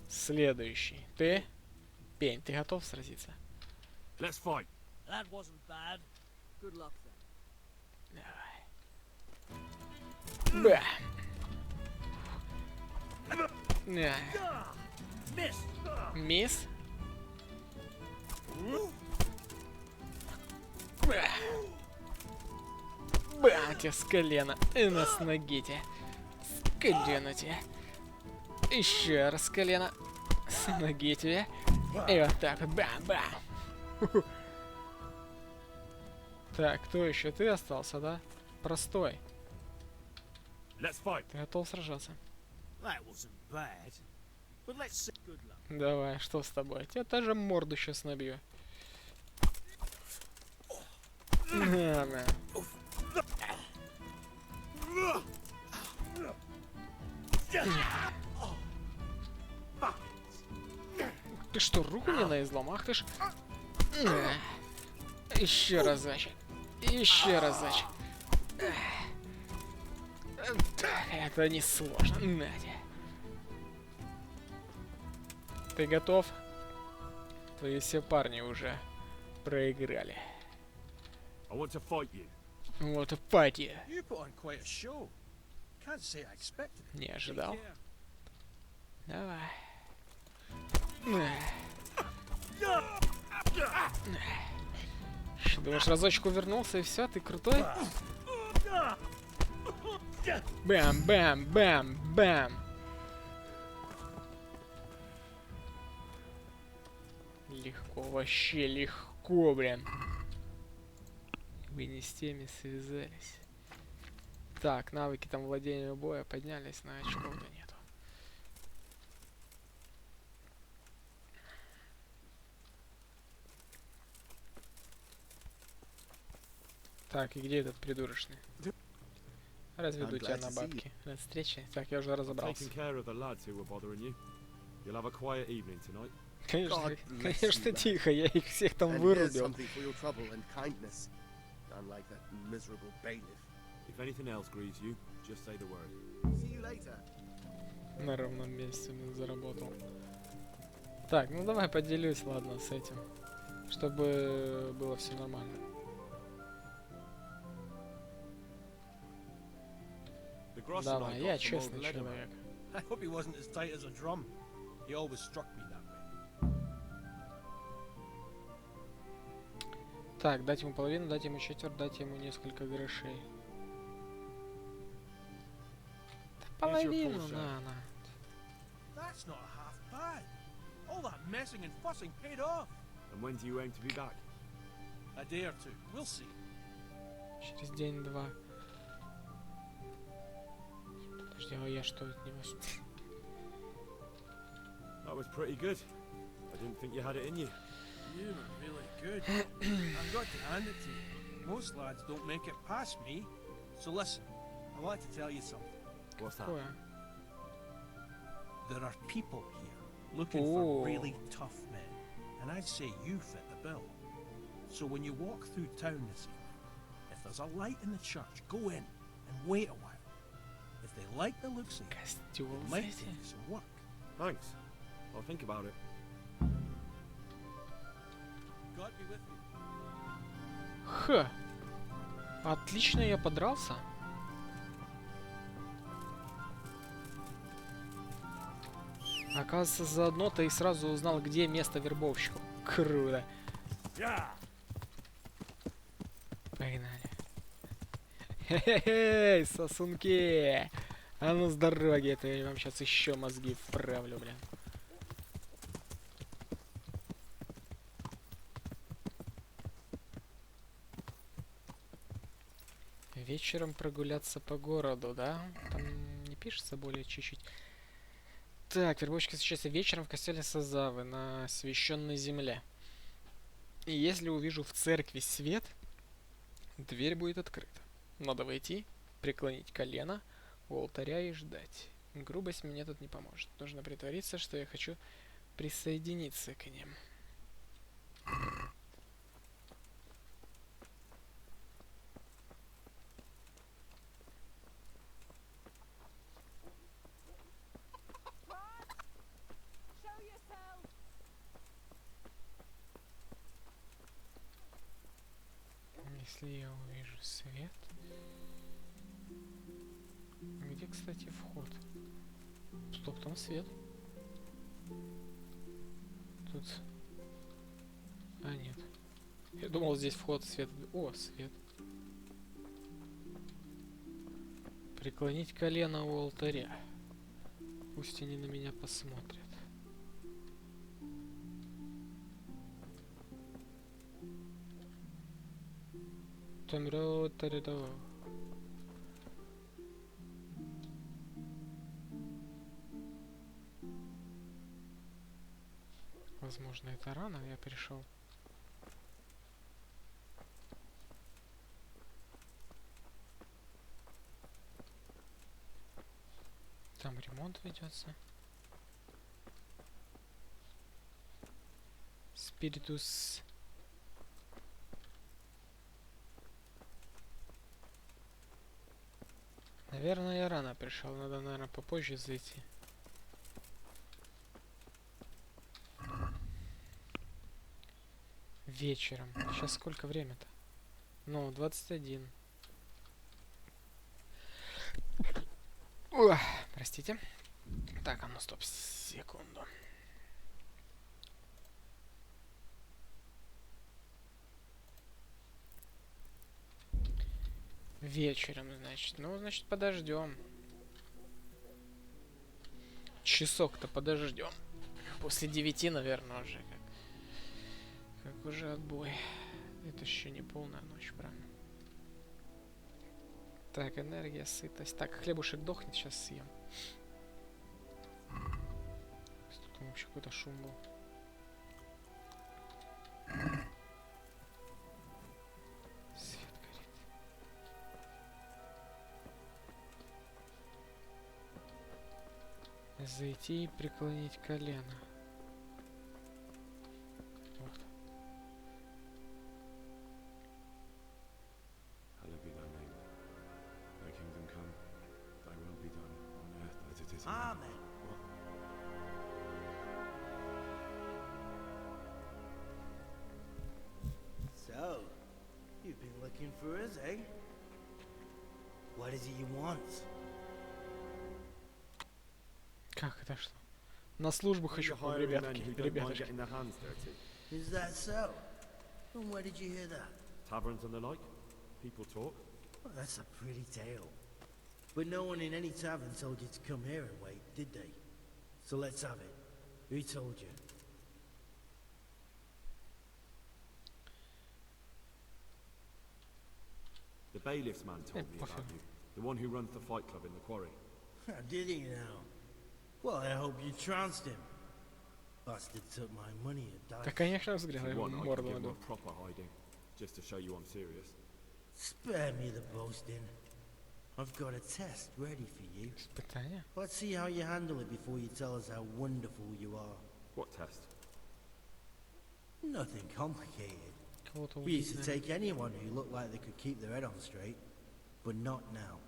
Следующий. Ты? Пень, ты готов сразиться? Let's fight. That wasn't bad. Good luck then. Давай. Бам! На. Miss. Мисс? Бам! Тебе с колена. И на с ноги тебе. С колена тебе. Еще раз колено. С ноги тебе. И вот так вот. Бам-бам. Так, кто еще? Ты остался, да? Простой. Ты готов сражаться? Давай, что с тобой? Тебе тоже морду сейчас набью. На. Ты что, руку мне на излом? Ах ты ж. Еще разочек. Еще разочек. Это не сложно. Надя. Ты готов? Твои все парни уже проиграли. Вот и fight you. Не ожидал. Давай. Думаешь, разочек увернулся и все, ты крутой? Бам, бам, бам, бам. Легко, вообще легко, блин. Вы не с теми связались. Так, навыки там владения боя поднялись, на очков-то нету. Так, и где этот придурочный? Разведу тебя на бабки. До встречи. Так, я уже разобрался. Конечно, конечно, тихо, я их всех там вырубил. На ровном месте заработал. Так, ну давай поделюсь, ладно, с этим. Чтобы было все нормально. Давай, я честный человек. Так, дать ему половину, дать ему четверть, дать ему несколько грошей. Да половину на. Через день-два. Подожди, а я что от него? That was pretty good. I didn't think you had it in you. You were really good. I've got to hand it to you. Most lads don't make it past me. So listen, I want to tell you something. What's that? There are people here looking for really tough men, and I'd say you fit the bill. So when you walk through town this evening, if there's a light in the church, go in and wait a while. If they like the looks of you, it might take you some work. Thanks. I'll think about it. God be with you. Ха. Отлично я подрался. Оказывается, заодно ты и сразу узнал, где место вербовщиков. Круто. Погнали. Хе-хе-хей, сосунки. А ну с дороги, это я вам сейчас еще мозги вправлю, блин. Вечером прогуляться по городу, да? Там не пишется более чуть-чуть. Так, вербовщики встречаются вечером в костеле Сазавы на освященной земле. И если увижу в церкви свет, дверь будет открыта. Надо войти, преклонить колено у алтаря и ждать. Грубость мне тут не поможет. Нужно притвориться, что я хочу присоединиться к ним. Если я увижу свет... Где, кстати, вход? Стоп, там свет. Тут... А, нет. Я думал, здесь вход, свет. О, свет. Преклонить колено у алтаря. Пусть они на меня посмотрят. Возможно, это рано я пришел. Там ремонт ведется. Спиритус. Наверное, я рано пришел. Надо, наверное, попозже зайти. Вечером. Сейчас сколько время-то? Ну, 21. Ой, простите. Так, а ну стоп, секунду. Вечером, значит. Ну, значит, подождем. Часок-то подождем. После 9, наверное, уже как уже отбой. Это еще не полная ночь, правильно? Так, энергия, сытость. Так, хлебушек дохнет, сейчас съем. Тут вообще какой-то шум был. Свет горит. Зайти и преклонить колено. Вот. Amen. So, you've been looking for us, eh? What is it you want? Как это что? На службу хочу, ребятки, ребятушки. Is that so? And where did you hear that? Taverns and the like? People talk? Well, that's a pretty tale. But no one in any tavern told you to come here and wait, did they? So let's have it. Who told you? The bailiff's man told me about you. The one who runs the fight club in the quarry. Did he now? Well, I hope you trounced him. Bastard took my money at dice. Да, конечно, взгляд, If you want, I can морду give him a надо. proper hiding, just to show you I'm serious. Spare me the boasting. I've got a test ready for you. Испытание? Let's see how you handle it before you tell us how wonderful you are. What test? Nothing complicated. Кого-то We used to убить, take anyone who looked like they could keep their head on straight, but not now.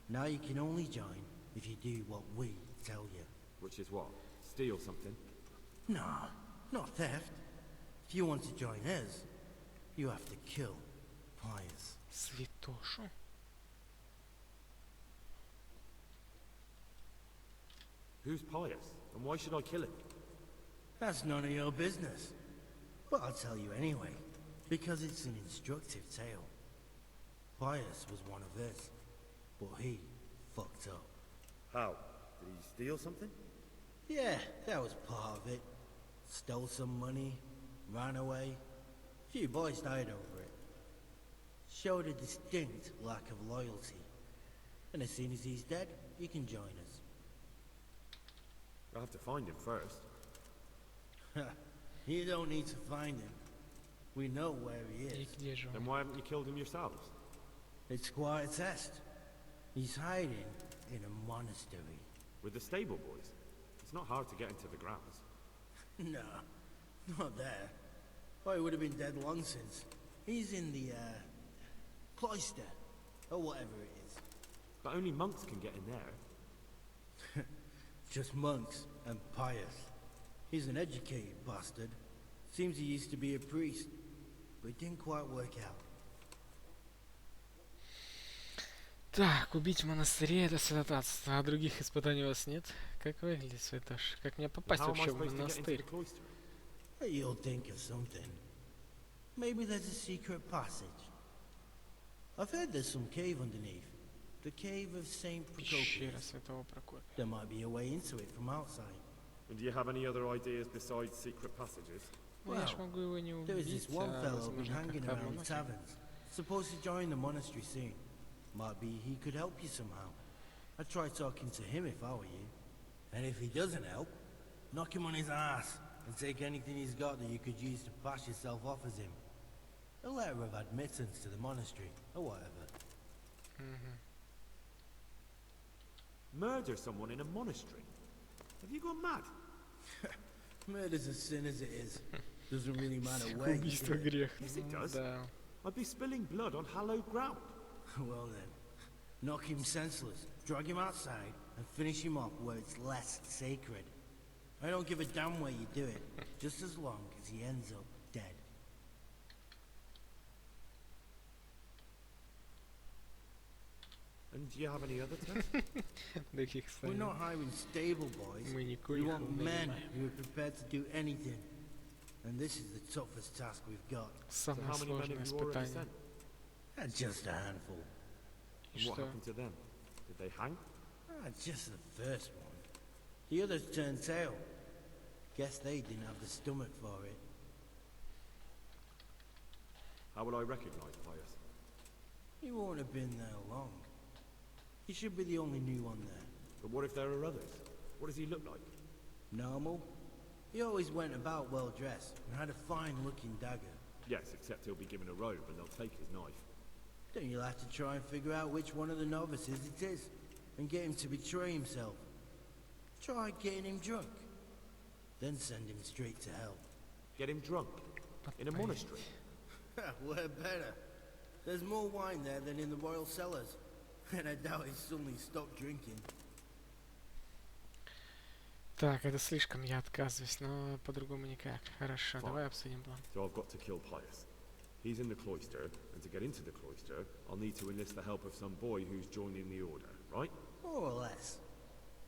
Now you can only join if you do what we tell you. Which is what? Steal something? Nah, not theft. If you want to join us, you have to kill Pius. Святошу? Who's pious? And why should I kill him? That's none of your business. But I'll tell you anyway, because it's an instructive tale. Pius was one of us, but he fucked up. How? Did he steal something? Yeah, that was part of it. Stole some money, ran away. Few boys died over it. Showed a distinct lack of loyalty. And as soon as he's dead, you can join us. I'll have to find him first. You don't need to find him. We know where he is. Then why haven't you killed him yourselves? It's quite a test. He's hiding in a monastery. With the stable boys? It's not hard to get into the grounds. No, not there. Well, he would have been dead long since. He's in the, cloister, or whatever it is. But only monks can get in there. Just monks and Pius. He's an educated bastard. Seems he used to be a priest, but it didn't quite work out. Так, убить в монастыре — это святотатство, а других испытаний у вас нет? Как выглядит святош? Как мне попасть вообще в монастырь? You'll think of something. Maybe there's a secret passage. I've heard there's some cave underneath. The cave of Saint Пещера Procopius. Святого Прокопия. There might be a way into it from outside. And do you have any other ideas besides secret passages? Ну, я ж могу его не There is this убить, one а fellow been возможно hanging как-то around the обмануть. taverns. Supposed to join the monastery soon. Might be he could help you somehow. I'd try talking to him if I were you. And if he doesn't help, knock him on his ass and take anything he's got that you could use to pass yourself off as him. A letter of admittance to the monastery, or whatever. Murder someone in a monastery? Have you gone mad? Murder's a sin as it is. Doesn't really matter where you Убийство do it. грех. Yes, it does. Да. I'd be spilling blood on hallowed ground. Well then, knock him senseless, drag him outside, and finish him off where it's less sacred. I don't give a damn where you do it, just as long as he ends up dead. And do you have any other tips? Таких We're самих. not hiring stable boys. Мы We никоих want не men нанимаем. who are prepared to do anything. And this is the toughest task we've got. Самое how many men сложное have you already испытание. And just a handful. И And what что? happened to them? Did they hang? Just the first one. The others turned tail. Guess they didn't have the stomach for it. How will I recognize Pius? He won't have been there long. He should be the only new one there. But what if there are others? What does he look like? Normal. He always went about well dressed and had a fine looking dagger. Yes, except he'll be given a robe and they'll take his knife. Then you'll have to try and figure out which one of the novices it is and get him to betray himself. Try getting him drunk. Then send him straight to hell. Get him drunk? In a monastery? We're better. There's more wine there than in the royal cellars. And I doubt he suddenly stopped drinking. Так, это слишком, я отказываюсь, но по-другому никак. Хорошо, Fine. давай обсудим план. So I've got to kill Pius. He's in the cloister, and to get into the cloister, I'll need to enlist the help of some boy who's joining the order, right? More or less.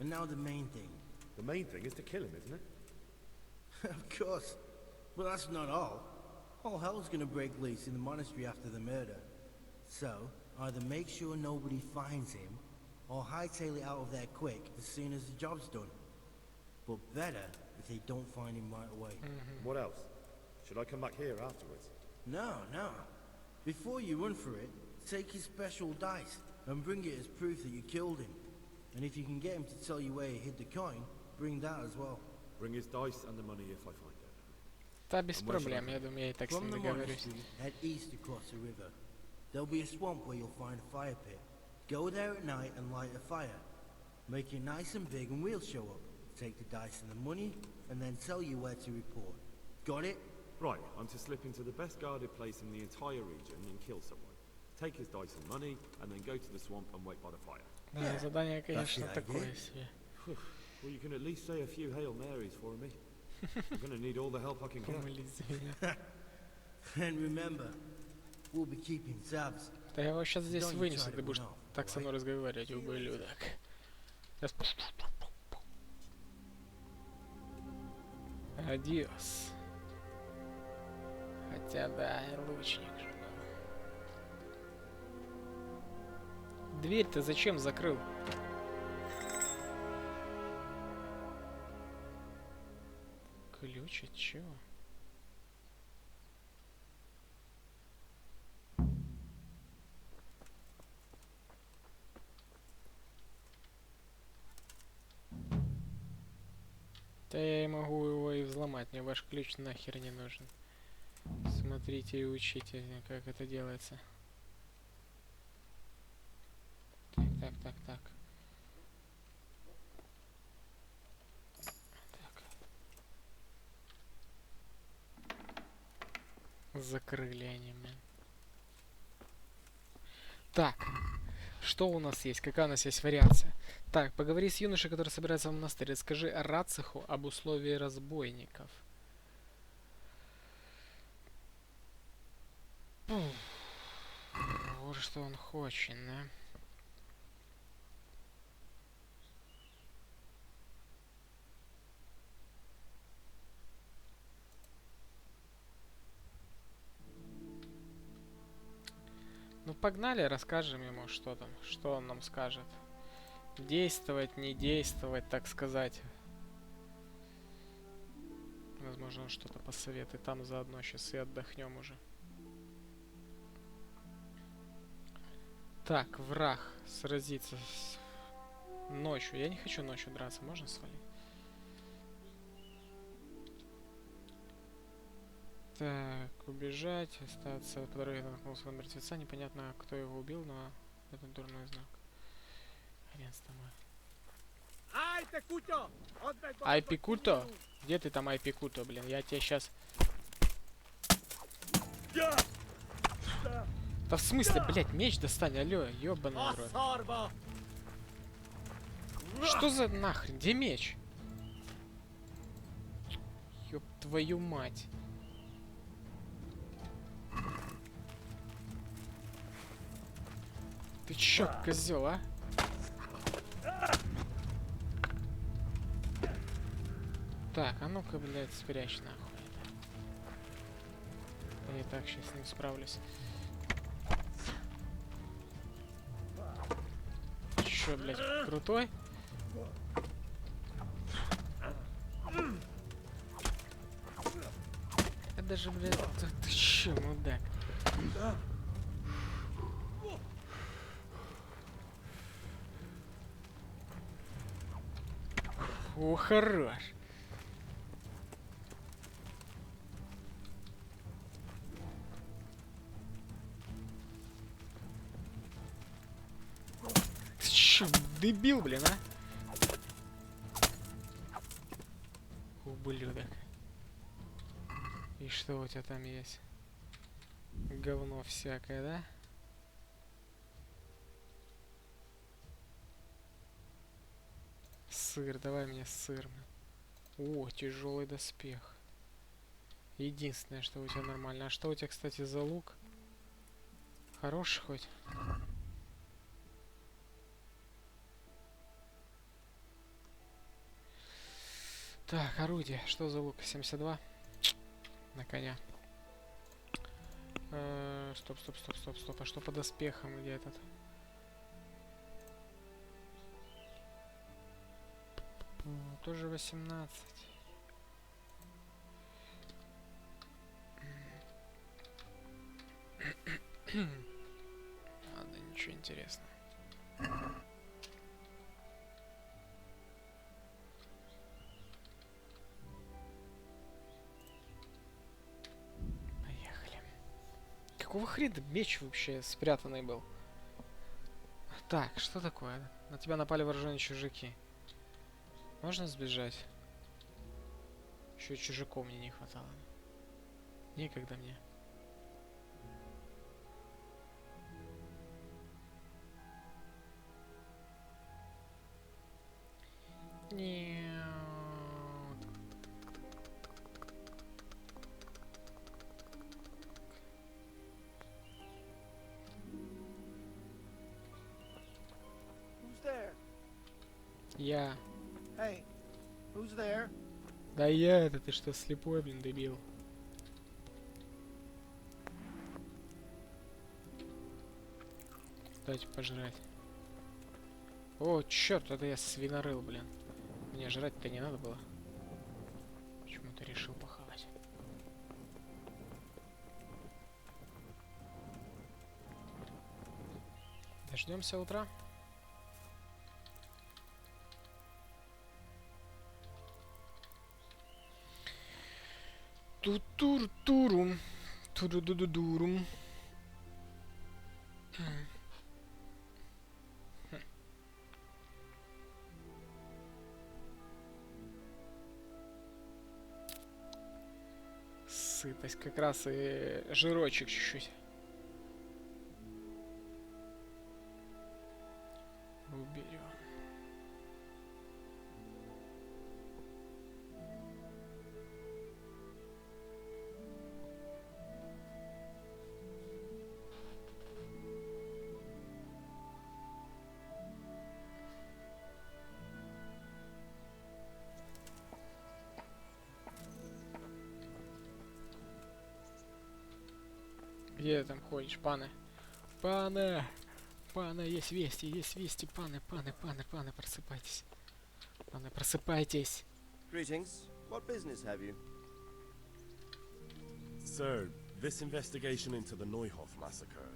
And now the main thing. The main thing is to kill him, isn't it? Of course. But that's not all. All hell's gonna break loose in the monastery after the murder. So, either make sure nobody finds him, or hightail it out of there quick as soon as the job's done. But better if they don't find him right away. What else? Should I come back here afterwards? No, no. Before you run for it, take his special dice and bring it as proof that you killed him. And if you can get him to tell you where he hid the coin, bring that as well. Bring his dice and the money if I find it. Да, без проблем, я думаю, я и так с From ним the договорюсь. monastery, head east across the river. There'll be a swamp where you'll find a fire pit. Go there at night and light a fire. Make it nice and big and we'll show up. Take the dice and the money, and then tell you where to report. Got it? Right, I'm to slip into the best guarded place in the entire region and kill someone. Take his dice and money, and then go to the swamp and wait by the fire. Да, задание, конечно, такое себе. Well, you can at least say a few Hail Marys for me. I'm gonna need all the help I can get. Помолись за меня. And remember, we'll be keeping tabs. Да я его сейчас здесь Don't you вынесу, try ты to будешь run off, так со мной разговаривать, ублюдок. Сейчас. Адиос. Хотя да, и лучник же был. Дверь ты зачем закрыл? Ключ от чего? Да я и могу его и взломать, мне ваш ключ нахер не нужен. Смотрите и учите, как это делается. Так. Закрыли они меня. Так. Что у нас есть? Какая у нас есть вариация? Так, поговори с юношей, который собирается в монастырь. Расскажи Рацигу об условии разбойников. Вот что он хочет, да? Ну, погнали, расскажем ему, что там, что он нам скажет. Действовать, не действовать, так сказать. Возможно, он что-то посоветует. Там заодно сейчас и отдохнем уже. Так, враг сразится ночью. Я не хочу ночью драться. Можно свалить? Так, убежать, остаться по дороге, наткнулся на мертвеца. Непонятно, кто его убил, но это дурной знак. Хрен с тобой. Айпикуто? Где ты там, Айпикуто, блин? Я тебе сейчас... Да в смысле, блядь, меч достань, алё, ёбаный рот. Что за нахрен? Где меч? Ёб твою мать. Ты чё, козёл, а? Так, а ну-ка, блядь, спрячь нахуй это. Я и так сейчас с ним справлюсь. Чё, блядь, крутой? Я даже, блядь, ты чё, мудак? О, хорош. Ты чё, дебил, блин, а? Ублюдок. И что у тебя там есть? Говно всякое, да? Сыр, давай мне сыр. О, тяжелый доспех. Единственное, что у тебя нормально. А что у тебя, кстати, за лук? Хороший хоть? Так, орудие. Что за лук? 72? На коня. Стоп. А что по доспехам? Где этот? Тоже 18. Ладно, ничего интересного. Поехали. Какого хрена меч вообще спрятанный был? Так, что такое? На тебя напали вооруженные чужаки. Можно сбежать? Еще чужаков мне не хватало. Некогда мне. Who's there? Я. Hey, who's there? Да я, это ты что, слепой, блин, дебил? Дайте пожрать. О, черт, это я свинорыл, блин. Мне жрать-то не надо было. Почему-то решил похавать. Дождемся утра. Ту-тур-турум. Туру-ду-ду-дурум. Сытость как раз и жирочек чуть-чуть. Уберем. Где ты там ходишь, паны? Пане! Пане, есть вести, пане, просыпайтесь. Пане, просыпайтесь. Greetings. What business have you? Sir, this investigation into the Neuhof massacre.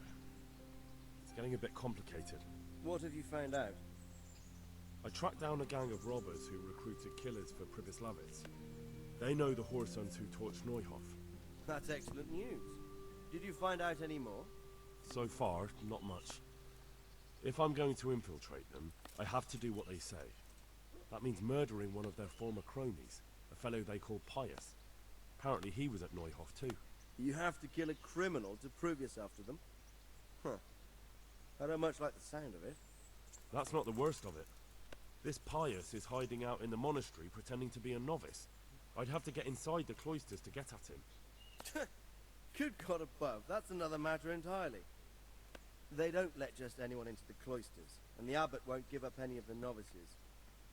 It's getting a bit complicated. What have you found out? I tracked down a gang of robbers who recruited killers for Pribyslavitz. They know the whoresons who torched Neuhof. That's excellent news. Did you find out any more? So far, not much. If I'm going to infiltrate them, I have to do what they say. That means murdering one of their former cronies, a fellow they call Pius. Apparently he was at Neuhof too. You have to kill a criminal to prove yourself to them? Huh. I don't much like the sound of it. That's not the worst of it. This Pius is hiding out in the monastery pretending to be a novice. I'd have to get inside the cloisters to get at him. Good God above, that's another matter entirely. They don't let just anyone into the cloisters, and the abbot won't give up any of the novices.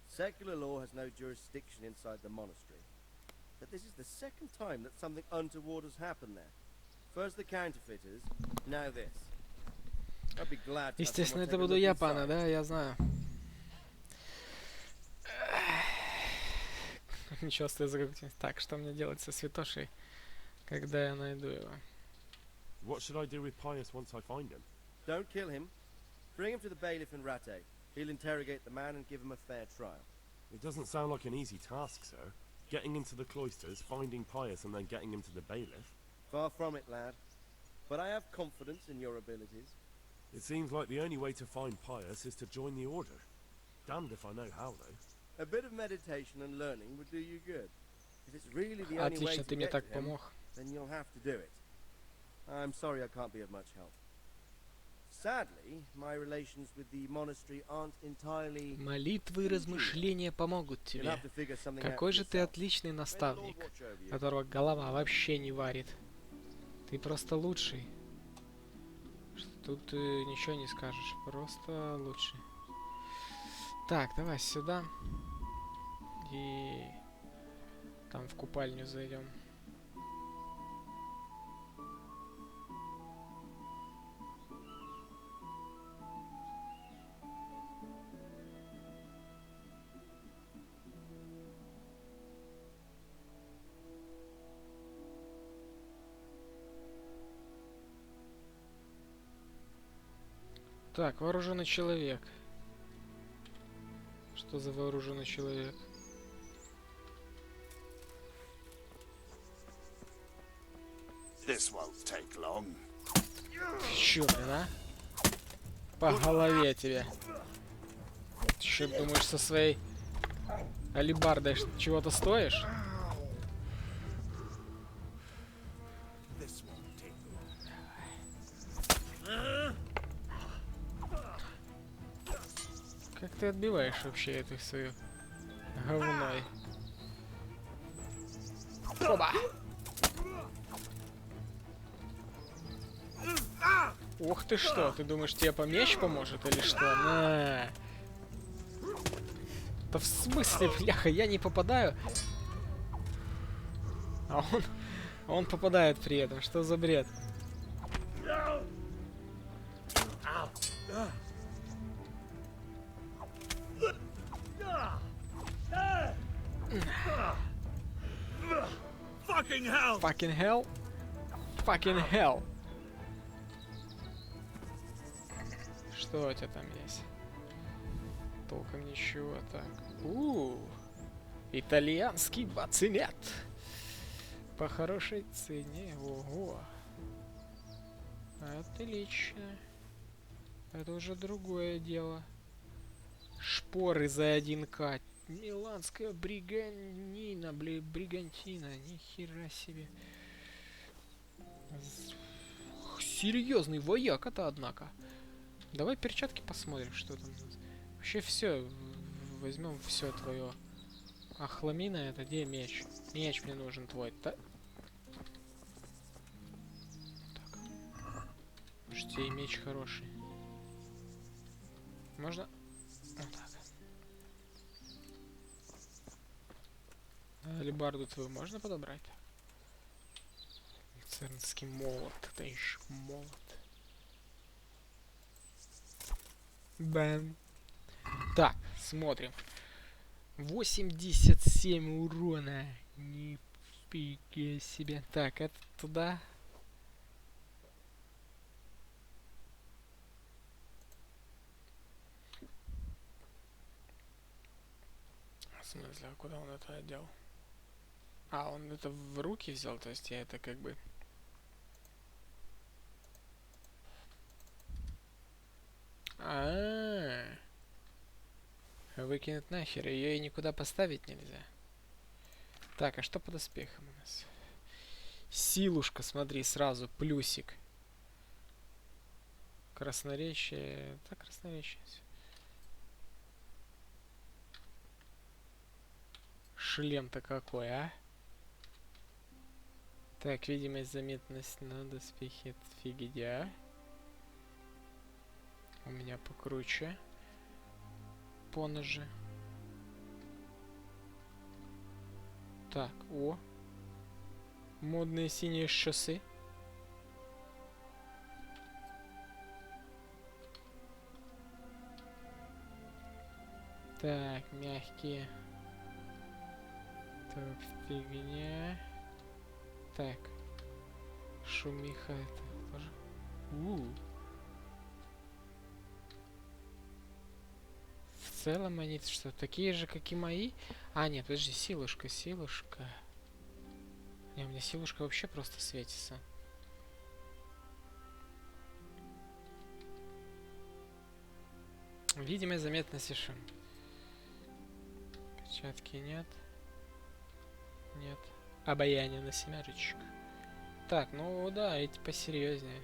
Secular law has no jurisdiction inside the monastery. But this is the second time that something untoward has happened there. First the counterfeiters, now this. I'd be glad to have Естественно, someone это take a буду look я, inside. пана, да, я знаю. Ничего, стой за какой-нибудь. Так, что мне делать со святошей, когда я найду его? What should I do with Pius once I find him? Don't kill him. Bring him to the bailiff in Rattay. He'll interrogate the man and give him a fair trial. It doesn't sound like an easy task, sir. Getting into the cloisters, finding Pius, and then getting him to the bailiff. Far from it, lad. But I have confidence in your abilities. It seems like the only way to find Pius is to join the order. Damned if I know how, though. A bit of meditation and learning would do you good. If it's really the only way Отлично, to ты мне get так to him, помог. then you'll have to do it. I'm sorry I can't be of much help. Sadly, my relations with the monastery aren't entirely... Молитвы и размышления помогут тебе. Какой же ты отличный наставник, которого голова вообще не варит. Ты просто лучший. Тут ты ничего не скажешь, просто лучший. Так, давай сюда. И там в купальню зайдем. Так, вооруженный человек. Что за вооруженный человек? This won't take long. Чё, блин, а? По голове тебе. Ты что думаешь со своей алебардой чего-то стоишь? Как ты отбиваешь вообще эту свою говной? Оба! Ух ты что, ты думаешь, тебе меч поможет или что? На! Да в смысле, бляха, я не попадаю? А он попадает при этом, что за бред? Fucking hell! Fucking hell? Fucking hell. Что у тебя там есть? Толком ничего, так. Итальянский бацинет. По хорошей цене. Ого. Отлично. Это уже другое дело. Шпоры за 1К. Миланская бригантина. Нихера себе. Серьезный вояк-то, однако. Давай перчатки посмотрим, что там. Вообще все. Возьмем все твое. Ахламина, это где меч? Меч мне нужен твой. Так. Может, и меч хороший. Можно? Вот так. Алебарду твою можно подобрать? Цернский молот. Это еще молот. Бам. Так, смотрим. 87 урона. Нифига себе. Так, это туда. В смысле, а куда он это одел? А, он это в руки взял, то есть я это как бы... Выкинуть нахер, ее и никуда поставить нельзя. Так, а что по доспехам у нас? Силушка, смотри, сразу, плюсик. Красноречие, так, красноречие. Шлем-то какой, а? Так, видимость, заметность на доспехе, фигидя. У меня покруче. Поножи. Так, о. Модные синие шоссы. Так, мягкие. Так, фигня. Так. Шумиха это тоже. В целом они что, такие же, как и мои? А, нет, подожди, силушка, силушка. Не, у меня силушка вообще просто светится. Видимая заметность шум. Перчатки нет. Нет. Обаяние на 7. Так, ну да, эти посерьезнее.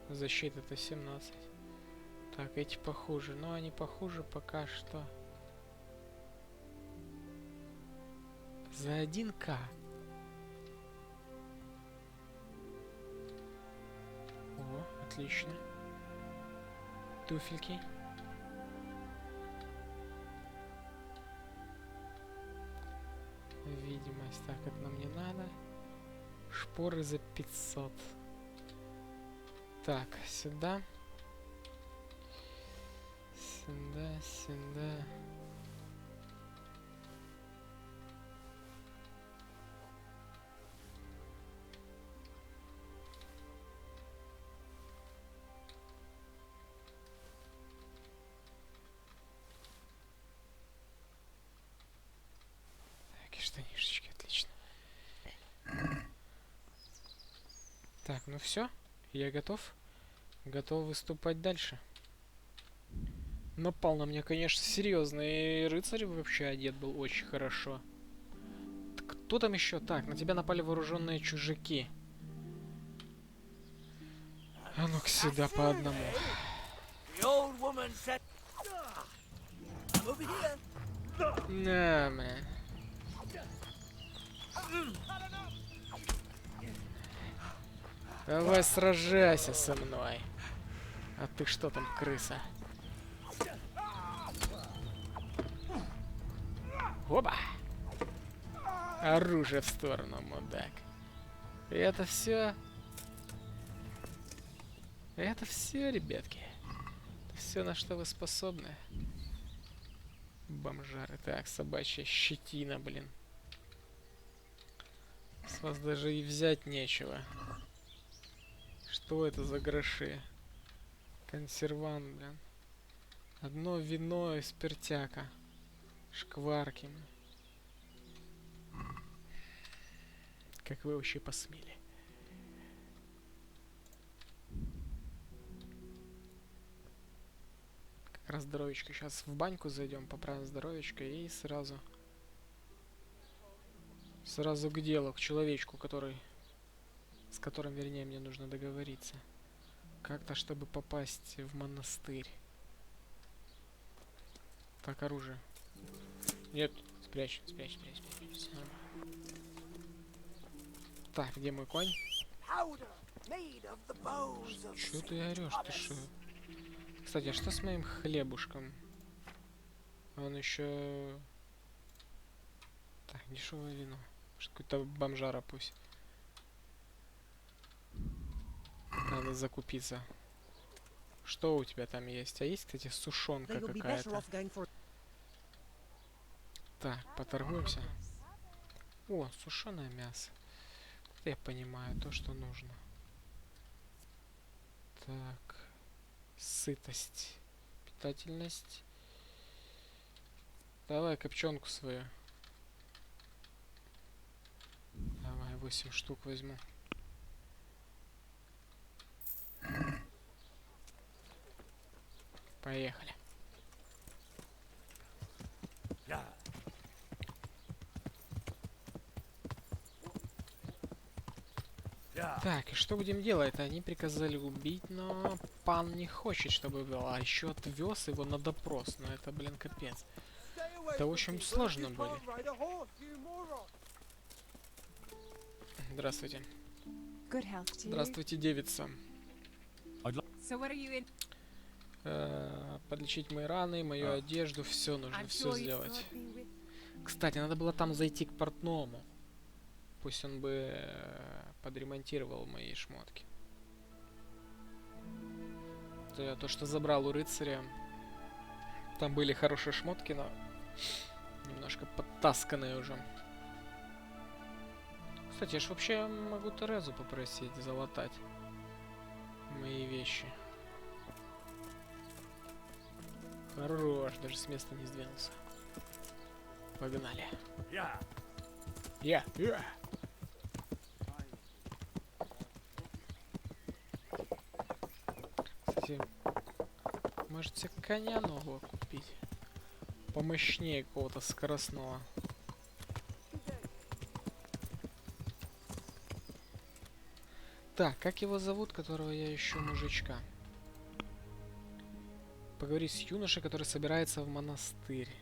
Защита-то 17. Так, эти похуже. Но они похуже пока что. За 1К. О, отлично. Туфельки. Видимость. Так, это нам не надо. Шпоры за 500. Так, сюда. Сюда, сюда. Так, и штанишечки, отлично. Так, ну все. Я готов. Готов выступать дальше. Напал на меня, конечно, серьезный рыцарь вообще одет был очень хорошо. Кто там еще? Так, на тебя напали вооруженные чужаки. А ну-ка сюда по одному. На, мэн. Давай сражайся со мной. А ты что там, крыса? Оба! Оружие в сторону, мудак. И это все. Это все, ребятки. Это все, на что вы способны. Бомжары. Так, собачья щетина, блин. С вас даже и взять нечего. Что это за гроши? Консервант, блин. Одно вино и спиртяка. Шкварки. Как вы вообще посмели? Как раз здоровечко. Сейчас в баньку зайдем, поправим здоровечко и сразу к делу, к человечку, с которым, вернее, мне нужно договориться. Как-то, чтобы попасть в монастырь. Так, оружие. Нет, спрячь. Так, где мой конь? Чё ты орёшь? Ты шо? Кстати, а что с моим хлебушком? Он еще... Так, дешевое вино. Может, какой-то бомжара пусть. надо закупиться. Что у тебя там есть? А есть, кстати, сушонка какая-то? Так, поторгуемся. О, сушеное мясо. Я понимаю то, что нужно. Так. Сытость. Питательность. Давай копченку свою. Давай, 8 штук возьму. Поехали. Так, и что будем делать? Они приказали убить, но пан не хочет, чтобы убил. А еще отвез его на допрос. Но это, блин, капец. Это очень сложно будет. Здравствуйте. Здравствуйте, девица. Подлечить мои раны, мою одежду, все нужно, все сделать. Кстати, надо было там зайти к портному. Пусть он бы подремонтировал мои шмотки. То, что забрал у рыцаря, там были хорошие шмотки, но немножко подтасканные уже. Кстати, я ж вообще могу Терезу попросить залатать мои вещи. Хорош, даже с места не сдвинулся. Погнали. Кстати, может себе коня нового купить? Помощнее какого-то скоростного. Так, как его зовут, которого я ищу мужичка? Поговори с юношей, который собирается в монастырь.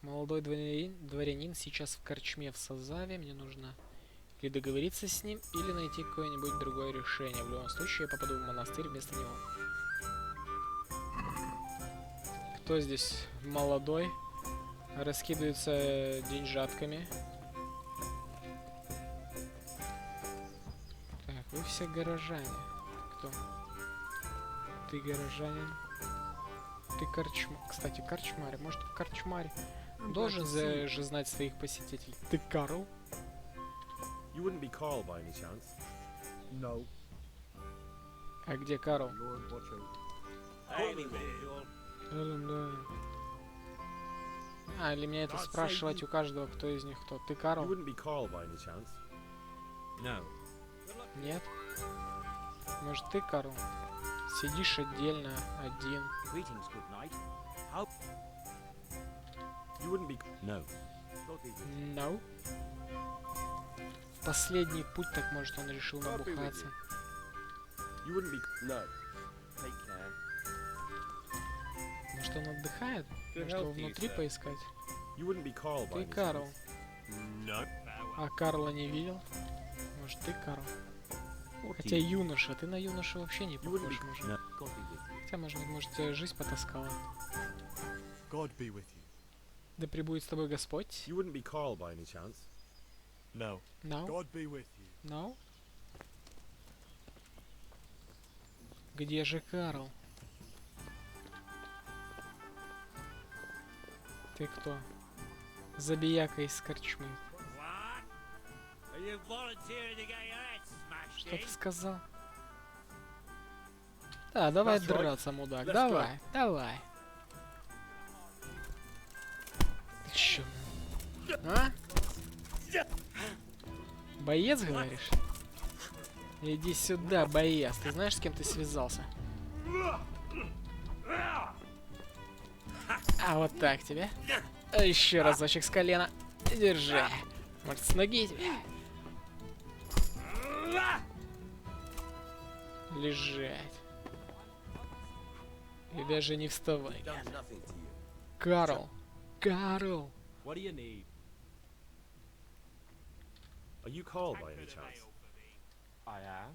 Молодой дворянин сейчас в корчме в Сазаве. Мне нужно или договориться с ним, или найти какое-нибудь другое решение. В любом случае, я попаду в монастырь вместо него. Кто здесь молодой? Раскидывается деньжатками. Так, вы все горожане. Кто? Ты горожанин. Ты корчмарь. Кстати, корчмарь. Может, корчмарь должен же знать своих посетителей. Ты Карл? You wouldn't be Carl by any chance? No. А где Карл? А, или мне это спрашивать у каждого, кто из них кто? Ты Карл? You wouldn't be Carl by any chance? No. Нет? Может, ты Карл? Сидишь отдельно, один. You wouldn't be... No. No. Последний путь, так может он решил набухаться. You wouldn't be... No. Take care. Может он отдыхает? Может его внутри поискать? You wouldn't be Carl by Ты any Карл. chance? No. А Карла не видел? Может ты Карл? Хотя юноша, ты на юношу вообще не похож, мужик. Хотя, может, тебя жизнь потаскала. God be with you. Да пребудет с тобой Господь. You wouldn't be Carl by any chance? No. No? God be with you. No? Где же Карл? Ты кто? Забияка из корчмы. Что ты сказал? Да, давай драться, мудак. Давай, давай. Ты чё? А? Боец, говоришь? Иди сюда, боец. Ты знаешь, с кем ты связался? А вот так тебе. Еще разочек с колена. Держи. Может, с ноги тебе? Лежать. И даже не вставай. Карл. Карл. What do you need? Are you Carl by any chance? I am.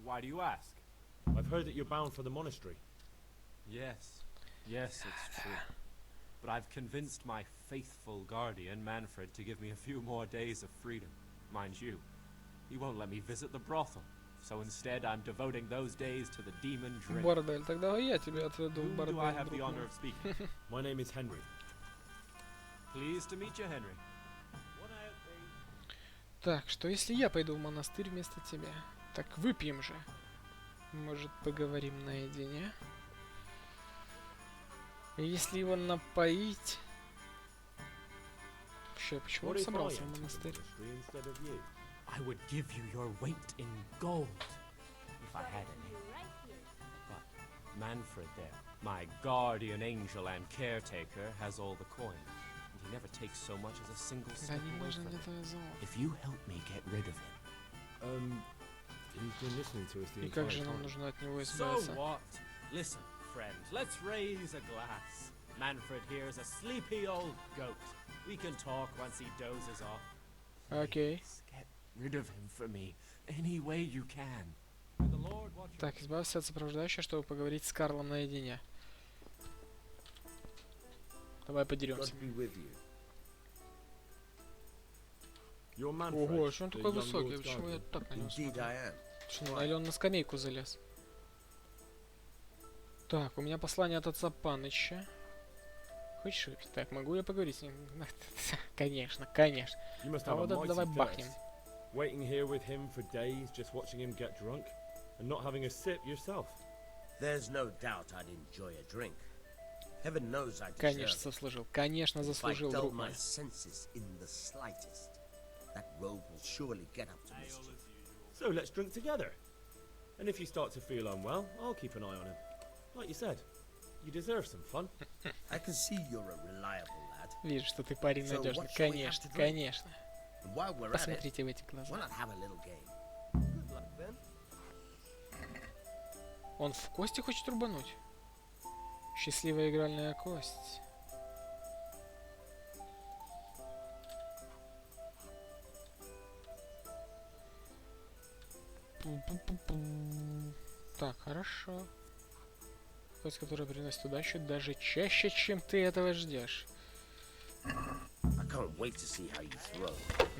Why do you ask? I've heard that you're bound for the monastery. Yes. Yes, it's true. But I've convinced my faithful guardian, Manfred, to give me a few more days of freedom. Mind you, he won't let me visit the brothel. so instead I'm devoting those days to the demon drink. Бордель, тогда я тебя отведу в Whom do I бордель, have the друг honor мой. of speaking? My name is Henry. Pleased to meet you, Henry. Так, что если я пойду в монастырь вместо тебя? Так выпьем же. Может, поговорим наедине? И если его напоить... Вообще, почему он собрался в монастырь? I would give you your weight in gold, if I had any. But Manfred there, my guardian angel and caretaker, has all the coin. And he never takes so much as a single Да step не away нужно from мне it. твое золото. If you help me get rid of him. He's been listening to us the И как entire же нам time. нужно от него So избавиться? what? Listen, friend, let's raise a glass. Manfred here's a sleepy old goat. We can talk once he dozes off. Окей. Get rid of him for me, any way you can. May the Lord watch you. Так, избавься от сопровождающего, чтобы поговорить с Карлом наедине. Давай подеремся. God be with you. Your man Ого, Fred, что он the такой young высокий? lord's Почему я guardian. так на него Indeed смотрю? I am. Что, или он на скамейку залез? Так, у меня послание от отца Паныча. Хочешь выпить? Так, могу я поговорить с ним? Конечно, конечно. You must А have a вот это mighty давай бахнем. thirst. Waiting here with him for days, just watching him get drunk, and not having a sip yourself. There's no doubt I'd enjoy a drink. Heaven knows I deserve Конечно, it. заслужил. Конечно, If I заслужил, dull друг my мой. senses in the slightest, that rogue will surely get up to mischief. So let's drink together. And if you start to feel unwell, I'll keep an eye on him. Like you said, you deserve some fun. I can see you're a reliable lad. Вижу, что ты парень So надежный. what shall we have Конечно, to drink? конечно. And while we're at it, Посмотрите в эти why глаза. not have a little game? Good luck then. Он в кости хочет рубануть? Счастливая игральная кость. Пу-пу-пу-пу. Так, хорошо. Кость, которая приносит удачу даже чаще, чем ты этого ждешь. I can't wait to see how you throw.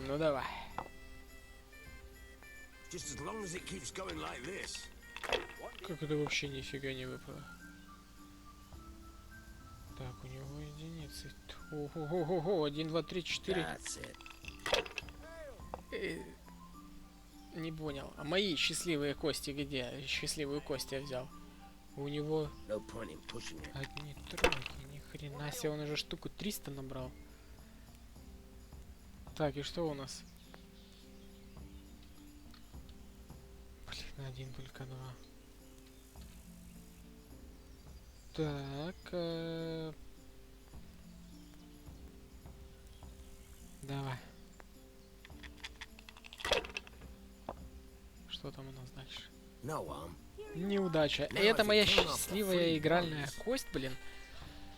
Ну давай. Just as long as it keeps going like this. Как это вообще нифига не выпало? Так, у него единицы. Ого-го-го-го, 1, 2, 3, 4. That's it. Не понял. А мои счастливые кости где? Счастливую кость я взял. У него No point in pushing it. одни тройки. Ни хрена себе, он уже штуку 300 набрал. Так, и что у нас? Блин, один только два. Так. Давай. Что там у нас дальше? No harm. Неудача. И это моя счастливая игральная кость, блин.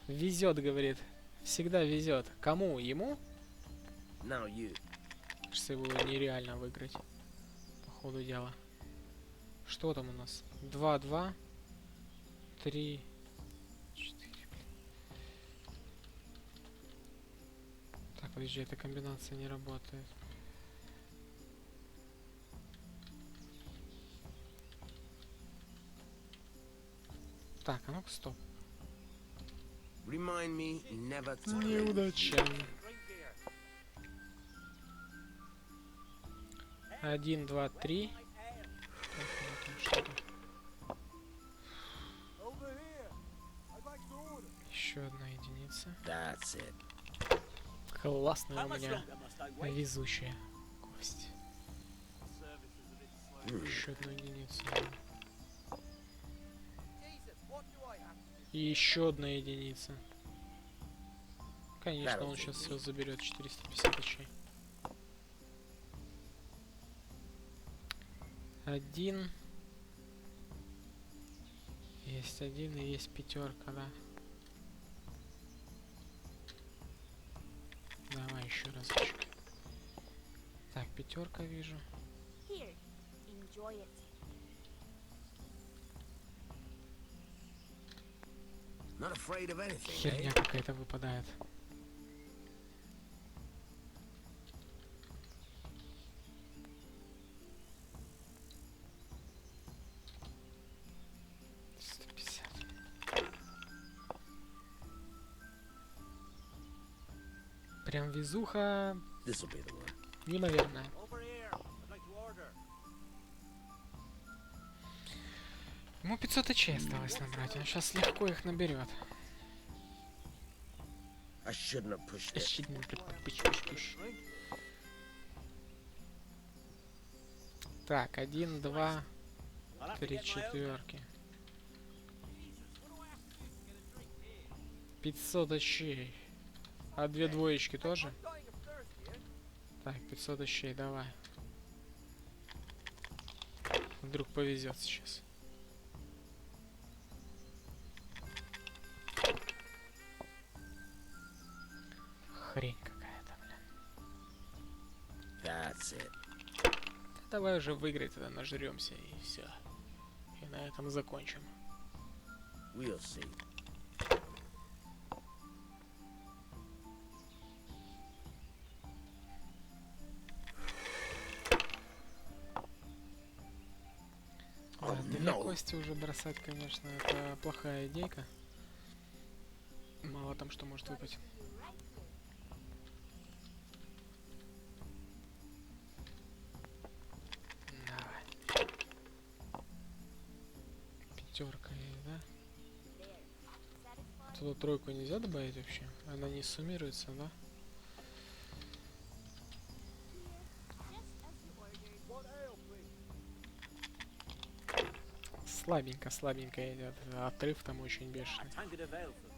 Везет, говорит. Всегда везет. Кому? Ему? Now you. Кажется, его нереально выиграть. По ходу дела. Что там у нас? 2, 2, 3, 4. Так, подожди, эта комбинация не работает. Так, а ну-ка, стоп. Remind me never to play. Неудача. 1, 2, 3. Еще одна единица. That's it. Классная у меня везущая кость. Еще одну единицу. И еще одна единица. Конечно, он сейчас все заберет. 450 очей. 1. Есть 1 и есть пятерка, да. Давай еще разочек. Так, пятерка вижу. Here, enjoy it. Not afraid of anything, Херня eh? какая-то выпадает. Прям везуха неимоверная. Ему 500 очей осталось набрать, он сейчас легко их наберет. Так, 1, 2, 3 четверки. 500 очей. А 2 двоечки тоже? Так, 500 очей, давай. Вдруг повезет сейчас. Хрень какая-то, блин. Да давай уже выиграть, тогда нажремся и все. И на этом закончим. We'll see. Две кости уже бросать, конечно, это плохая идейка. Мало там что может выпасть. Давай. Пятерка есть, да? Туда тройку нельзя добавить вообще? Она не суммируется, да? Слабенько идет. Отрыв там очень бешеный.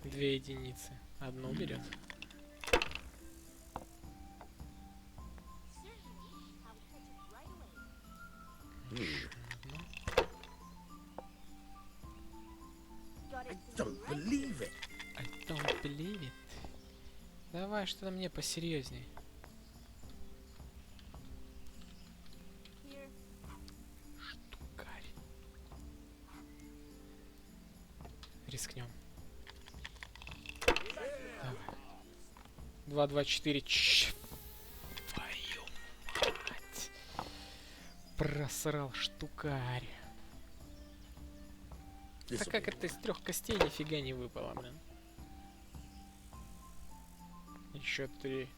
2 единицы. Одну берет. I don't believe it. I don't believe it. Давай, что-то мне посерьезней. Штукарь. Рискнем. Давай. 2, 2, 4. Твою мать. Просрал штукарь. А как это из 3 костей нифига не выпало, блин? Еще 3.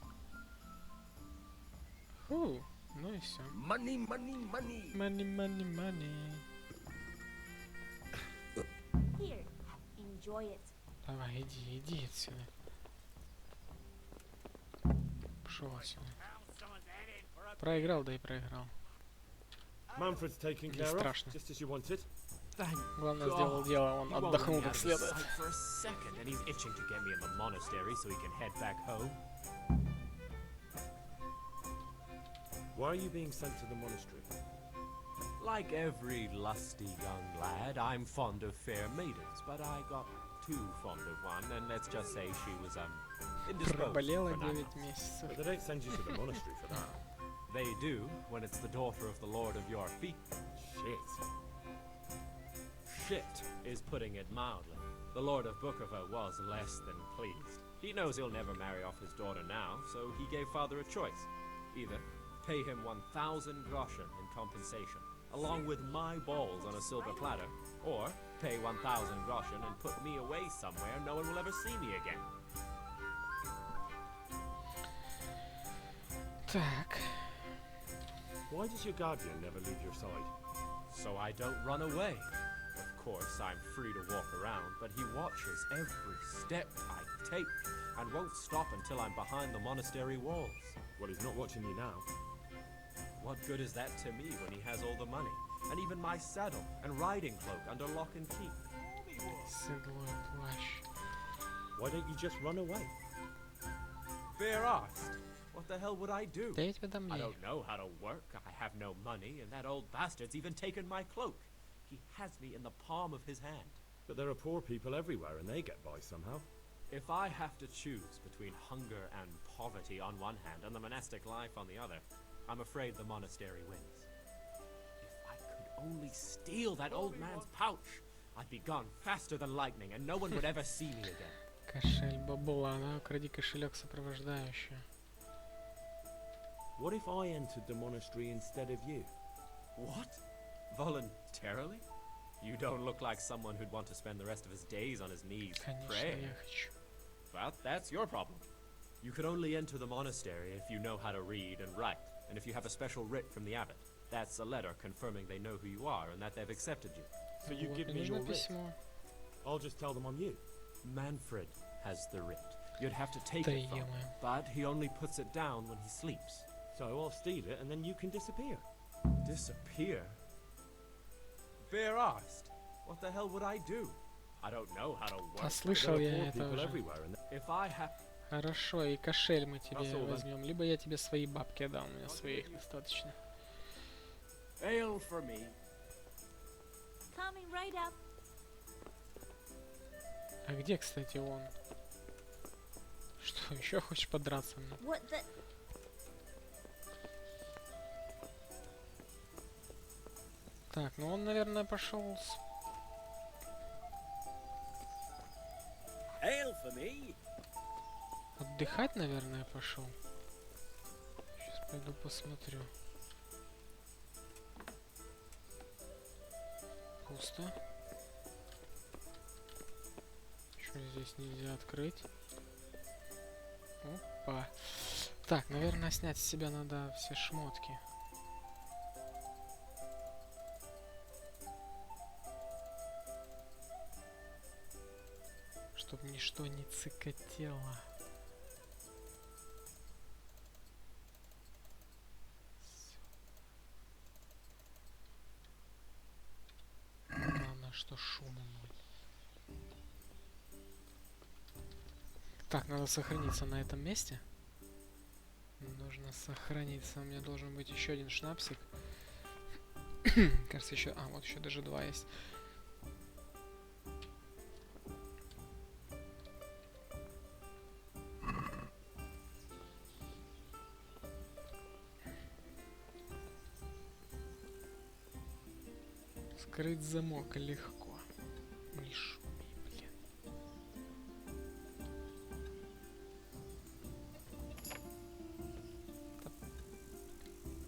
Фу, ну и все. Money, money, money. Money, money, money. Here, enjoy it. Давай, иди отсюда. Пошел отсюда. Проиграл, да и проиграл. Manfred's taken Не care of, страшно. just as you wanted. Главное, сделал дело, он отдохнул как следует. For a second, and he's itching to get me in the monastery so he can head back home. Why are you being sent to the monastery? Like every lusty young lad, I'm fond of fair maidens, but I got too fond of one, and let's just say she was indisposed. Проболела for 9 nights. месяцев. But they don't send you to the monastery for that. They do when it's the daughter of the Lord of your feet. Shit. Shit is putting it mildly. The Lord of Bukovo was less than pleased. He knows he'll never marry off his daughter now, so he gave father a choice. Either pay him 1,000 groschen in compensation, along with my balls on a silver platter, or pay 1,000 groschen and put me away somewhere no one will ever see me again. Так. Why does your guardian never leave your side? So I don't run away. Of course, I'm free to walk around, but he watches every step I take and won't stop until I'm behind the monastery walls. Well, he's not watching you now. What good is that to me when he has all the money, and even my saddle and riding cloak under lock and key? Седло и плащ. Why don't you just run away? Fair asked. What the hell would I do? Да я тебя дам I ей. don't know how to work, I have no money, and that old bastard's even taken my cloak. He has me in the palm of his hand. But there are poor people everywhere and they get by somehow. If I have to choose between hunger and poverty on one hand and the monastic life on the other, I'm afraid the monastery wins. If I could only steal that old man's pouch, I'd be gone faster than lightning and no one would ever see me again. Кошель бабула, да, укради кошелек сопровождающего. What if I entered the monastery instead of you? What? Voluntarily? You don't look like someone who'd want to spend the rest of his days on his knees Конечно, praying. я хочу. Well, that's your problem. You could only enter the monastery if you know how to read and write, and if you have a special writ from the abbot. That's a letter confirming they know who you are and that they've accepted you. So you give me your writ. I'll just tell them I'm you. Manfred has the writ. You'd have to take it from him, but he only puts it down when he sleeps. So I'll steal it and then you can disappear. Disappear? Bare arsed. What the hell would I do? I don't know how to work. Послышал я это уже. If I have... Хорошо, и кошель мы тебе возьмем. Либо я тебе свои бабки дам, у меня своих достаточно. Ale for me. Coming right up. А где, кстати, он? Что, еще хочешь подраться? What the... Так, ну он, наверное, пошел с... Ale for me. Отдыхать, наверное, пошел. Сейчас пойду посмотрю. Пусто. Что здесь нельзя открыть? Опа. Так, наверное, снять с себя надо все шмотки. Чтоб ничто не цикотело. Главное, что шума ноль. Так, надо сохраниться на этом месте. Нужно сохраниться. У меня должен быть еще один шнапсик. Кажется, еще... А, вот еще даже два есть. Скрыть замок легко. Не шуми, блин.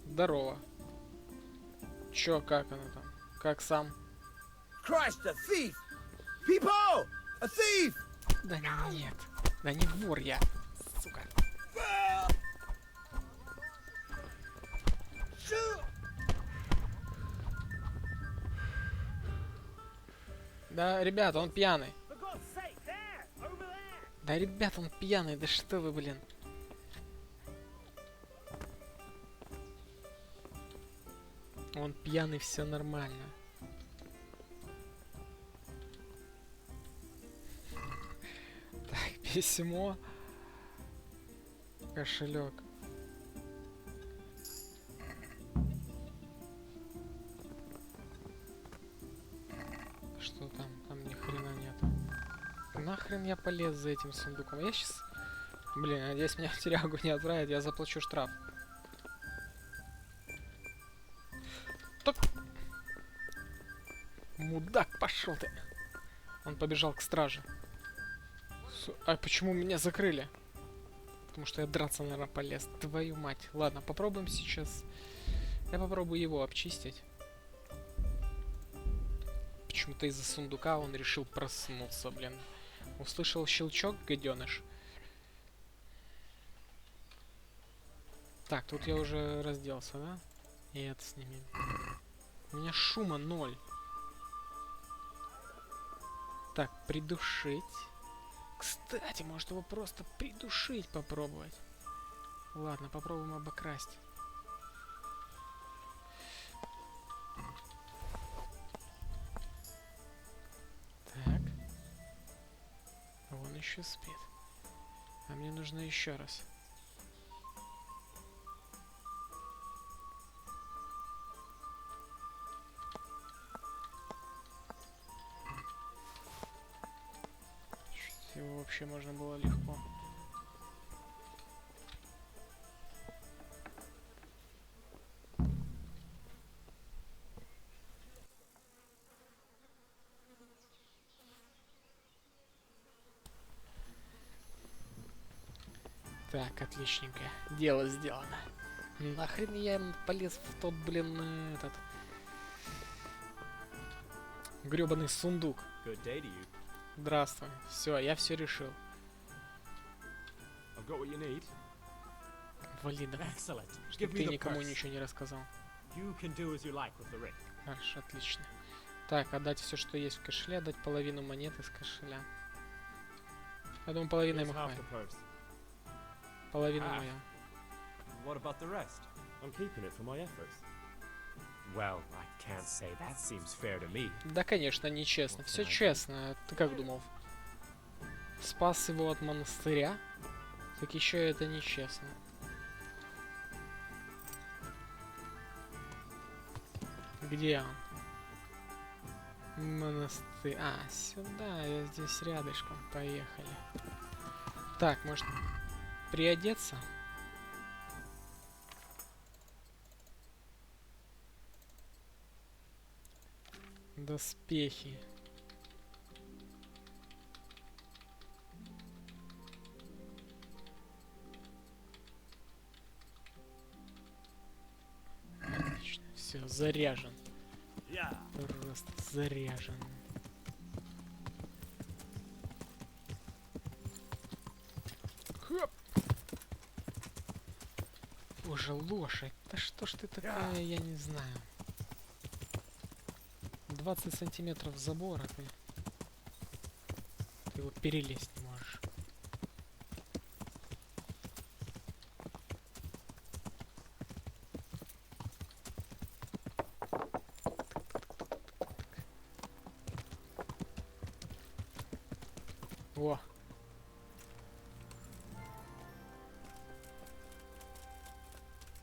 Здорово. Чё, как она там? Как сам? Christ, a thief! People! A thief! Да нет. Да не вор я. Сука. Да, ребята, он пьяный. Да, ребята, он пьяный. Да что вы, блин. Он пьяный, все нормально. Так, письмо. Кошелек. Что там? Там ни хрена нет. Нахрен я полез за этим сундуком? Я сейчас... Блин, надеюсь, меня в тюрягу не отправят, я заплачу штраф. Стоп! Мудак, пошел ты! Он побежал к страже. А почему меня закрыли? Потому что я драться, наверное, полез. Твою мать. Ладно, попробуем сейчас. Я попробую его обчистить. Почему-то из-за сундука он решил проснуться, блин. Услышал щелчок, гаденыш. Так, тут я уже разделся, да? И это снимем. У меня шума 0. Так, придушить. Кстати, может его просто придушить попробовать. Ладно, попробуем обокрасть. Так. Он еще спит. А мне нужно еще раз. Его вообще можно было легко. Так, отличненько. Дело сделано. Нахрен я полез в тот, блин, этот... грёбаный сундук. Good day to you. Здравствуй. Все, я все решил. got what you need? Вали, давай. Excellent. Чтоб Give ты me the никому purse. ничего не рассказал. You can do as you like with the ring. Хорошо, отлично. Так, отдать все, что есть в кошеле, отдать половину монет из кошеля. Я думаю, половина ему Here's half хватит. the purse. Половина Half. моя. What about the rest? I'm keeping it for my efforts. Well, I can't say that seems fair to me. Да, конечно, нечестно. Все честно. Ты как думал? Спас его от монастыря? Так еще это нечестно. Где он? Монастырь. А, сюда, я здесь рядышком. Поехали. Так, может приодеться? Доспехи. Отлично. Все, заряжен. Просто заряжен. Хоп. Боже, лошадь. Да что ж ты такая, я не знаю. 20 сантиметров забора ты его перелезть не можешь. О!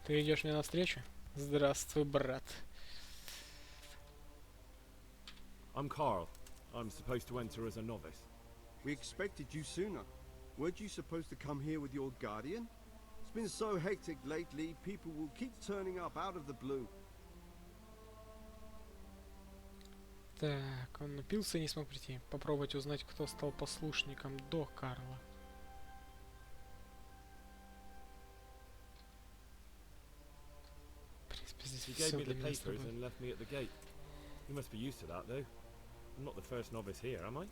Ты идешь мне навстречу? Здравствуй, брат. I'm Carl. I'm supposed to enter as a novice. We expected you sooner. Weren't you supposed to come here with your guardian? It's been so hectic lately, people will keep turning up out of the blue. Так, он напился и не смог прийти. Попробовать узнать, кто стал послушником до Карла. В принципе, здесь He все gave me для the меня с papers тобой. and left me at the gate. You must be used to that, though. I'm not the first novice here, am I?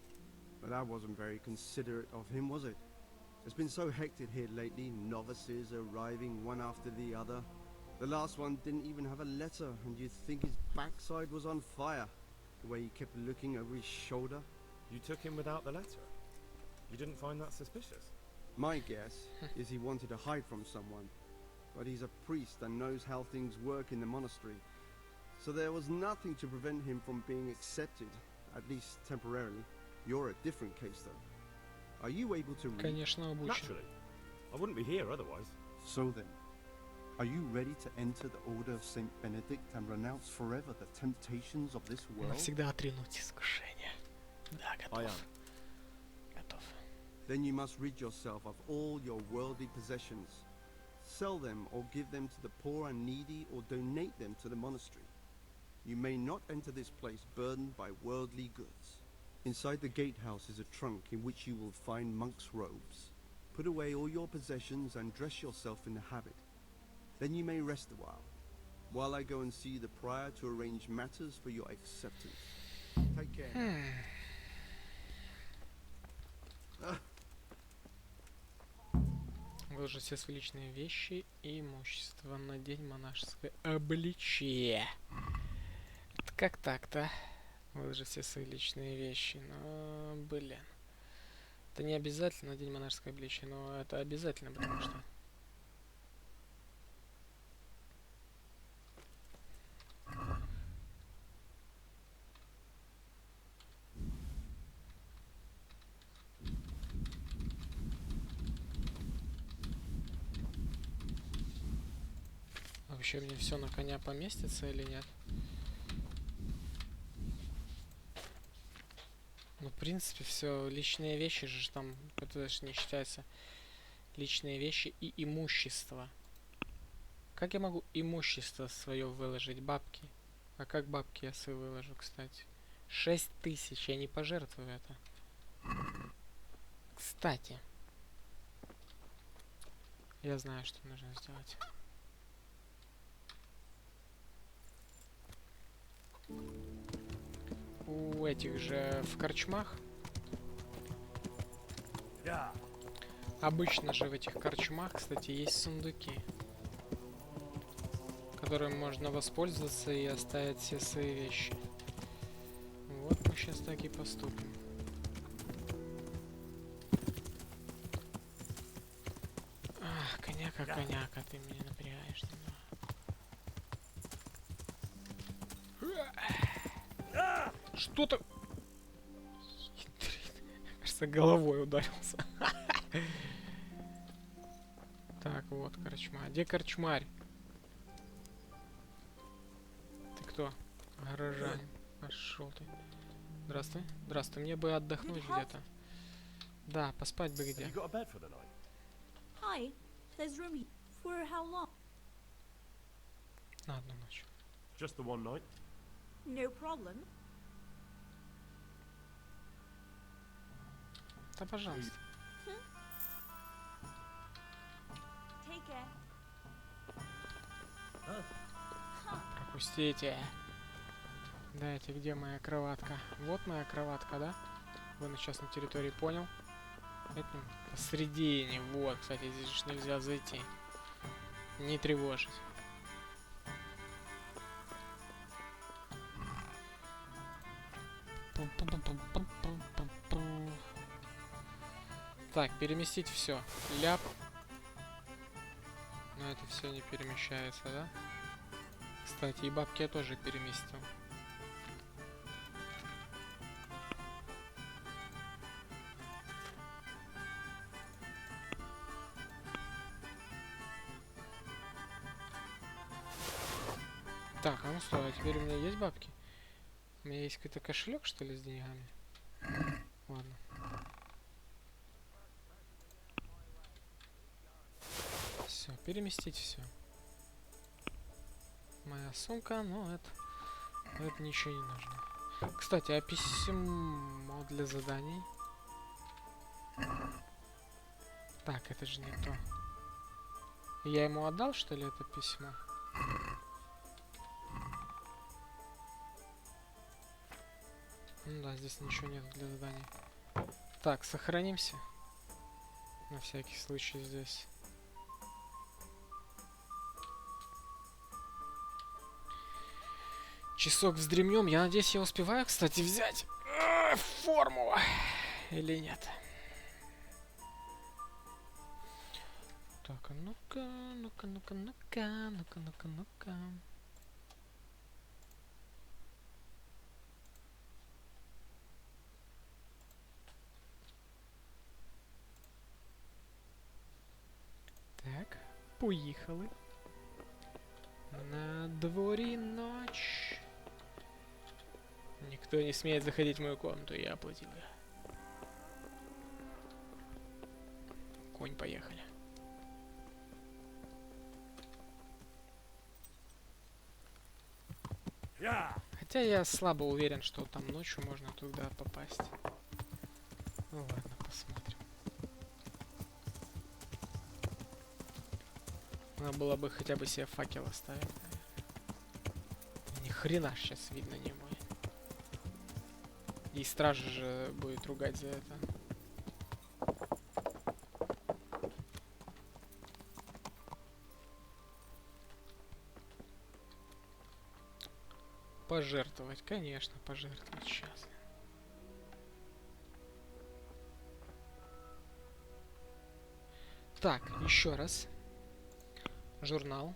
But that wasn't very considerate of him, was it? It's been so hectic here lately, novices arriving one after the other. The last one didn't even have a letter, and you'd think his backside was on fire, the way he kept looking over his shoulder. You took him without the letter? You didn't find that suspicious? My guess is he wanted to hide from someone, but he's a priest and knows how things work in the monastery, so there was nothing to prevent him from being accepted, at least temporarily. You're a different case, though. Are you able to read? Конечно, обучен. Naturally. I wouldn't be here otherwise. So then, are you ready to enter the Order of Saint Benedict and renounce forever the temptations of this world? Навсегда отринуть искушение. Да, готов. I am. Готов. Then you must rid yourself of all your worldly possessions. Sell them or give them to the poor and needy or donate them to the monastery. You may not enter this place burdened by worldly goods. Inside the gatehouse is a trunk in which you will find monk's robes. Put away all your possessions and dress yourself in the habit. Then you may rest a while I go and see the prior to arrange matters for your acceptance. Take care. Выложить все свои личные вещи и имущество. Надень монашеское обличие. Это как так-то? Выложить все свои личные вещи. Но, блин. Это не обязательно надень монашеское обличие, но это обязательно, потому что... Вообще мне все на коня поместится или нет? Ну, в принципе, все личные вещи же там, это же не считается. Личные вещи и имущество. Как я могу имущество свое выложить? Бабки. А как бабки я свои выложу, кстати? 6000, я не пожертвую это. Кстати. Я знаю, что нужно сделать. У этих же в корчмах Обычно же в этих корчмах, кстати, есть сундуки, которым можно воспользоваться и оставить все свои вещи. Вот мы сейчас так и поступим. Ах, коняка, коняка, ты меня напрягаешь. Что-то... Кажется, головой ударился. Так, вот корчма. Где корчмарь? Ты кто? Горожанин. Пошел ты. Здравствуй. Здравствуй. Мне бы отдохнуть где-то. Да, поспать бы где. Hi, there's room for how long? На одну ночь. Just the one night? No problem. Да, пожалуйста. Take care. Пропустите. Дайте, где моя кроватка? Вот моя кроватка, да? Вы на частной территории, понял? Это посредине. Вот, кстати, здесь же нельзя зайти. Не тревожить. Так, переместить все. Ляп. Но это все не перемещается, да? Кстати, и бабки я тоже переместил. Так, а ну стой, а теперь у меня есть бабки? У меня есть какой-то кошелек, что ли, с деньгами? Ладно. Все, переместить все. Моя сумка, но это ничего не нужно. Кстати, а письмо для заданий? Так, это же не то. Я ему отдал, что ли, это письмо? Ну да, здесь ничего нет для заданий. Так, сохранимся. На всякий случай здесь. Часок вздремнем. Я надеюсь, я успеваю, кстати, взять форму. Или нет? Так, а ну-ка, ну-ка, ну-ка, ну-ка, ну-ка, ну-ка, ну-ка. Так, поїхали. На дворе ночь. Никто не смеет заходить в мою комнату, я оплатил. Конь, поехали. Хотя я слабо уверен, что там ночью можно туда попасть. Ну ладно, посмотрим. Надо было бы хотя бы себе факел оставить. Ни хрена сейчас видно не будет. И стража же будет ругать за это. Пожертвовать, конечно, пожертвовать сейчас. Так, еще раз. Журнал.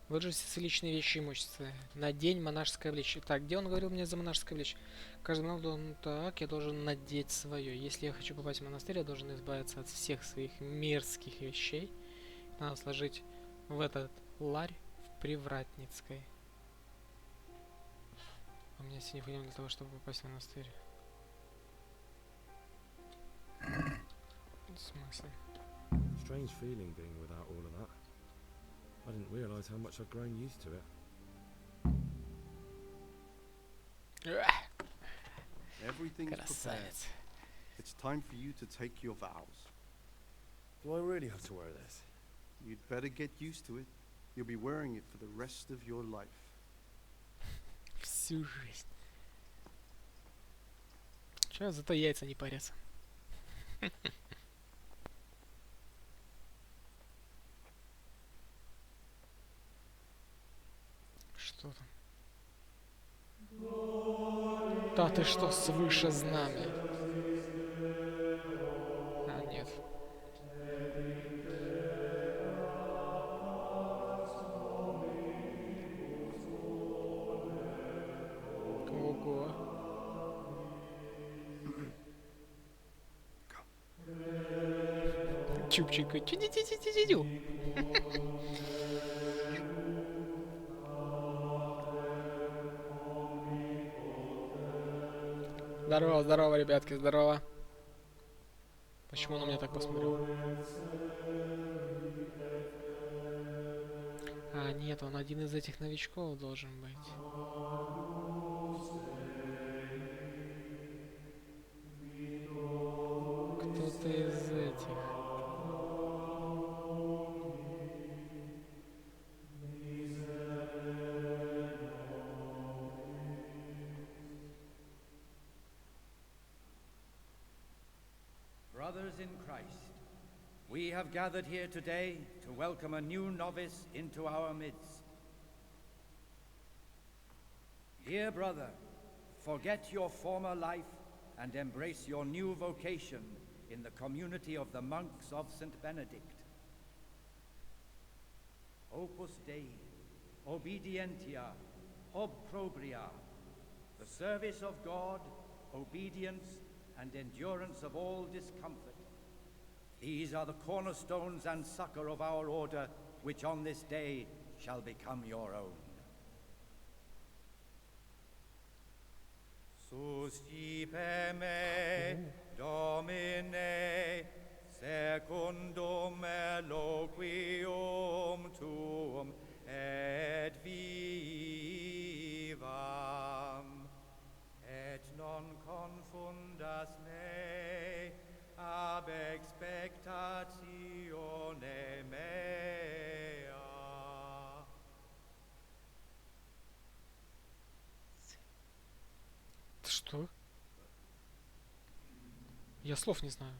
Выложите личные вещи и имущество. Надень монашеское обличье. Так, где он говорил мне за монашеское обличье? Каждый монах должен... Так, я должен надеть свое. Если я хочу попасть в монастырь, я должен избавиться от всех своих мерзких вещей. Надо сложить в этот ларь в Привратницкой. У меня все необходимо для того, чтобы попасть в монастырь. В смысле? Strange feeling being without all of that. I didn't realize how much I'd grown used to it. Everything's prepared. It's time for you to take your vows. Do I really have to wear this? You'd better get used to it. You'll be wearing it for the rest of your life. Всю жизнь. Че, зато яйца не парятся. Что там? Да ты что, свыше знамя? А, нет. Ого. Чупчика. Чу-чу-чу-чу-чу. Здорово, здорово, ребятки, здорово. Почему он на меня так посмотрел? А, нет, он один из этих новичков должен быть. Кто-то из этих. Brothers in Christ, we have gathered here today to welcome a new novice into our midst. Dear brother, forget your former life and embrace your new vocation in the community of the monks of St. Benedict. Opus Dei, obedientia, obprobria, the service of God, obedience, and endurance of all discomfort. These are the cornerstones and succor of our order, which on this day shall become your own. Suscipe me, Domine, secundum eloquium tuum, et vivam, et non confundas me ab expectatione mea. Что? Я слов не знаю.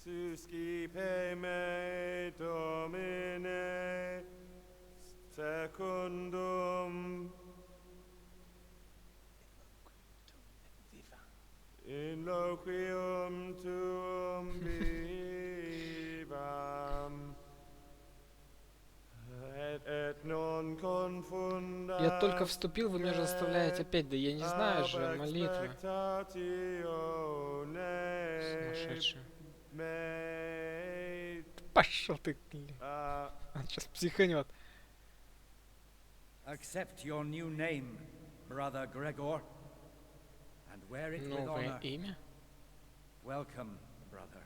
Suscipe me, Domine, secundum in loquium tuum vivam, et non confundas. Я только вступил, вы меня же заставляете опять, да я не знаю же молитвы. Сумасшедший. Пошел ты, он сейчас психанет. Accept your new name, brother Gregor, and wear it with Новое honor. имя? Welcome, brother.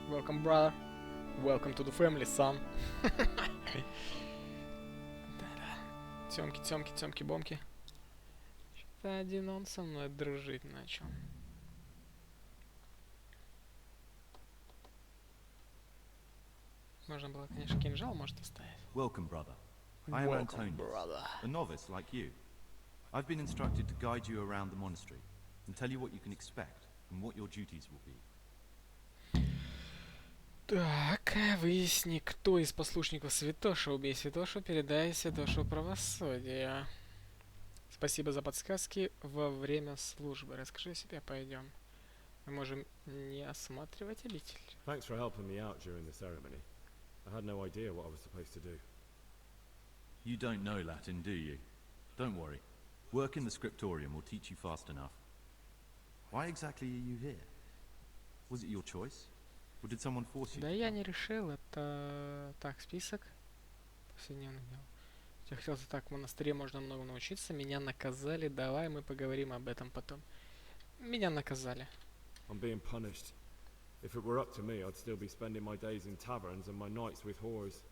Welcome, brother. Welcome to the family, son. Да-да. Тёмки, тёмки, тёмки, бомки. Что-то один он со мной дружить начал. Можно было, конечно, кинжал, может, оставить. Welcome, brother. I am Welcome, Antonius, brother. a novice like you. I've been instructed to guide you around the monastery and tell you what you can expect and what your duties will be. Так, выясни, кто из послушников Святоша. Убей Святошу, передай Святошу правосудие. Спасибо за подсказки во время службы. Расскажи о себе, пойдем. Мы можем не осматривать обитель. Thanks for helping me out during the ceremony. I had no idea what I was supposed to do. You don't know Latin, do you? Don't worry. Work in the scriptorium will teach you fast enough. Why exactly are you here? Was it your choice? Or did someone force you? Да я не решил, это так, список повседневных дел. Я хотел так, в монастыре можно много научиться, меня наказали, давай мы поговорим об этом потом. Меня наказали. I'm being punished. If it were up to me, I'd still be spending my days in taverns and my nights with whores.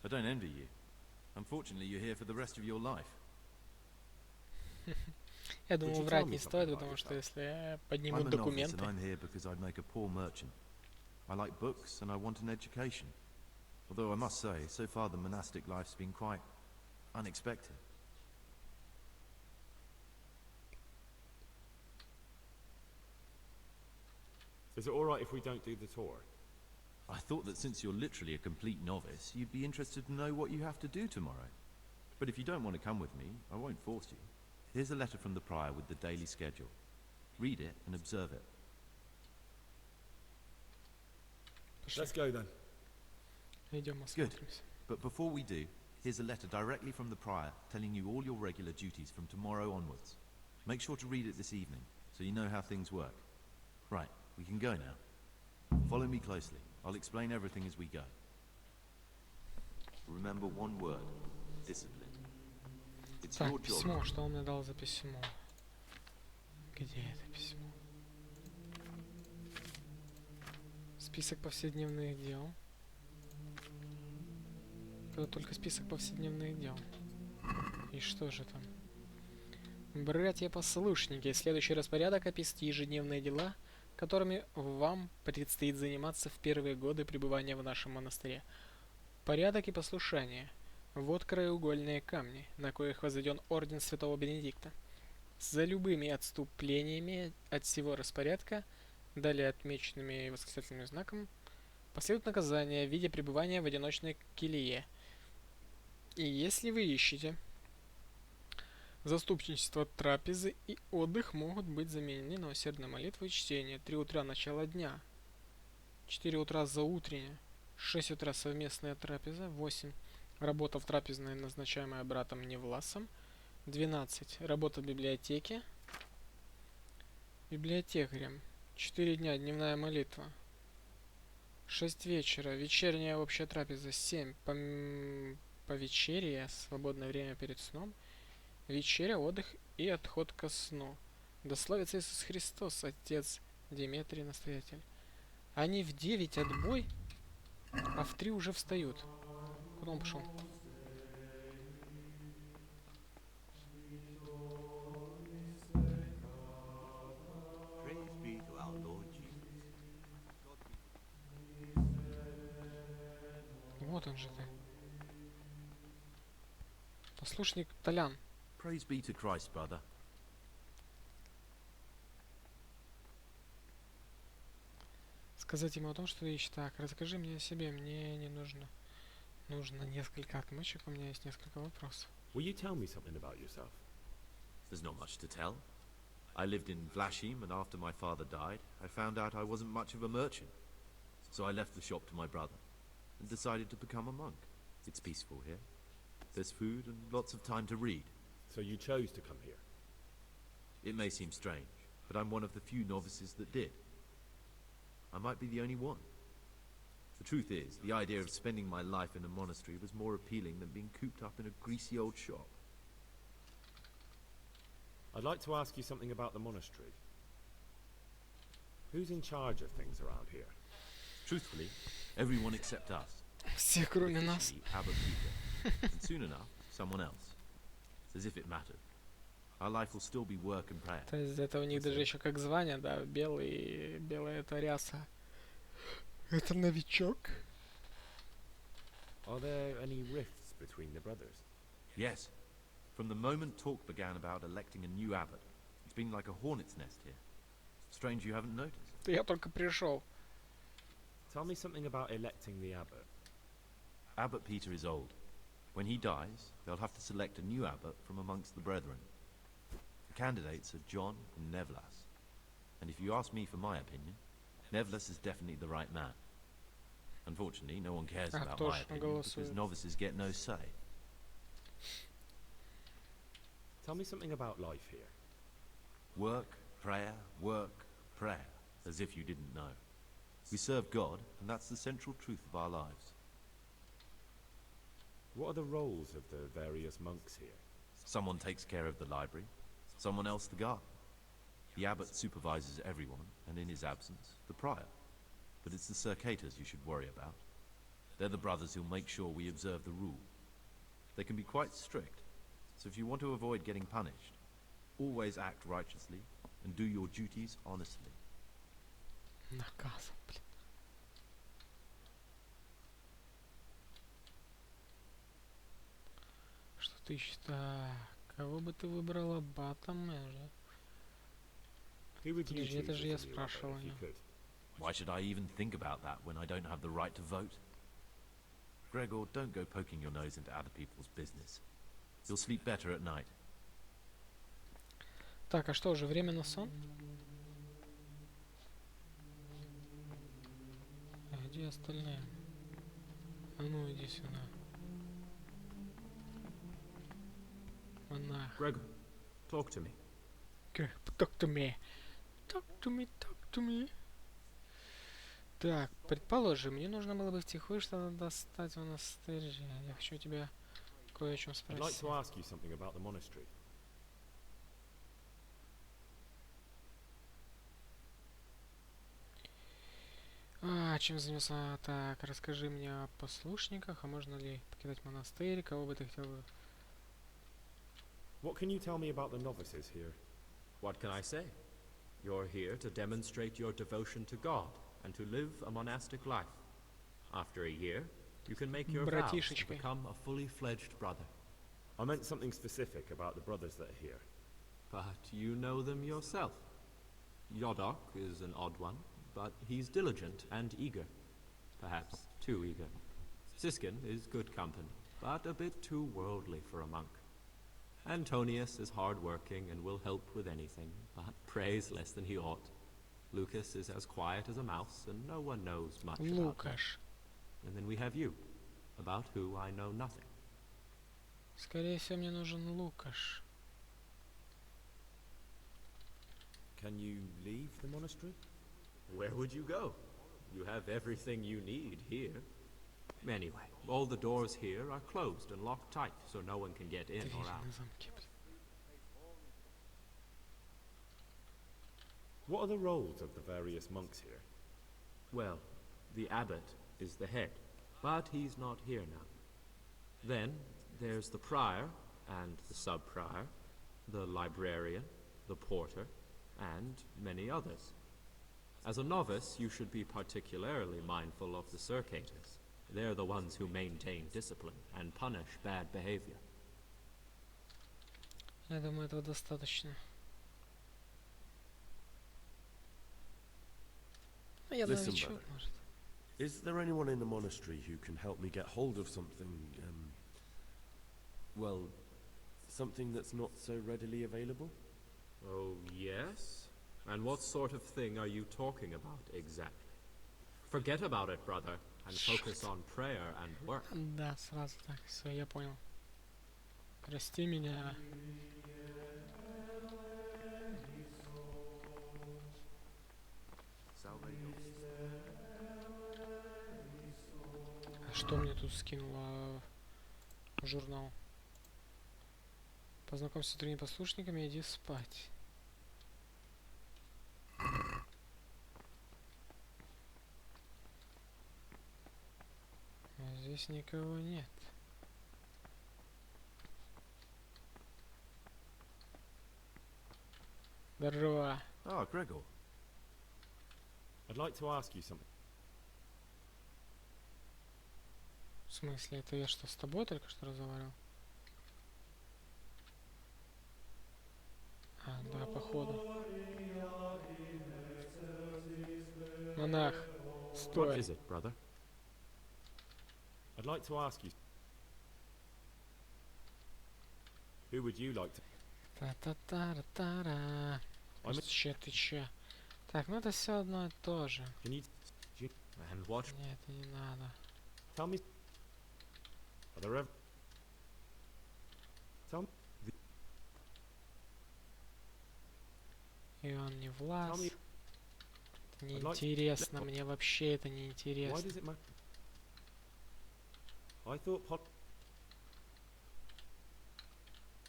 I don't envy you. Unfortunately, you're here for the rest of your life. Я думаю, врать не стоит, потому что если поднимут документы... I'm here because I'd make a poor merchant. I like books and I want an education. Although I must say, so far the monastic life's been quite unexpected. Is it alright if we don't do the tour? I thought that since you're literally a complete novice, you'd be interested to know what you have to do tomorrow. But if you don't want to come with me, I won't force you. Here's a letter from the prior with the daily schedule. Read it and observe it. Let's go then. Good. But before we do, here's a letter directly from the prior telling you all your regular duties from tomorrow onwards. Make sure to read it this evening, so you know how things work. Right, we can go now. Follow me closely. I'll explain everything as we go. Remember one word. Discipline. It's your Так, job. письмо. Что он мне дал за письмо? Где это письмо? Список повседневных дел. Это только список повседневных дел. И что же там? Братья-послушники, следующий распорядок описывает ежедневные дела, которыми вам предстоит заниматься в первые годы пребывания в нашем монастыре. Порядок и послушание. Вот краеугольные камни, на коих возведен орден святого Бенедикта. За любыми отступлениями от всего распорядка, далее отмеченными восклицательным знаком, последует наказание в виде пребывания в одиночной келье. И если вы ищете заступничество, трапезы и отдых могут быть заменены на усердную молитву и чтение. 3 утра начало дня, 4 утра заутренне, 6 утра совместная трапеза, 8 работа в трапезной, назначаемая братом Невласом, 12 работа в библиотеке, библиотекарем, 4 дня дневная молитва, 6 вечера вечерняя общая трапеза, 7 повечерие, свободное время перед сном, вечеря, отдых и отход ко сну. Да славится Иисус Христос, Отец Деметрий, настоятель. Они в 9 отбой, а в 3 уже встают. Куда он пошел? Вот он же ты. Послушник Толян. Praise be to Christ, brother. Сказать ему о том, что ты ищешь. Так, расскажи мне о себе. Мне не нужно. Нужно несколько отмычек. У меня есть несколько вопросов. Will you tell me something about yourself? There's not much to tell. I lived in Vlashim, and after my father died, I found out I wasn't much of a merchant. So I left the shop to my brother and decided to become a monk. It's peaceful here. There's food and lots of time to read. So you chose to come here? It may seem strange, but I'm one of the few novices that did. I might be the only one. The truth is, the idea of spending my life in a monastery was more appealing than being cooped up in a greasy old shop. I'd like to ask you something about the monastery. Who's in charge of things around here? Truthfully, everyone except us. Все, кроме нас. Abbot Peter. And soon enough, someone else. As if it mattered. Our life will still be work and prayer. То есть это у них даже еще как звание, да, белый, белая это ряса. Это новичок. Are there any rifts between the brothers? Yes. From the moment talk began about electing a new abbot, it's been like a hornet's nest here. Strange you haven't noticed. Я только пришел. Tell me something about electing the abbot. Abbot Peter is old. When he dies, they'll have to select a new abbot from amongst the brethren. The candidates are John and Nevlas. And if you ask me for my opinion, Nevlas is definitely the right man. Unfortunately, no one cares about my opinion because novices get no say. Tell me something about life here. Work, prayer, as if you didn't know. We serve God, and that's the central truth of our lives. What are the roles of the various monks here? Someone takes care of the library, someone else the garden. The abbot supervises everyone, and in his absence, the prior. But it's the circators you should worry about. They're the brothers who'll make sure we observe the rule. They can be quite strict, so if you want to avoid getting punished, always act righteously and do your duties honestly. Наказом, блин. Что ты ищешь? Так, кого бы ты выбрала? Братом, это же я спрашивал. Why should I even think about that when I don't have the right to vote? Gregor, don't go poking your nose into other people's business. You'll sleep better at night. Так, а что, уже время на сон? А где остальные? А ну, иди сюда. Монах. Gregor, talk to me. Talk to me. Talk to me, talk to me. Так, предположим, мне нужно было бы втихую что-то достать в монастырь. Я хочу тебя кое о чем I'd like спросить. to ask you something about the monastery. Чем занялся? Так, расскажи мне о послушниках, а можно ли покидать монастырь, кого бы ты хотел бы... What can you tell me about the novices here? What can I say? You're here to demonstrate your devotion to God and to live a monastic life. After a year, you can make your vows to become a fully fledged brother. I meant something specific about the brothers that are here. But you know them yourself. Yodok is an odd one, but he's diligent and eager. Perhaps too eager. Siskin is good company, but a bit too worldly for a monk. Antonius is hard-working and will help with anything, but prays less than he ought. Lucas is as quiet as a mouse, and no one knows much about him. And then we have you, about who I know nothing. Скорее всего, мне нужен Лукаш. Can you leave the monastery? Where would you go? You have everything you need here. Anyway, all the doors here are closed and locked tight, so no one can get in or out. What are the roles of the various monks here? Well, the abbot is the head, but he's not here now. Then there's the prior and the sub-prior, the librarian, the porter, and many others. As a novice, you should be particularly mindful of the circators. They're the ones who maintain discipline and punish bad behavior. Я думаю, этого достаточно. Listen, brother. Is there anyone in the monastery who can help me get hold of something, well, something that's not so readily available? Oh, yes? And what sort of thing are you talking about exactly? Forget about it, brother, and focus on prayer and work. Да, сразу так, все, я понял. Прости меня. А что мне тут скинуло журнал? Познакомься с другими послушниками, иди спать. Здесь никого нет. Здорово. Oh, Gregor. I'd like to ask you something. В смысле, это я что, с тобой только что разговаривал? А, да, походу. Монах, стой. What is it, brother? I'd like to ask you. Who would you like to? Та-та-та-та-та. Ты че? Так, ну это все одно и то же. And what? Нет, это не надо. Tell me. Are there ever? Tell me. И он не власт. Это неинтересно, мне вообще это не интересно. Why does it matter? I thought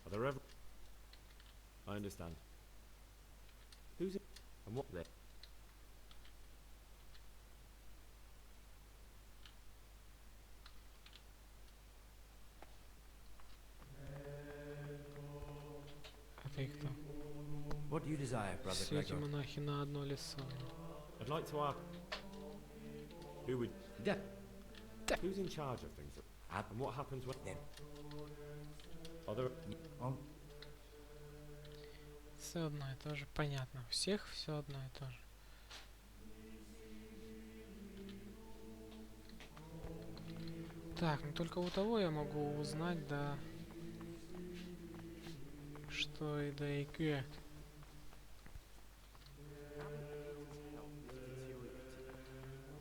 Are there ever? I understand. Who's it? And what they? А ты кто? What do you desire, brother Все эти Gregor? монахи на одно лицо. I'd like to ask. Who would? Yeah. Who's in charge of things? And what happens when? Then. Are there? Все одно и то же, понятно. У всех все одно и то же. Так, ну только у того я могу узнать, да, что и да игры.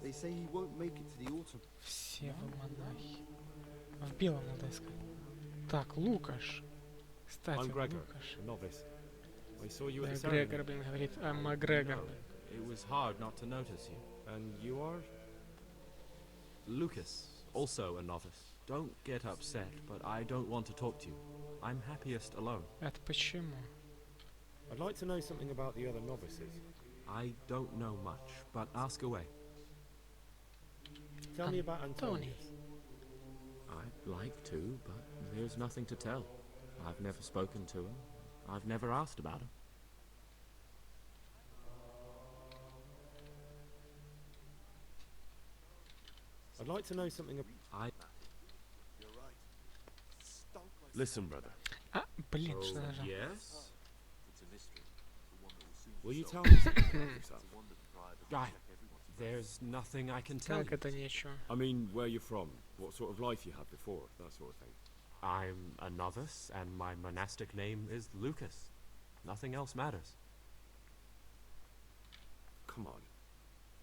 They say he won't make it to the autumn. Все вы монахи. В белом надо искать. Так, Лукаш. Кстати, I'm Gregor, Лукаш. a novice. I saw you at the Грегор, ceremony. блин, говорит, а Макгрегор. It was hard not to notice you. And you are? Lucas, also a novice. Don't get upset, but I don't want to talk to you. I'm happiest alone. Это почему? I'd like to know something about the other novices. I don't know much, but ask away. Tell me about Antonius. I'd like to, but there's nothing to tell. I've never spoken to him. I've never asked about him. I'd like to know something Listen, brother. А, блин, что нажал? Yes? Will you tell me something about yourself? There's nothing I can tell Как you. это нечего? I mean, where you're from, what sort of life you had before, that sort of thing. I'm a novice, and my monastic name is Lucas. Nothing else matters. Come on.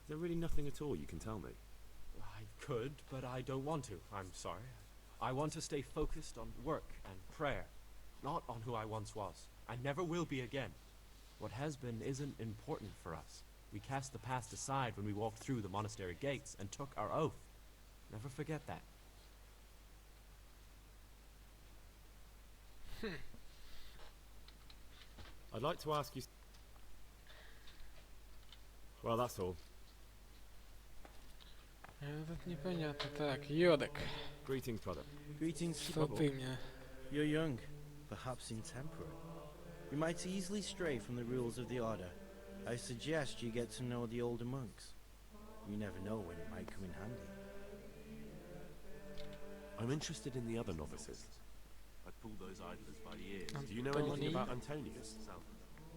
Is there really nothing at all you can tell me? I could, but I don't want to. I'm sorry. I want to stay focused on work and prayer, not on who I once was. I never will be again. What has been isn't important for us. We cast the past aside when we walked through the monastery gates and took our oath. Never forget that. I'd like to ask you... Well, that's all. Этот непонятно. Так, Йодек. Greetings, brother. Greetings, Что ты мне? You're young, perhaps intemperate. You might easily stray from the rules of the order. I suggest you get to know the older monks. You never know when it might come in handy. I'm interested in the other novices. I'd pull those idlers by the ears. Do you know anything about Antonius?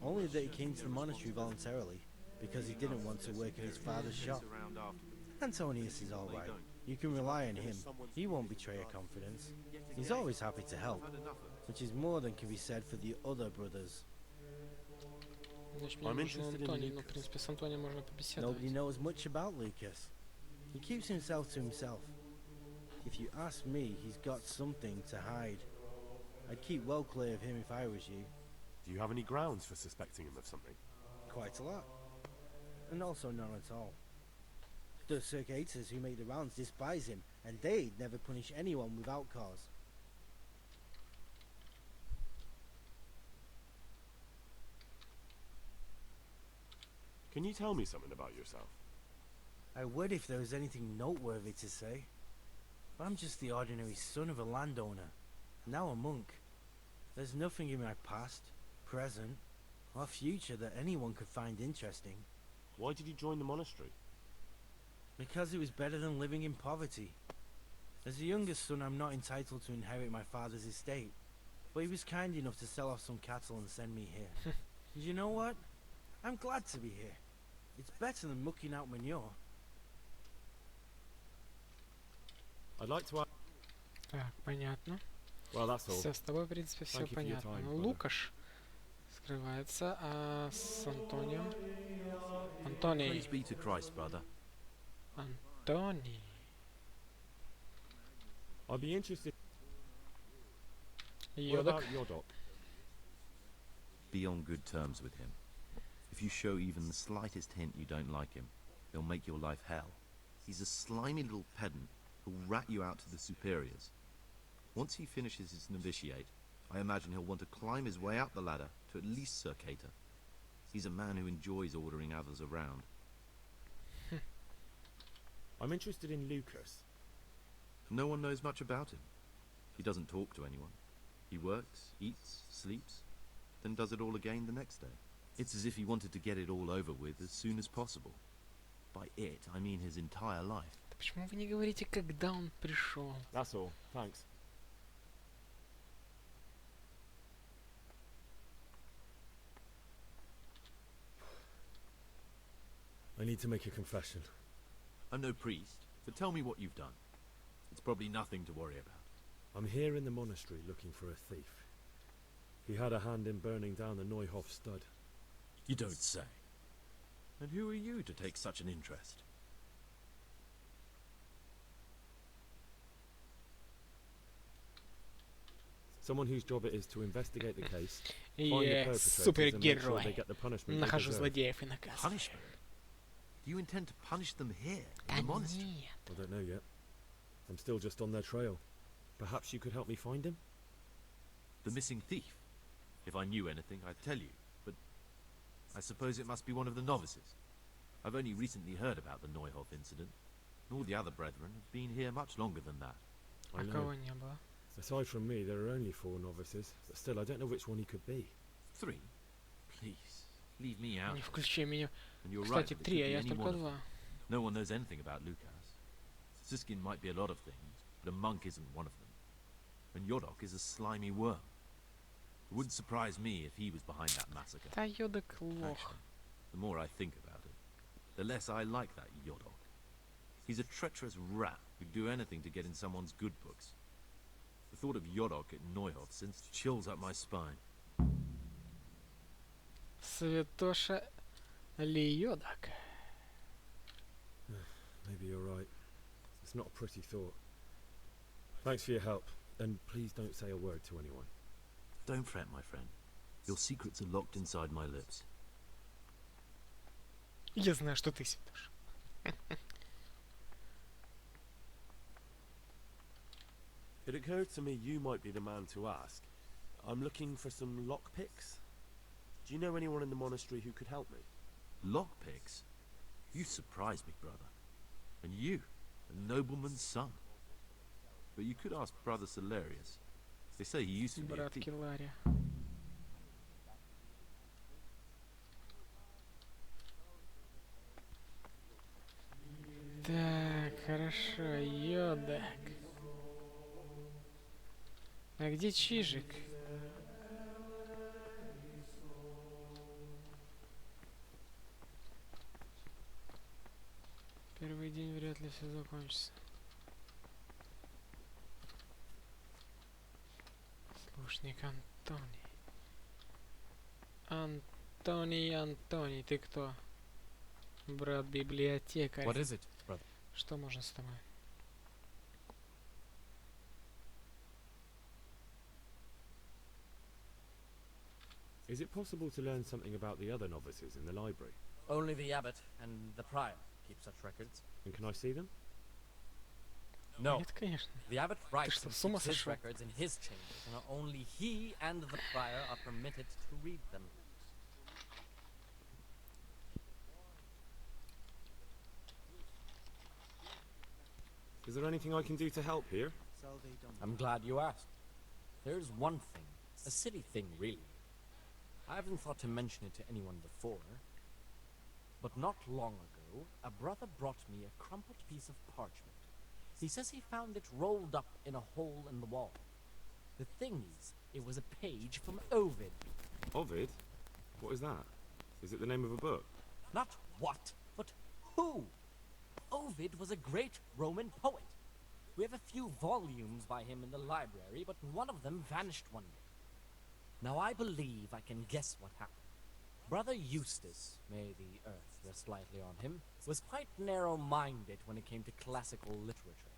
Only that he came to the monastery voluntarily, because he didn't want to work in his father's shop. Antonius is alright. You can rely on him. He won't betray your confidence. He's always happy to help, which is more than can be said for the other brothers. Значит, мне нужен Антоний, но, в принципе, с Антонием можно побеседовать. Nobody knows much about Lucas. He keeps himself to himself. If you ask me, he's got something to hide. I'd keep well clear of him if I was you. Do you have any grounds for suspecting him of something? Quite a lot. And also none at all. The circuitous who make the rounds despise him, and they'd never punish anyone without cause. Can you tell me something about yourself? I would if there was anything noteworthy to say. But I'm just the ordinary son of a landowner, and now a monk. There's nothing in my past, present, or future that anyone could find interesting. Why did you join the monastery? Because it was better than living in poverty. As the youngest son, I'm not entitled to inherit my father's estate, but he was kind enough to sell off some cattle and send me here. And you know what? I'm glad to be here. It's better than mucking out manure. I'd like to ask... Так, понятно. Well, that's all. Все, с тобой, в принципе, все Thank you for your понятно. time, Ну, brother. Лукаш скрывается, а с Антонием... Антоний. Praise be to Christ, brother. Антоний. I'd be interested... What Йодек. about Yodok? Be on good terms with him. If you show even the slightest hint you don't like him, he'll make your life hell. He's a slimy little pedant who'll rat you out to the superiors. Once he finishes his novitiate, I imagine he'll want to climb his way up the ladder to at least circator. He's a man who enjoys ordering others around. I'm interested in Lucas. No one knows much about him. He doesn't talk to anyone. He works, eats, sleeps, then does it all again the next day. It's as if he wanted to get it all over with as soon as possible. By it, I mean his entire life. Да почему вы не говорите, когда он пришел? That's all. Thanks. I need to make a confession. I'm no priest, but tell me what you've done. It's probably nothing to worry about. I'm here in the monastery looking for a thief. He had a hand in burning down the Neuhof stud. You don't say. And who are you to take such an interest? Someone whose job it is to investigate the case, find the perpetrators, and make sure they get the punishment they Нахожу deserve. злодеев и наказываю. Punishment? Do you intend to punish them here, in the monastery? I don't know yet. I'm still just on their trail. Perhaps you could help me find him? The missing thief? If I knew anything, I'd tell you, but I suppose it must be one of the novices. I've only recently heard about the Neuhof incident, and all the other brethren have been here much longer than that. А кого не было? Aside from me, there are only 4 novices, but still, I don't know which one he could be. 3? Please, leave me out. Не включи меня. And you're right, Кстати, there 3, could а be я any только one of 2. them. No one knows anything about Lukas. Siskin might be a lot of things, but a monk isn't one of them. And Yodok is a slimy worm. It wouldn't surprise me if he was behind that massacre. Да Йодок лох. Actually, the more I think about it, the less I like that Yodok. He's a treacherous rat who'd do anything to get in someone's good books. The thought of Yodok at Neuhof sends chills up my spine. Святоша ли Йодок? Maybe you're right. It's not a pretty thought. Thanks for your help, and please don't say a word to anyone. Don't fret, my friend. Your secrets are locked inside my lips. Я знаю, что ты святош. It occurred to me you might be the man to ask. I'm looking for some lockpicks. Do you know anyone in the monastery who could help me? Lockpicks? You surprise me, brother. And you, a nobleman's son. But you could ask Brother Salarius. They say he used to be a Брат thief. Килария. Так, хорошо, Йодок. А где Чижик? Первый день вряд ли все закончится. Слушник Антоний. Антоний, ты кто? Брат библиотекарь. What is it, brother? Что можно с тобой? Is it possible to learn something about the other novices in the library? Only the abbot and the prior keep such records. And can I see them? No. Нет, конечно. The abbot Ты writes что, and с ума keeps his сошел? records in his chambers, and only he and the prior are permitted to read them. Is there anything I can do to help here? I'm glad you asked. There's one thing, a silly thing really. I haven't thought to mention it to anyone before, but not long ago, a brother brought me a crumpled piece of parchment. He says he found it rolled up in a hole in the wall. The thing is, it was a page from Ovid. Ovid? What is that? Is it the name of a book? Not what, but who? Ovid was a great Roman poet. We have a few volumes by him in the library, but one of them vanished one day. Now I believe I can guess what happened. Brother Eustace, may the earth rest lightly on him, was quite narrow-minded when it came to classical literature.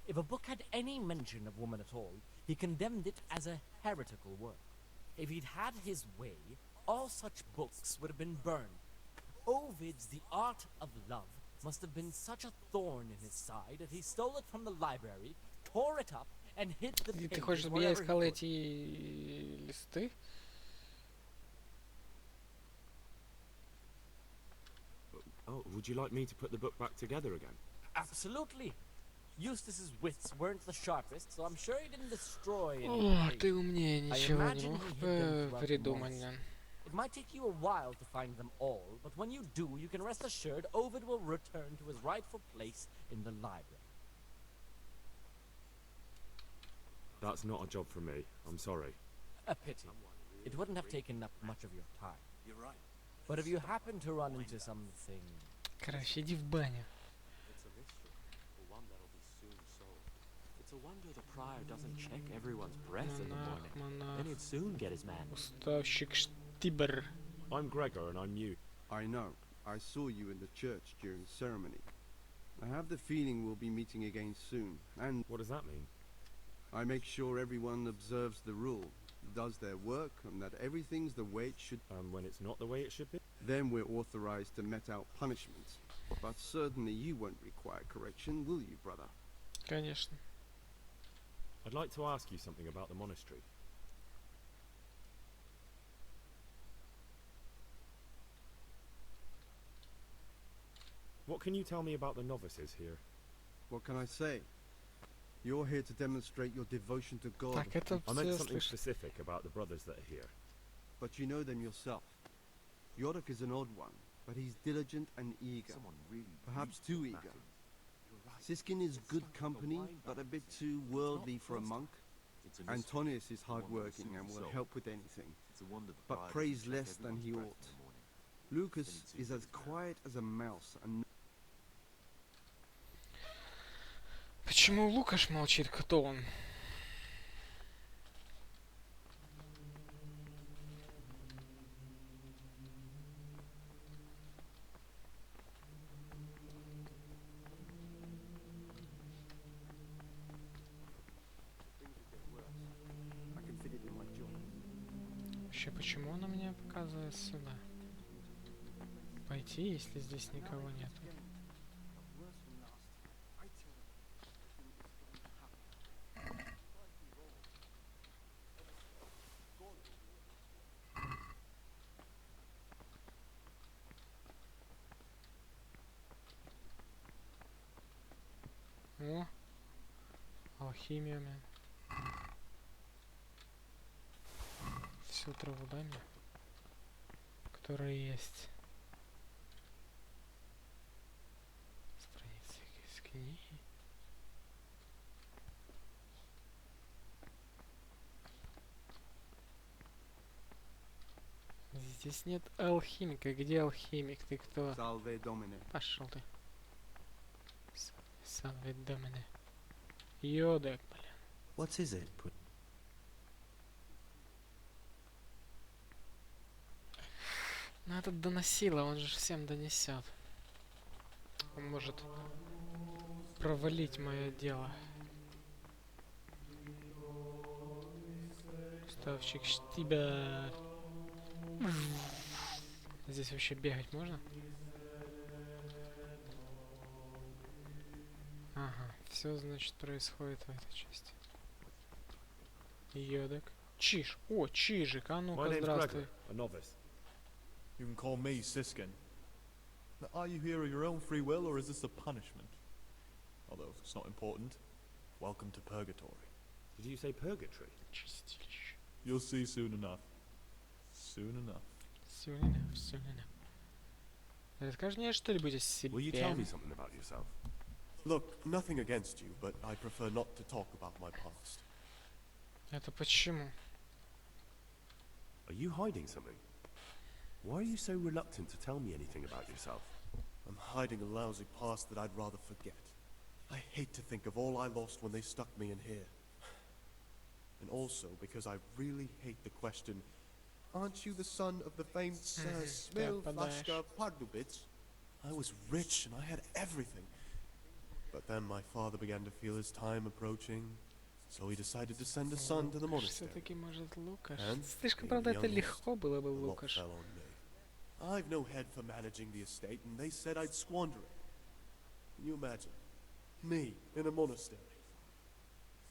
If a book had any mention of woman at all, he condemned it as a heretical work. If he'd had his way, all such books would have been burned. Ovid's The Art of Love must have been such a thorn in his side that he stole it from the library, tore it up, and hid the И ты pages хочешь, чтобы я wherever he искал could. эти листы? Oh, would you like me to put the book back together again? Absolutely. Eustace's wits weren't the sharpest, so I'm sure he didn't destroy any О, pages. ты умнее I ничего не imagine мог he hid them throughout the придумать, months. да. It might take you a while to find them all, but when you do, you can rest assured Ovid will return to his rightful place in the library. That's not a job for me. I'm sorry. A pity. It wouldn't have taken up much of your time. You're right. But if you happen to run into something... Короче, иди в баню. It's a mystery, but one that'll be soon solved. It's It's a wonder the prior doesn't check everyone's breath in the morning. Then he'd soon get his man. Уставщик Штибер. I'm Gregor and I'm new. I know. I saw you in the church during ceremony. I have the feeling we'll be meeting again soon, and... What does that mean? I make sure everyone observes the rule, does their work, and that everything's the way it should... And when it's not the way it should be? Then we're authorized to mete out punishments. But certainly you won't require correction, will you, brother? Конечно. I'd like to ask you something about the monastery. What can you tell me about the novices here? What can I say? You're here to demonstrate your devotion to God. Так, это I meant всё something слышно. specific about the brothers that are here. But you know them yourself. Yorick is an odd one, but he's diligent and eager. Perhaps too eager. Siskin is good company, but a bit too worldly for a monk. Antonius is hardworking and will help with anything, but prays less than he ought. Lucas is as quiet as a mouse and... Почему Лукаш молчит? Кто он? Вообще, почему она мне показывает сюда? Пойти, если здесь никого нет. О, алхимия, блин. Всю траву дай мне, которая есть. Страницы из книги. Здесь нет алхимика. Где алхимик? Ты кто? Пошел ты. Салве домине. Йодек, блин. What is it? Ну этот доносило, он же всем донесет. Он может провалить мое дело. Ставщик Штибер. Здесь вообще бегать можно? Ага, все, значит, происходит в этой части. Йодек. Чиж. О, Чижик, а ну-ка, здравствуй. You can call me Siskin. Now, are you here of your own free will, or is this a punishment? Although it's not important. Welcome to purgatory. Did you say purgatory? You'll see soon enough. Soon enough. Soon enough, soon enough. Расскажи мне что-нибудь о себе. Will you tell me something about yourself? Look, nothing against you, but I prefer not to talk about my past. Это почему? Are you hiding something? Why are you so reluctant to tell me anything about yourself? I'm hiding a lousy past that I'd rather forget. I hate to think of all I lost when they stuck me in here. And also because I really hate the question, aren't you the son of the famed Sir Smil Vashka Pardubits? I was rich and I had everything. But then my father began to feel his time approaching, so he decided to send a son to the monastery. Все-таки может Лукаш. And Слишком, правда, это легко было бы, Лукаш. I've no head for managing the estate, and they said I'd squander it. Can you imagine? Me in a monastery.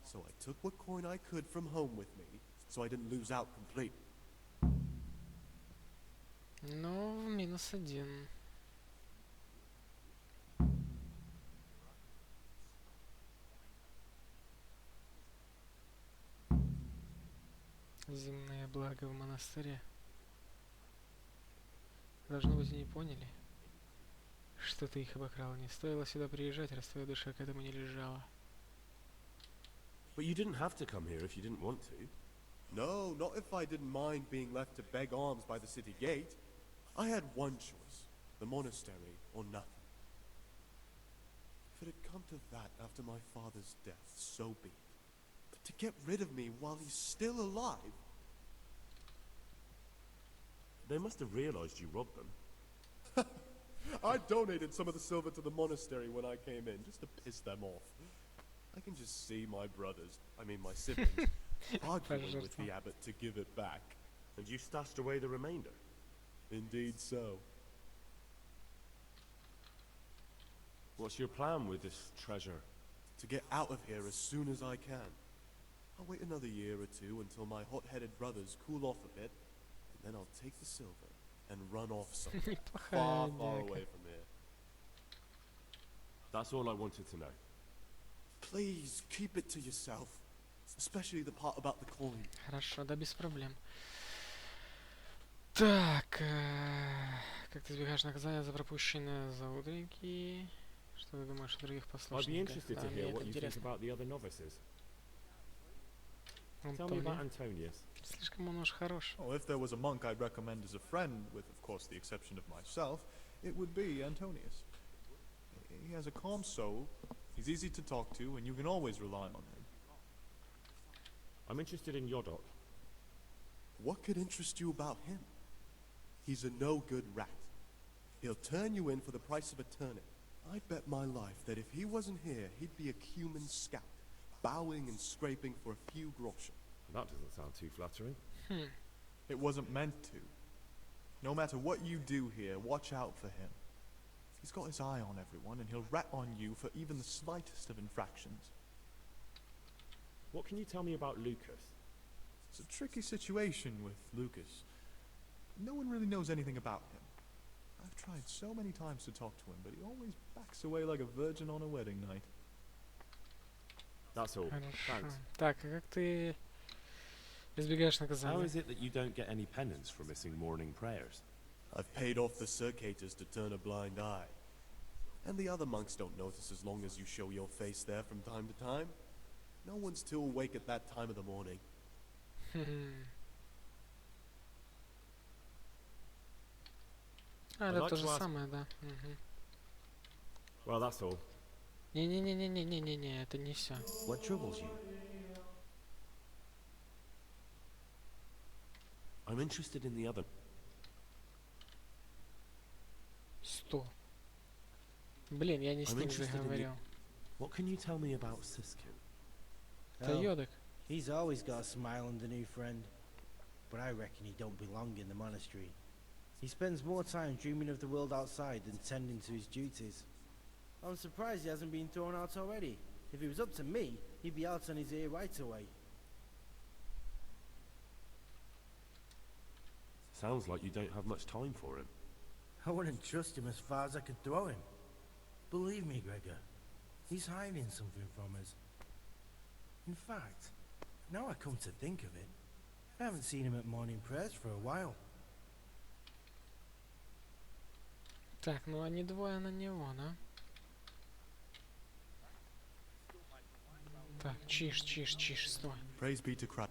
So I took what coin I could from home with me, so I didn't lose out completely. Ну, -1. Земные блага в монастыре. Должно быть, и не поняли, что ты их обокрал. Не стоило сюда приезжать, раз твоя душа к этому не лежала. But you didn't have to come here if you didn't want to. No, not if I didn't mind being left to beg alms by the city gate. I had one choice, the monastery or nothing. If it had come to that after my father's death, so be it. But to get rid of me while he's still alive... They must have realized you robbed them. I donated some of the silver to the monastery when I came in, just to piss them off. I can just see my my siblings, arguing with the abbot to give it back. And you stashed away the remainder? Indeed so. What's your plan with this treasure? To get out of here as soon as I can. I'll wait another year or two until my hot-headed brothers cool off a bit, and then I'll take the silver and run off somewhere far, far away from here. That's all I wanted to know. Please, keep it to yourself. Especially the part about the coin. Хорошо, да, без проблем. Так, как ты избегаешь наказания за пропущенные заутренники? Что ты думаешь о других послушниках? Да, мне это интересно. Слишком он уж хорош. Oh, if there was a monk I'd recommend as a friend, with of course the exception of myself, it would be Antonius. He has a calm soul, he's easy to talk to, and you can always rely on him. I'm interested in Yodok. What could interest you about him? He's a no-good rat. He'll turn you in for the price of a turnip. I'd bet my life that if he wasn't here, he'd be a cumin scout, bowing and scraping for a few groschen. That doesn't sound too flattering. It wasn't meant to. No matter what you do here, watch out for him. He's got his eye on everyone, and he'll rat on you for even the slightest of infractions. What can you tell me about Lucas? It's a tricky situation with Lucas. No one really knows anything about him. I've tried so many times to talk to him, but he always backs away like a virgin on a wedding night. That's all. Thanks. Так, а как ты избегаешь наказания? How is it that you don't get any penance for missing morning prayers? I've paid off the circators to turn a blind eye. And the other monks don't notice as long as you show your face there from time to time. No one's too awake at that time of the morning. Это то же самое, да. Well, that's all. Не, это не все. What troubles you? I'm interested in the other. Стоп. Блин, я не с ним заговорил. What can you tell me about Siskin? Это Йодок. He's always got a smile on the new friend. But I reckon he don't belong in the monastery. He spends more time dreaming of the world outside than tending to his duties. I'm surprised he hasn't been thrown out already. If it was up to me, he'd be out on his ear right away. Sounds like you don't have much time for him. I wouldn't trust him as far as I could throw him. Believe me, Gregor, he's hiding something from us. In fact, now I come to think of it, I haven't seen him at morning prayers for a while. Так, ну они двое на него, да? Так, чиш, стой. Praise be to Christ.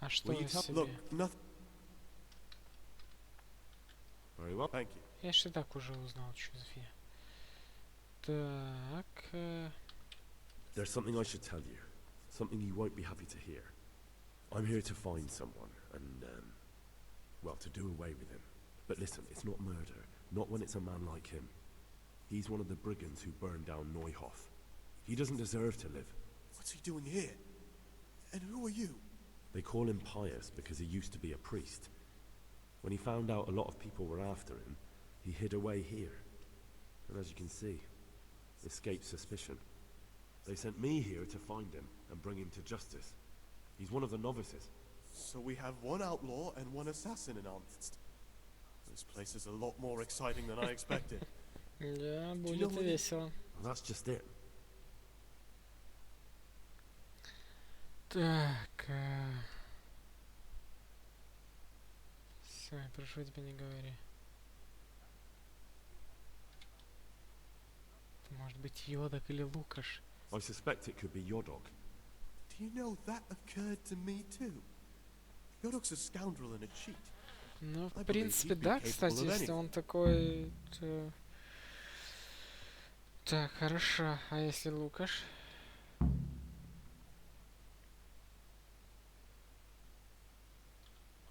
А что из себе? Look, nothing. Very well, thank you. Я ж и так уже узнал, что за фигня. Так... There's something I should tell you. Something you won't be happy to hear. I'm here to find someone, and, well, to do away with him. But listen, it's not murder. Not when it's a man like him. He's one of the brigands who burned down Neuhof. He doesn't deserve to live. What's he doing here? And who are you? They call him Pius because he used to be a priest. When he found out a lot of people were after him, he hid away here. And as you can see, escaped suspicion. They sent me here to find him and bring him to justice. He's one of the novices. So we have one outlaw and one assassin in our midst. This place is a lot more exciting than I expected. Да, будет весело. Well, that's just it. Так... Все, прошу тебя, не говори. Это может быть Йодок или Лукаш. I suspect it could be Yodok. Do you know that occurred to me too? Yodok's a scoundrel and a cheat. Ну, в принципе, да, кстати, если он такой... то... Так, хорошо. А если Лукаш?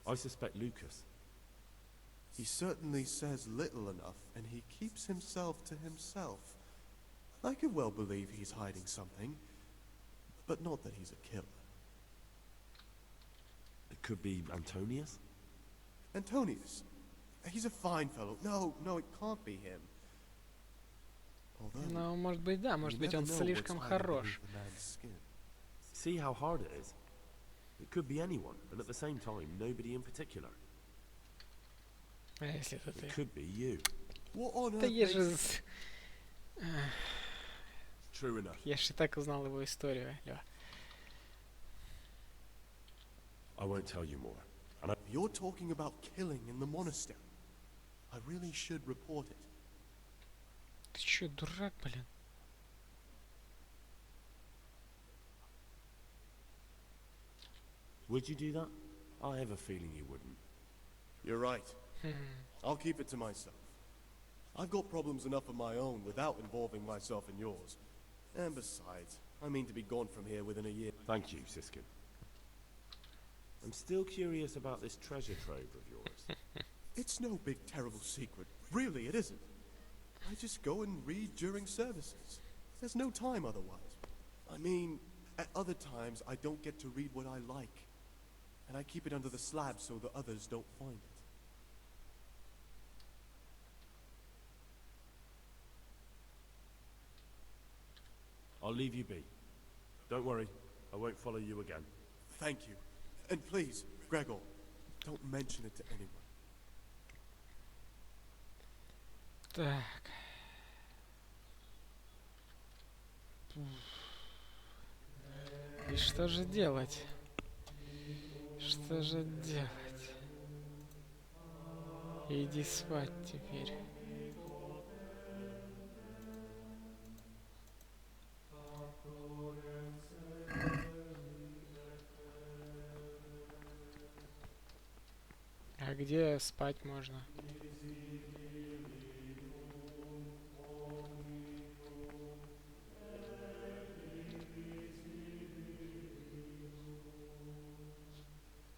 I suspect Lucas. He certainly says little enough, and he keeps himself to himself. I could well believe he's hiding something, but not that he's a killer. It could be Antonius? Antonius? He's a fine fellow. No, it can't be him. Ну, может быть, да, может быть, он слишком хорош. See how hard it is? It could be anyone, and at the same time, nobody in particular. А если это ты? It could be you. Да я же... True enough. Я же и так узнал его историю, алло. I won't tell you more. And You're talking about killing in the monastery. I really should report it. Ты чё, дурак, блин? Would you do that? I have a feeling you wouldn't. You're right. I'll keep it to myself. I've got problems enough of my own without involving myself in yours. And besides, I mean to be gone from here within a year. Thank you, Siskin. I'm still curious about this treasure trove of yours. It's no big terrible secret. Really, it isn't. I just go and read during services. There's no time otherwise. I mean, at other times I don't get to read what I like. And I keep it under the slab so the others don't find it. I'll leave you be. Don't worry, I won't follow you again. Thank you. And please, Gregor, don't mention it to anyone. Так. И что же делать? Что же делать? Иди спать теперь. А где спать можно?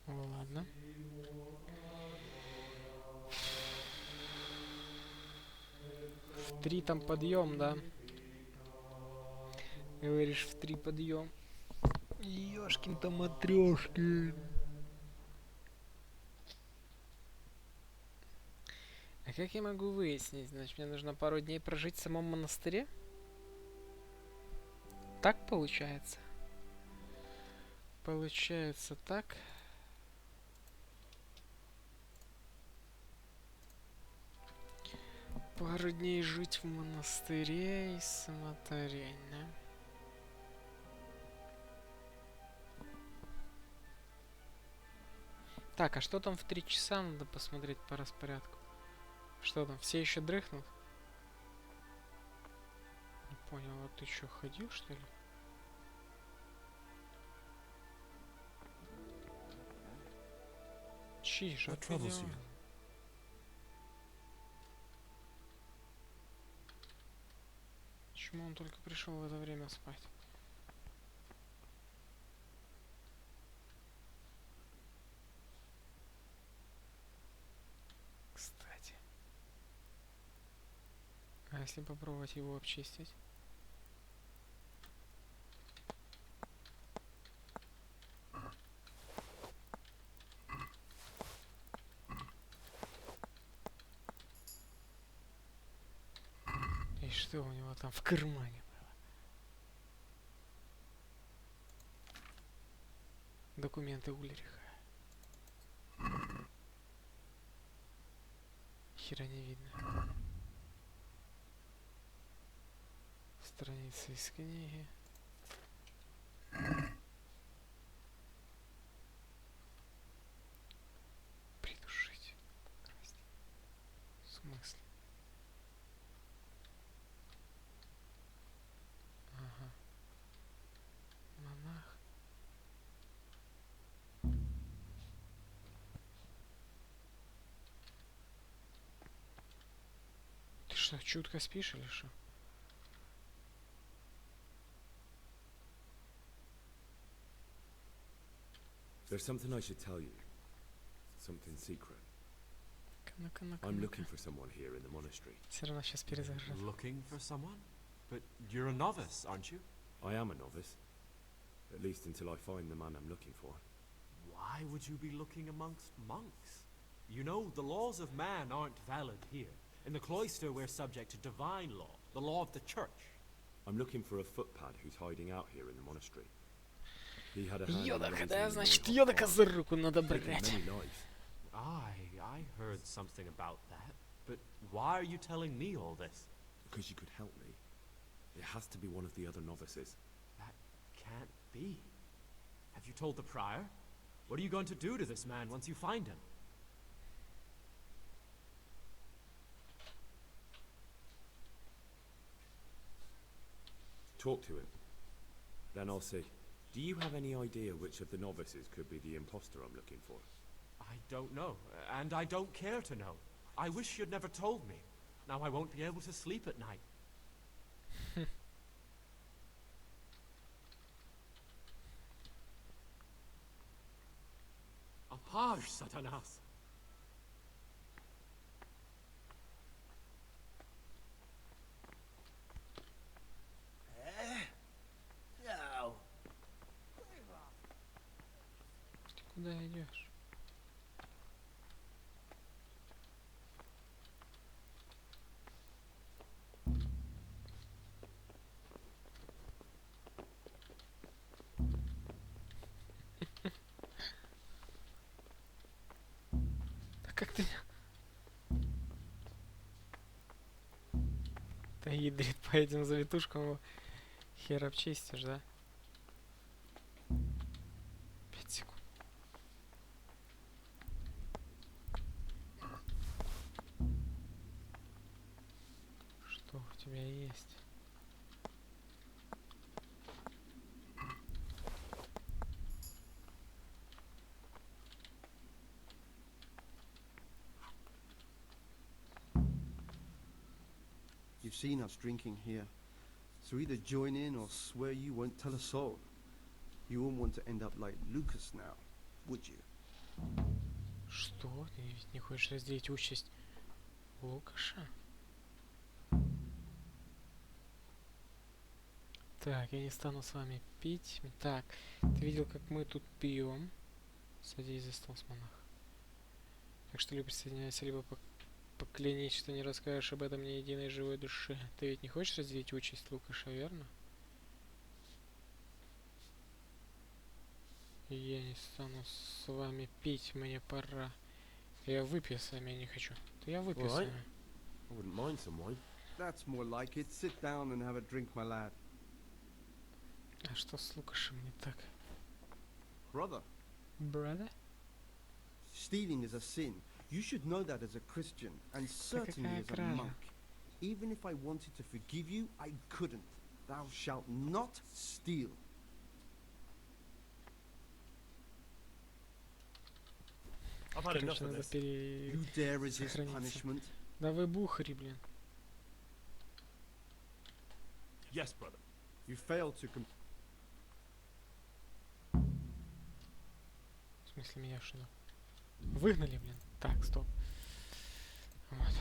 Ладно. В 3 там подъем, да? Говоришь, в 3 подъем. Ёшкин-то матрёшкин. А как я могу выяснить? Значит, мне нужно пару дней прожить в самом монастыре? Так получается? Получается так. Пару дней жить в монастыре и смотреть, да? Так, а что там в 3 часа? Надо посмотреть по распорядку. Что там, все еще дрыхнут? Не понял, а ты что, ходил, что ли? Чиж, отведём. Почему он только пришел в это время спать? Кстати. А если попробовать его обчистить? И что у него там в кармане было? Документы Ульриха. Хера не видно. Страница из книги. Придушить. Красть. В смысле? Ага. Монах. что, чутко спишь или что? There's something I should tell you. Something secret. Ну-ка. I'm looking for someone here in the monastery. Все равно сейчас перезагружу. Looking for someone? But you're a novice, aren't you? I am a novice. At least until I find the man I'm looking for. Why would you be looking amongst monks? You know, the laws of man aren't valid here. In the cloister, we're subject to divine law, the law of the church. I'm looking for a footpad who's hiding out here in the monastery. He had a hand Йода, in the когда, reason значит, he Йода got за руку надо taken брать. many lives. I heard something about that. But why are you telling me all this? Because you could help me. It has to be one of the other novices. That can't be. Have you told the prior? What are you going to do to this man once you find him? Talk to him. Then I'll see. Do you have any idea which of the novices could be the imposter I'm looking for? I don't know, and I don't care to know. I wish you'd never told me. Now I won't be able to sleep at night. Apage, Satanas! No. Ты куда идешь? Да как ты? Да ядрит по этим завитушкам его хер обчистишь, да? 5 секунд. Что у тебя есть? You've seen us drinking here, so either join in or swear you won't tell a soul. You wouldn't want to end up like Lucas now, would you? Что? Ты ведь не хочешь разделить участь Лукаша? Так, я не стану с вами пить. Так, ты видел, как мы тут пьем? Садись за стол с монах. Так что либо присоединяйся, либо поклянись, что не расскажешь об этом ни единой живой душе. Ты ведь не хочешь разделить участь Лукаша, верно? Я не стану с вами пить, мне пора. Я выпью с вами, я не хочу. Да я выпью с Alright. вами. I wouldn't mind some wine. That's more like it. Sit down and have a drink, my lad. А что с Лукашем не так? Brother. Brother? Stealing is a sin. You should know that as a Christian, and certainly as a monk. Even if I wanted to forgive you, I couldn't. Thou shalt not steal. I've had enough of this. You dare resist punishment? Да вы бухари, блин. Yes, brother. You failed to В смысле меня что? Выгнали, блин. Так, стоп. Вот.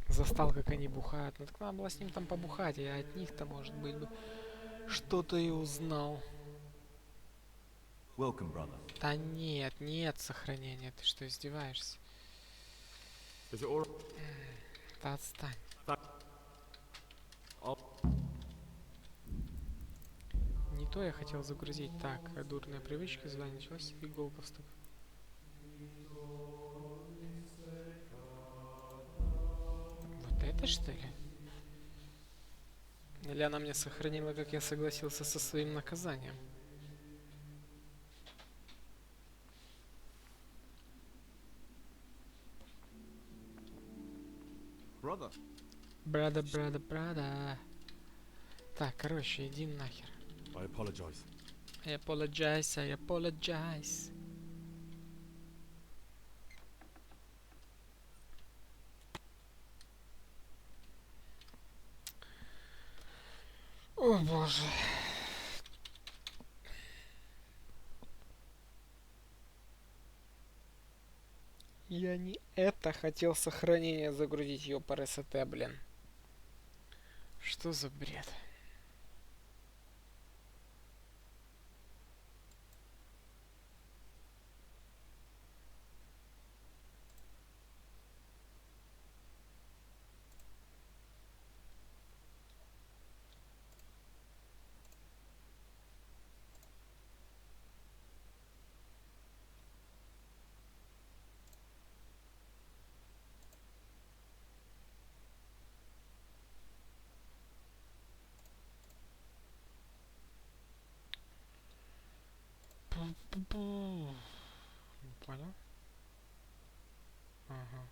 Застал, как они бухают. Ну так надо было с ним там побухать. Я от них-то, может быть, бы что-то и узнал. Welcome, brother. Да нет, нет сохранения. Ты что, издеваешься? Да отстань. Не то я хотел загрузить. Так, дурная привычка, звание началось, и голковстук. Вот это что ли? Или она мне сохранила, как я согласился со своим наказанием? Brother. Брада. Так, короче, иди нахер. I apologize. I apologize. О боже. Я не это хотел сохранение загрузить, ее по РСТ, блин. Что за бред? Не понял. Ага.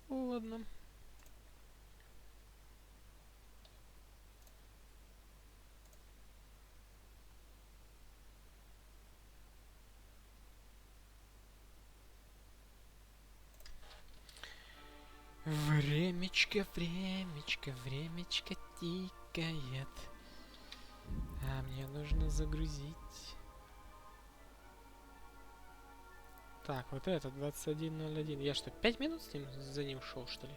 Ладно. Времечко, времечко, времечко тикает. А мне нужно загрузить. Так, вот это 21:01. Я что, 5 минут с ним за ним шел, что ли?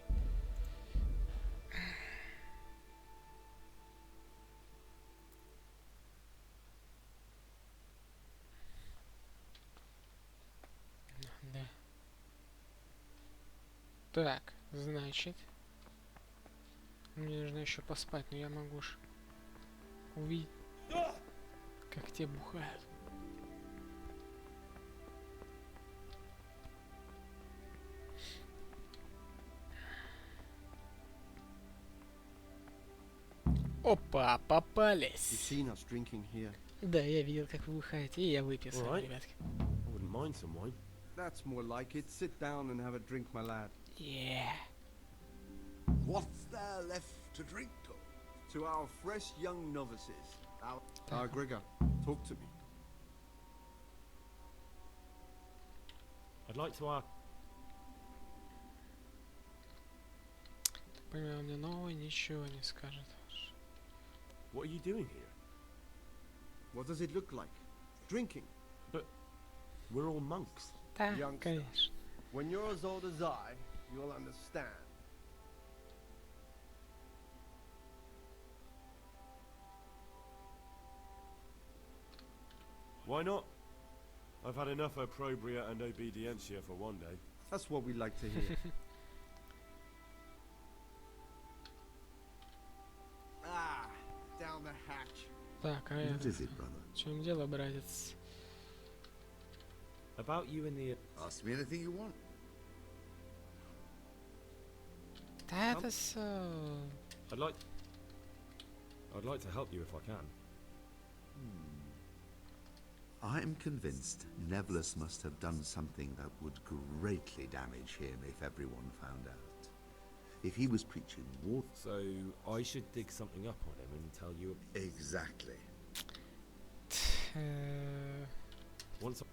Да. Так, значит, мне нужно еще поспать, но я могу ж увидеть, как те бухают. Опа, попались. Да, я видел, как вы бухаете, и я выпил с вами, ребятки. Wouldn't mind some wine. That's more like it. Sit down and have a drink, my lad. Yeah. What's there left to drink to our fresh young novices. Our Gregor, talk to me. I'd like to ask. Понимаю, мне новый ничего не скажет. What are you doing here? What does it look like? Drinking. But we're all monks. Да, Youngster, конечно. when you're as old as I, you'll understand. Why not? I've had enough opprobria and obedientia for one day. That's what we like to hear. Down the hatch. Так, а это... В чем дело, братец? About you in the... Ask me anything you want. Да это всё... I'd like to help you if I can. I'm convinced Nevillus must have done something that would greatly damage him if everyone found out. If he was preaching war... So, I should dig something up on him and tell you... Exactly. Once...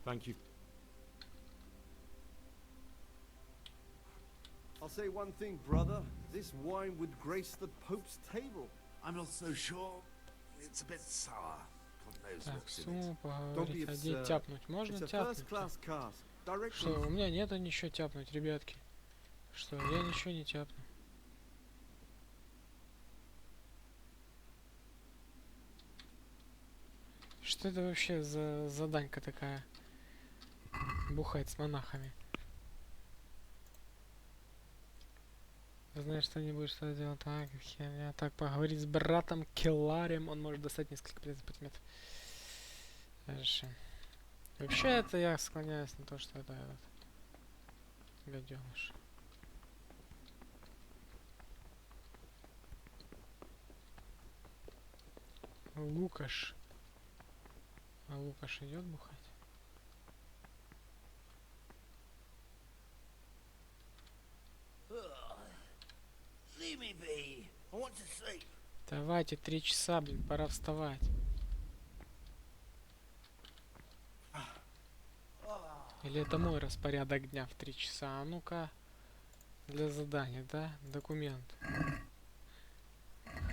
Thank you. I'll say one thing, brother. This wine would grace the Pope's table. I'm not so sure. It's a bit sour. God knows Так, what's in сумму it. поговорить. Один тяпнуть. Можно тяпнуть? Что, у меня нету ничего тяпнуть, ребятки. Что, я ничего не тяпну. Что это вообще за заданька такая? Бухать с монахами. Знаешь что-нибудь, что делать? Так, херня. Так, поговорить с братом Келларем. Он может достать несколько полезных предметов. Хорошо. Вообще, это я склоняюсь на то, что это этот гаденыш. Лукаш. А Лукаш идет бухать? Давайте, 3 часа, блин, пора вставать. Или это мой распорядок дня в 3 часа? А ну-ка, для задания, да? Документ.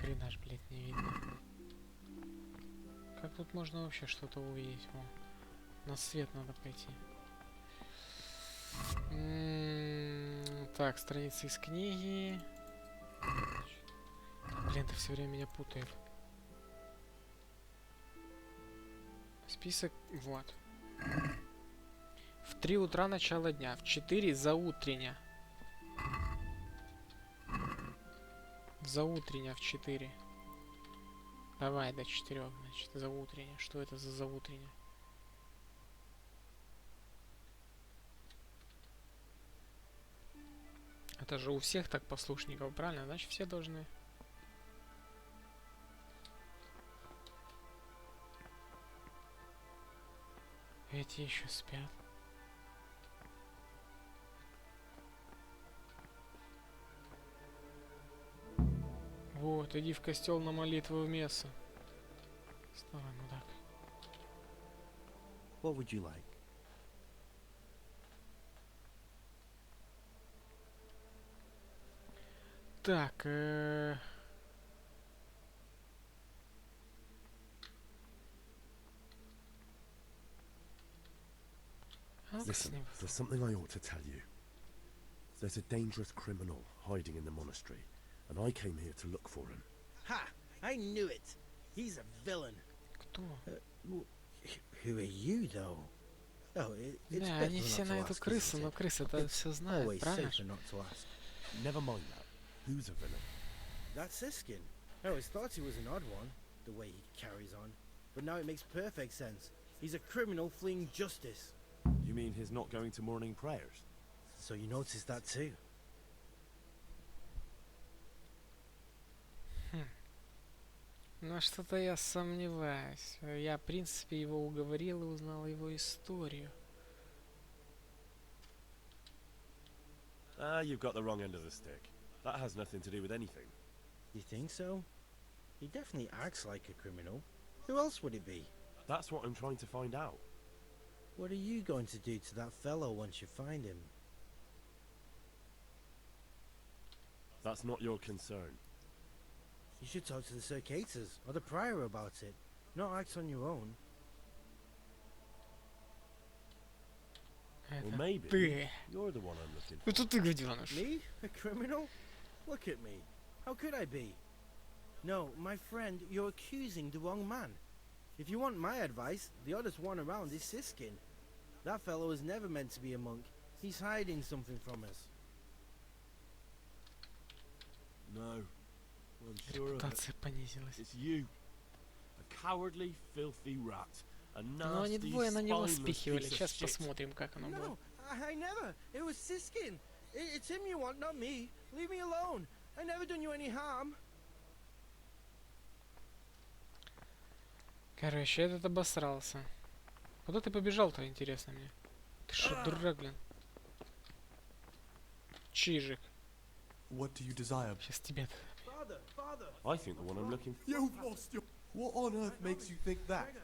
Хрена ж, блядь, не видно. Как тут можно вообще что-то увидеть? О, на свет надо пойти. Так, страницы из книги. Блин, это все время меня путает. Список, вот. В 3 утра начало дня, в 4 заутренне. Заутренне в 4. Давай до 4, значит, заутренне. Что это за заутренне? Это же у всех так послушников, правильно? Значит, все должны. Эти еще спят. Вот, иди в костел на молитву в мессу. Вставай, мудак. What would you like? Так, Listen, there's something I ought to tell you. There's a dangerous criminal hiding in the monastery, and I came here to look for him. Ha! I knew it. He's a villain. Кто? Who are you, though? Oh, it's да, они все на эту крысу, но крыса-то все знает, правильно? Never mind that. Who's a villain? That's Siskin. I always thought he was an odd one, the way he carries on. But now it makes perfect sense. He's a criminal fleeing justice. You mean he's not going to morning prayers? So you noticed that too? Ну, что-то я сомневаюсь. Я, в принципе, его уговорил и узнал его историю. You've got the wrong end of the stick. That has nothing to do with anything. You think so? He definitely acts like a criminal. Who else would it be? That's what I'm trying to find out. What are you going to do to that fellow once you find him? That's not your concern. You should talk to the Circators or the Prior about it, not act on your own. Or maybe you're the one I'm looking for. Это ты, гаденыш. Me? A criminal? Look at me. How could I be? No, my friend, you're accusing the wrong man. If you want my advice, the oddest one around is Siskin. That fellow was never meant to be a monk. He's hiding something from us. No. I'm sure of Репутация понизилась. It's you. A cowardly, filthy rat. A Ну, они nasty, двое на него spineless спихивали. piece of Сейчас shit. посмотрим, как оно будет. No, I never. It was Siskin. It's him you want, not me. Leave me alone. I never done you any harm. Короче, этот обосрался. Куда ты побежал-то, интересно мне? Ты что, дурак, блин? Чижик. What do you desire? Сейчас тебя... I think the one I'm looking for. You've lost your... What on earth makes you think that?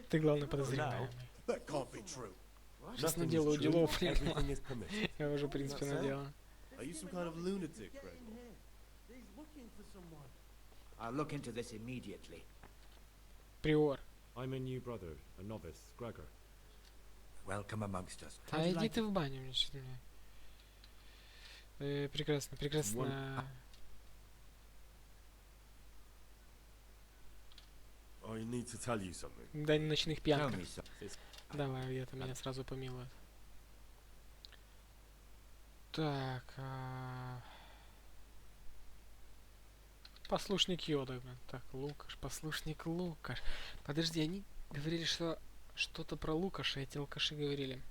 Ты главный подозреваемый. That can't be true. Сейчас наделаю делов, блин. Я уже, в принципе, наделал. Are you some kind of lunatic, Gregor? I'll look into this immediately. Приор. I'm a new brother, a novice, Gregor. Welcome amongst us. А иди ты в баню, мне что-то мне. Прекрасно, прекрасно. I need to tell you something. Да, ночных пьянках. Давай, где-то меня сразу помилуют. Так. Послушник Йода, блин. Так, Лукаш, послушник Лукаш. Подожди, они говорили, что что-то про Лукаша, эти алкаши говорили.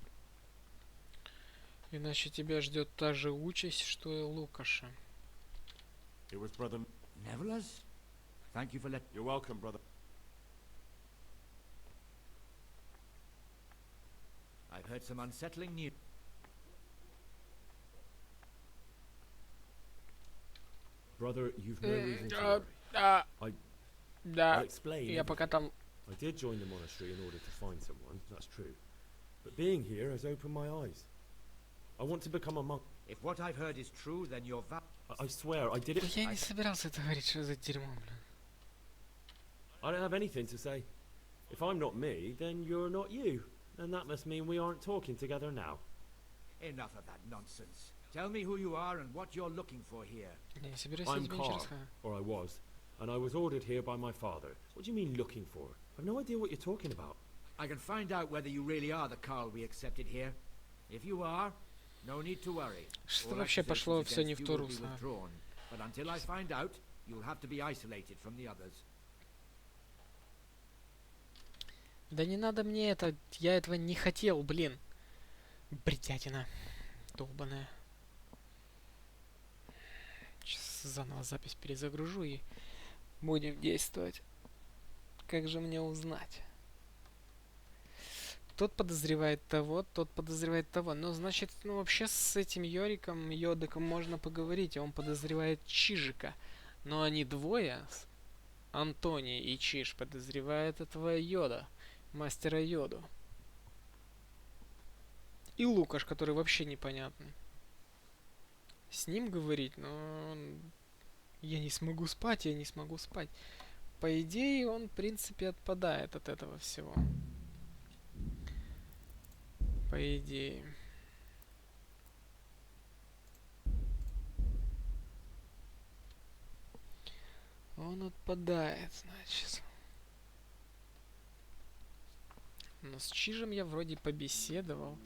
Иначе тебя ждет та же участь, что и Лукаша. It was brother. Nevertheless, thank you for letting. You're welcome, brother. I've heard some unsettling news. Brother, you've no reason to worry. Да, I'll explain я пока там... I did join the monastery in order to find someone, that's true. But being here has opened my eyes. I want to become a monk. If what I've heard is true, then you're I swear, I did it. Я не собирался это говорить, что за дерьмо, блин. I don't have anything to say. If I'm not me, then you're not you. And that must mean we aren't talking together now. Enough of that nonsense. Tell me who you are and what you're looking for here. I'm Carl, or I was, and I was ordered here by my father. What do you mean looking for? I've no idea what you're talking about. I can find out whether you really are the Carl we accepted here. If you are, no need to worry. Что вообще пошло все не в ту русло? But until I find out, you'll have to be isolated from the others. Да не надо мне это, я этого не хотел, блин. Бредятина долбаная. Сейчас заново запись перезагружу и будем действовать. Как же мне узнать? Тот подозревает того, тот подозревает того. Ну, значит, ну вообще с этим Йориком, Йодиком можно поговорить. Он подозревает Чижика. Но они двое, Антоний и Чиж, подозревают этого Йода, мастера Йоду. И Лукаш, который вообще непонятный. С ним говорить, но я не смогу спать, я не смогу спать. По идее, он, в принципе, отпадает от этого всего. По идее. Он отпадает, значит. Но с Чижем я вроде побеседовал.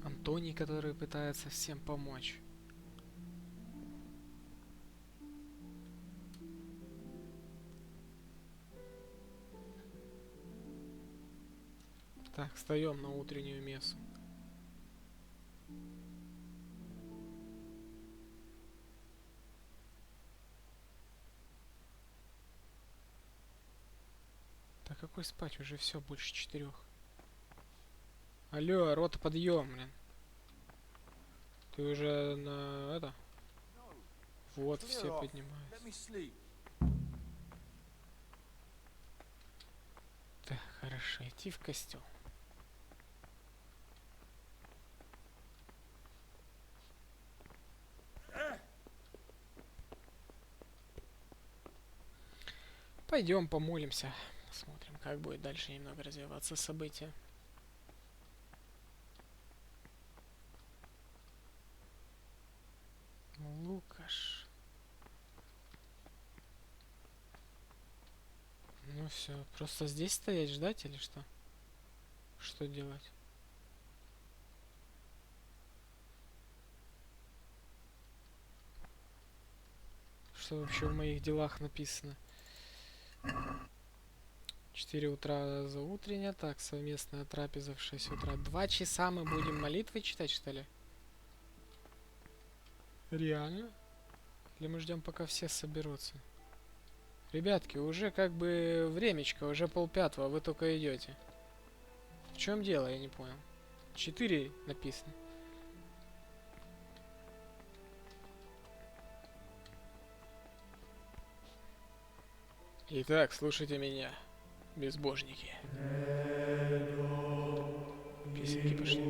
Антоний, который пытается всем помочь. Так, встаем на утреннюю мессу. Так, какой спать? Уже все, больше 4. Алло, рота, подъем, блин. Ты уже на это? Вот, все поднимаются. Так, хорошо, идти в костел. Пойдем помолимся. Посмотрим, как будет дальше немного развиваться события. Лукаш. Ну все, просто здесь стоять, ждать или что? Что делать? Что вообще в моих делах написано? 4 утра за утренняя, так, совместная трапеза в 6 утра. 2 часа мы будем молитвы читать, что ли? Реально? Или мы ждем, пока все соберутся? Ребятки, уже как бы времечко, уже 4:30, а вы только идете. В чем дело, я не понял. 4 написано. Итак, слушайте меня, безбожники. Песенки пошли.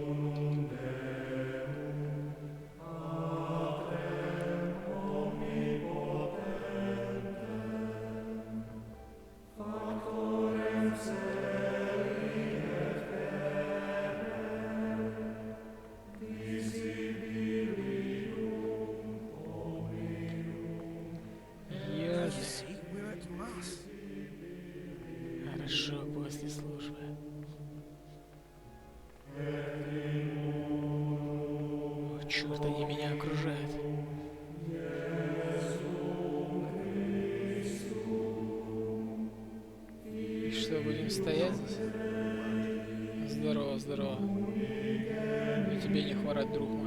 Хорошо, после службы. О, черт, они меня окружают. И что, будем стоять здесь? Здорово, здорово. И тебе не хворать, друг мой.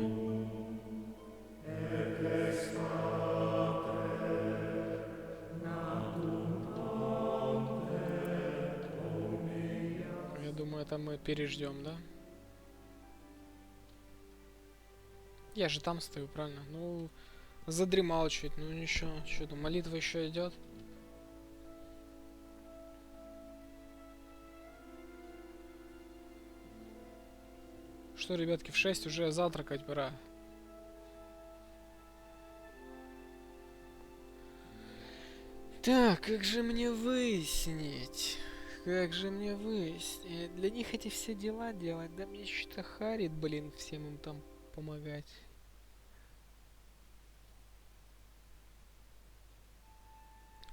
Думаю, это мы переждем, да? Я же там стою, правильно? Ну, задремал чуть, ну ничего. Что там, молитва еще идет? Что, ребятки, в 6 уже завтракать пора. Так, как же мне выяснить? Как же мне выяснить? Для них эти все дела делать? Да мне что-то харит, блин, всем им там помогать.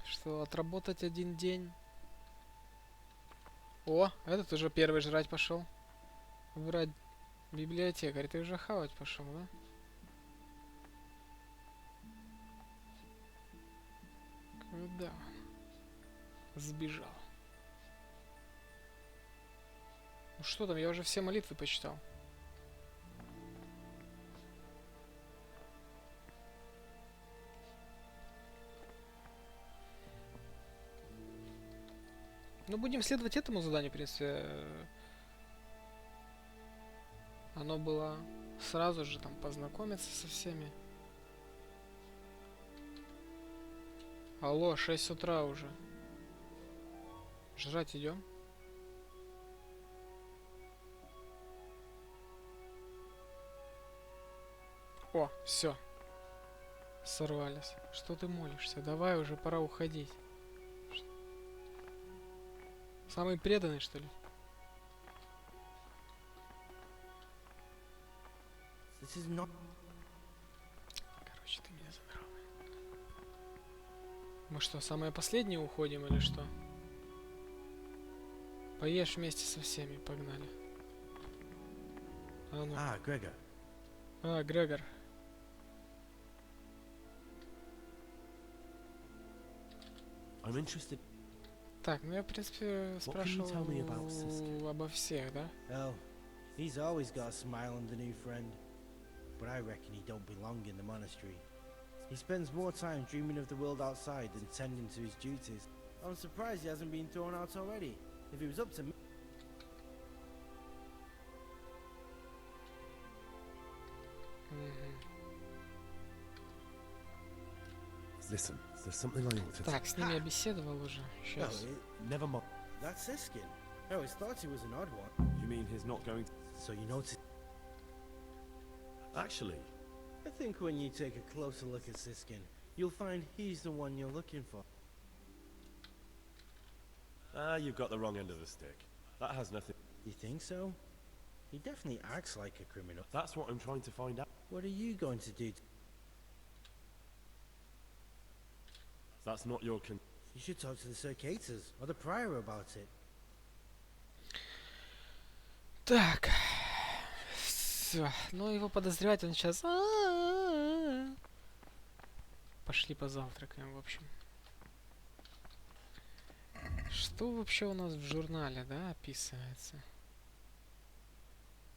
Что, отработать один день? О, этот уже первый жрать пошел. Врать. Библиотекарь, ты уже хавать пошел, да? Куда он? Сбежал. Ну что там, я уже все молитвы почитал. Ну, будем следовать этому заданию, в принципе. Оно было сразу же там познакомиться со всеми. Алло, 6 утра уже. Жрать идем? О, все. Сорвались. Что ты молишься? Давай уже, пора уходить. Самый преданный, что ли? Короче, ты меня задрал. Мы что, самые последние уходим или что? Поешь вместе со всеми, погнали. А, ну. Грегор. А, Грегор. I'm interested. Так, ну я, в принципе, спрашивал обо всех, да? Well, he's always got a smile on the new friend. But I reckon he don't belong in the monastery. He spends more time dreaming of the world outside than tending to his duties. I'm surprised he hasn't been thrown out already. If it was up to me... Listen, there's something I ought to... Так, с ними я беседовал уже. Сейчас. Never mind. That's Siskin. I always thought he was an odd one. You mean he's not going to... So you notice... Actually... I think when you take a closer look at Siskin, you'll find he's the one you're looking for. You've got the wrong end of the stick. That has nothing... You think so? He definitely acts like a criminal. That's what I'm trying to find out. What are you going to do? That's not your You should talk to the Circators or the prior about it. Так. Все. Ну, его подозревать он сейчас... Пошли позавтракаем, в общем. Что вообще у нас в журнале, да, описывается?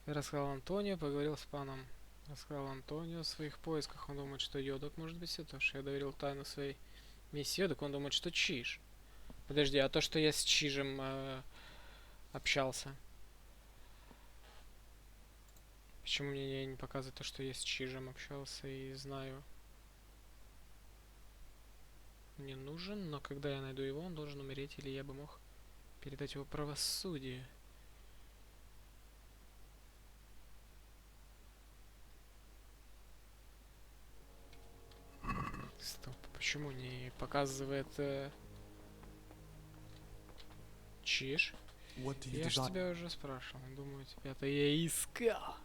Я рассказал Антонио, поговорил с паном. Рассказал Антонио о своих поисках. Он думает, что Йодок может быть святош. Я доверил тайну своей миссии Йодок. Он думает, что Чиж. Подожди, а то, что я с Чижем общался? Почему мне не показывает то, что я с Чижем общался и знаю? Мне нужен, но когда я найду его, он должен умереть, или я бы мог передать его правосудию. Стоп, почему не показывает Чиж? Я ж тебя уже спрашивал, думаю, тебя-то я искал.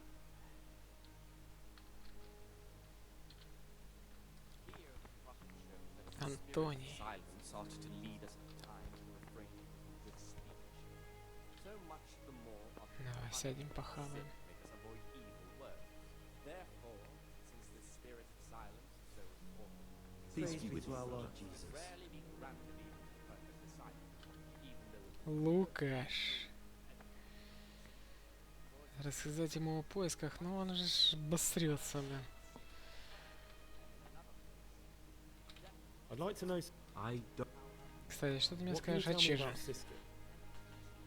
Антоний. Давай сядем похаваем. Лукаш. Рассказать ему о поисках, но он же обосрется, бля. Кстати, что ты мне скажешь о Чиже?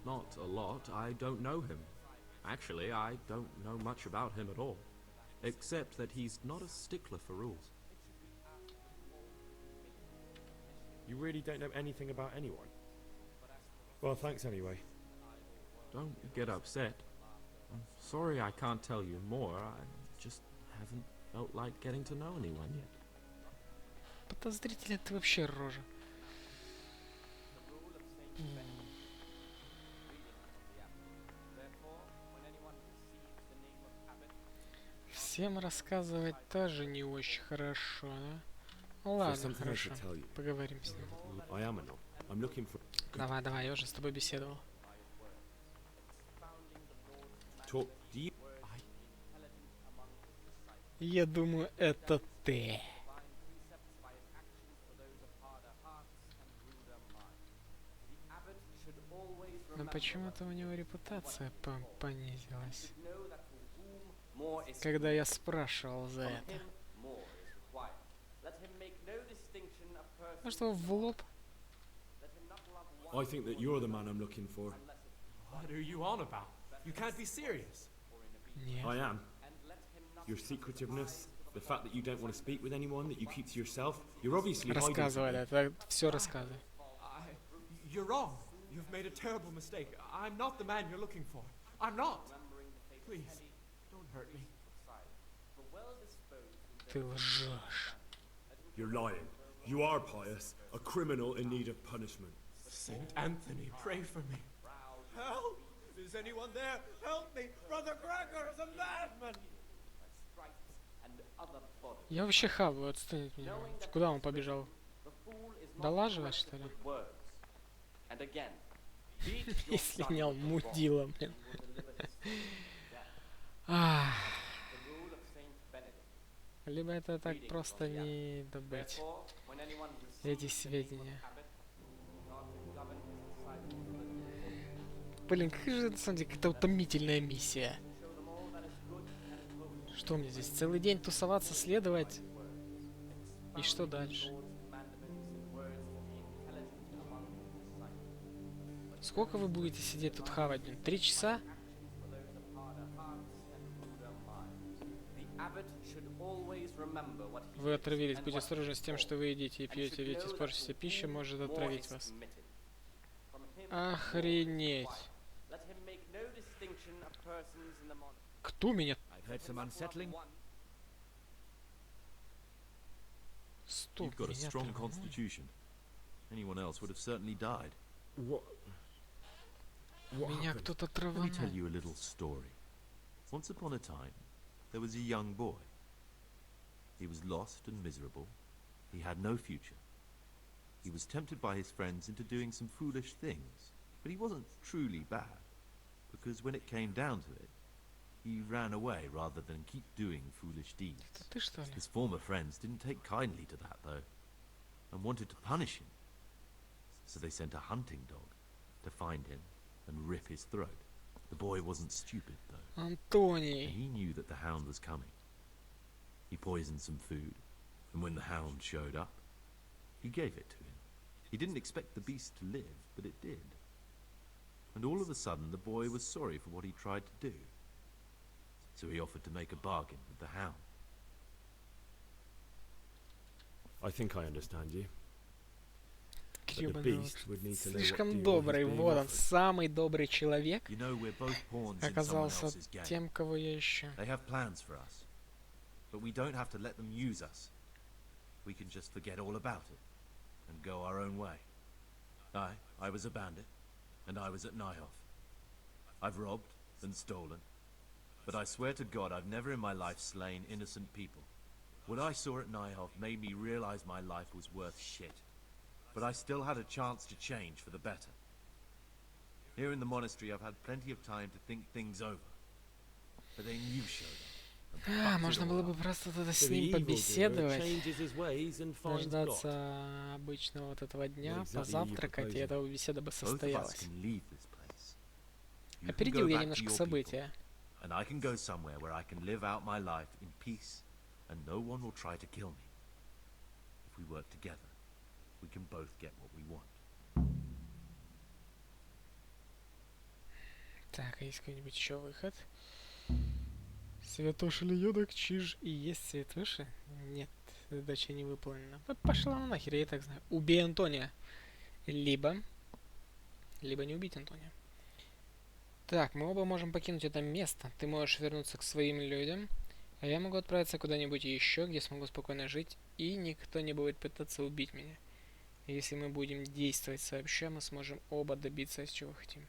not a lot. I don't know him. Actually, I don't know much about him at all. Except that he's not a stickler for rules. You really don't know anything about anyone? Well, thanks anyway. Don't get upset. I'm sorry I can't tell you more. I just haven't felt like getting to know anyone yet. Подозрительно ты вообще рожа. Всем рассказывать тоже не очень хорошо, да? Ну ладно, хорошо. Поговорим с ним. Давай, давай, я уже с тобой беседовал. Я думаю, это ты. Но почему-то у него репутация понизилась, когда я спрашивал за это. Может, его в лоб? I think that you're the man I'm looking for. What are you on about? You can't be serious. Нет. I am. Your secretiveness, the fact that you don't want to speak with anyone, that you keep to yourself, you're obviously hiding Рассказывай, something. да, все рассказывай. You're wrong. You've made a terrible mistake. I'm not the man you're looking for. I'm not. Please, don't hurt me. Ты лжешь. You're lying. You are pious, a criminal in need of punishment. Saint Anthony, pray for me. Help! Is anyone there? Help me! Brother Gregor is a madman! Я вообще хаваю, отстань от меня. Куда он побежал? Долаживать, что ли? И слинял мудила, блин. Либо это так просто не добыть эти сведения. Блин, какая же на самом деле какая-то утомительная миссия. Что мне здесь? Целый день тусоваться, следовать? И что дальше? Сколько вы будете сидеть тут хавать, блин? 3 часа? Вы отравились. Будьте осторожны с тем, что вы едите и пьете, ведь испортившаяся пища может отравить вас. Охренеть. Кто меня? Стоп, You've got a strong constitution. Anyone else would have certainly died. Меня кто-то траванул. Let me tell you a little story. Once upon a time, there was a young boy. He was lost and miserable. He had no future. He was tempted by his friends into doing some foolish things, but he wasn't truly bad, because when it came down to it, he ran away rather than keep doing foolish deeds. His former friends didn't take kindly to that, though, and wanted to punish him. So they sent a hunting dog to find him and rip his throat. The boy wasn't stupid, though. Антоний. And he knew that the hound was coming. He poisoned some food, and when the hound showed up, he gave it to him. He didn't expect the beast to live, but it did. And all of a sudden, the boy was sorry for what he tried to do. So he offered to make a bargain with the hound. I think I understand you. Слишком добрый, вот он, самый добрый человек, оказался тем, кого я ищу. But we don't have to let them use us. We can just forget all about it and go our own way. I was a bandit, and I was at Nyhoff. I've robbed and stolen, but I swear to God I've never in my life slain innocent people. What I saw at Nyhoff made me realize my life was worth shit. But I still had a chance to change for the better. Here in the monastery I've had plenty of time to think things over. But then you showed up. Можно было бы просто тогда с ним побеседовать, дождаться обычного вот этого дня, позавтракать, и эта беседа бы состоялась. Опередил я немножко события. And I can go somewhere where I can live out my life in peace, and no one will try to kill me. If we work together, we can both get what we want. Так, а есть какой-нибудь еще выход? Святоши ли Йодок, чиж и есть святоши? Нет, задача не выполнена. Вот пошла нахер, я и так знаю. Убей Антония. Либо не убить Антония. Так, мы оба можем покинуть это место. Ты можешь вернуться к своим людям, а я могу отправиться куда-нибудь еще, где смогу спокойно жить, и никто не будет пытаться убить меня. Если мы будем действовать сообща, мы сможем оба добиться, чего хотим.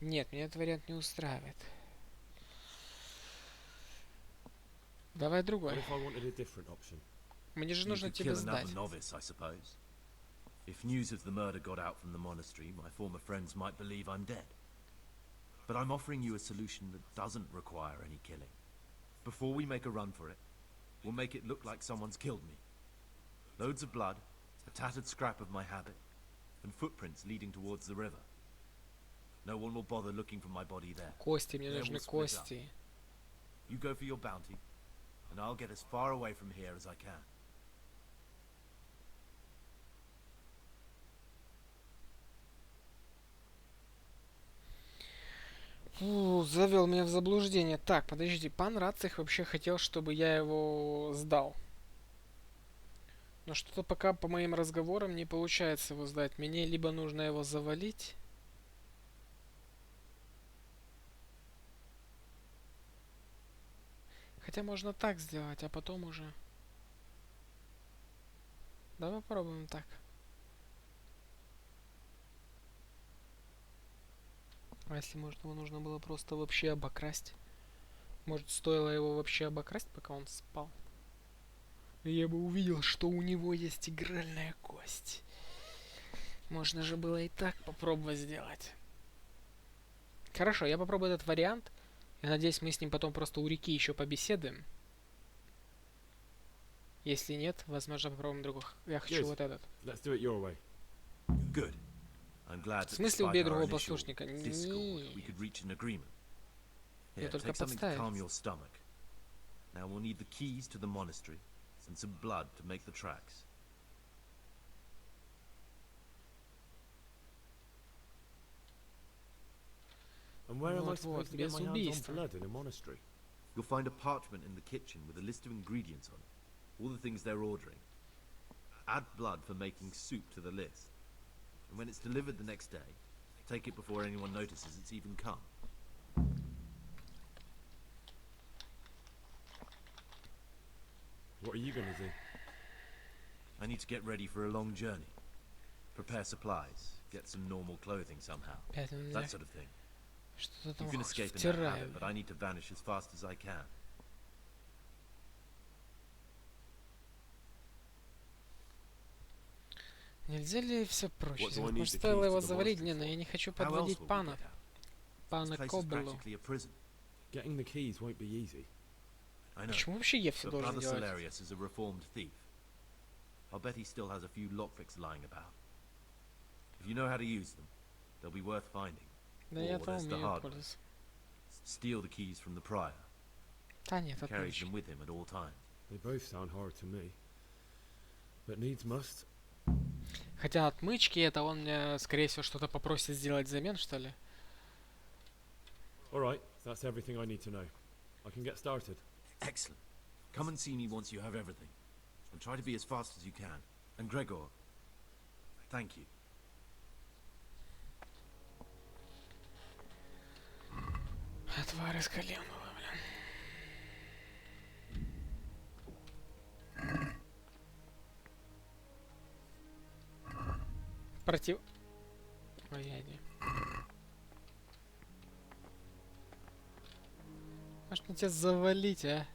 Нет, меня этот вариант не устраивает. Давай другой. Мне же нужно тебе сдать. If news of the murder got out from the monastery, my former friends might believe I'm dead. But I'm offering you a solution that doesn't require any killing. Before we make a run for it, we'll make it look like someone's killed me. Loads of blood, a tattered scrap of my habit, and footprints leading towards the river. No one will bother looking for my body there. Кости, мне нужны кости. You go for your bounty, and I'll get as far away from here as I can. Фу, завел меня в заблуждение. Так, подождите, пан Рациг вообще хотел, чтобы я его сдал. Но что-то пока по моим разговорам не получается его сдать. Мне либо нужно его завалить. Хотя можно так сделать, а потом уже... Давай попробуем так. А если, может, его нужно было просто вообще обокрасть? Может, стоило его вообще обокрасть, пока он спал? И я бы увидел, что у него есть игральная кость. Можно же было и так попробовать сделать. Хорошо, я попробую этот вариант. Я надеюсь, мы с ним потом просто у реки еще побеседуем. Если нет, возможно, попробуем других. Я хочу вот этот. В смысле убей другого послушника? Не. Я только подставил. Now we'll need the keys to the monastery and some blood to make the tracks. And where am I supposed to get my hands on blood in a monastery? You'll find a parchment in the kitchen with a list of ingredients on it, all the things they're ordering. Add blood for making soup to the list. And when it's delivered the next day, take it before anyone notices it's even come. What are you going to do? I need to get ready for a long journey. Prepare supplies, get some normal clothing somehow. That sort of thing. You can escape in that habit, but I need to vanish as fast as I can. Нельзя ли все проще? Может, стоило его завалить? Не, но я не хочу подводить пана. Пана Кобылу. Почему вообще я все должен делать? I'll bet he still has a few lockpicks lying about. If you know how to use them, they'll be worth finding. Да я-то умею пользоваться. Steal the keys from the prior. Да нет, carry them with him at all times. They both sound hard to me. But needs must. Хотя отмычки это он мне, скорее всего, что-то попросит сделать взамен, что ли? All right, that's everything I need to know. I can get started. Excellent. Come and see me once you have everything. And try to be as fast as you can. And Gregor, thank you. Отвар из коленного, блин. Против... Ой, я не. Может мне тебя завалить, а?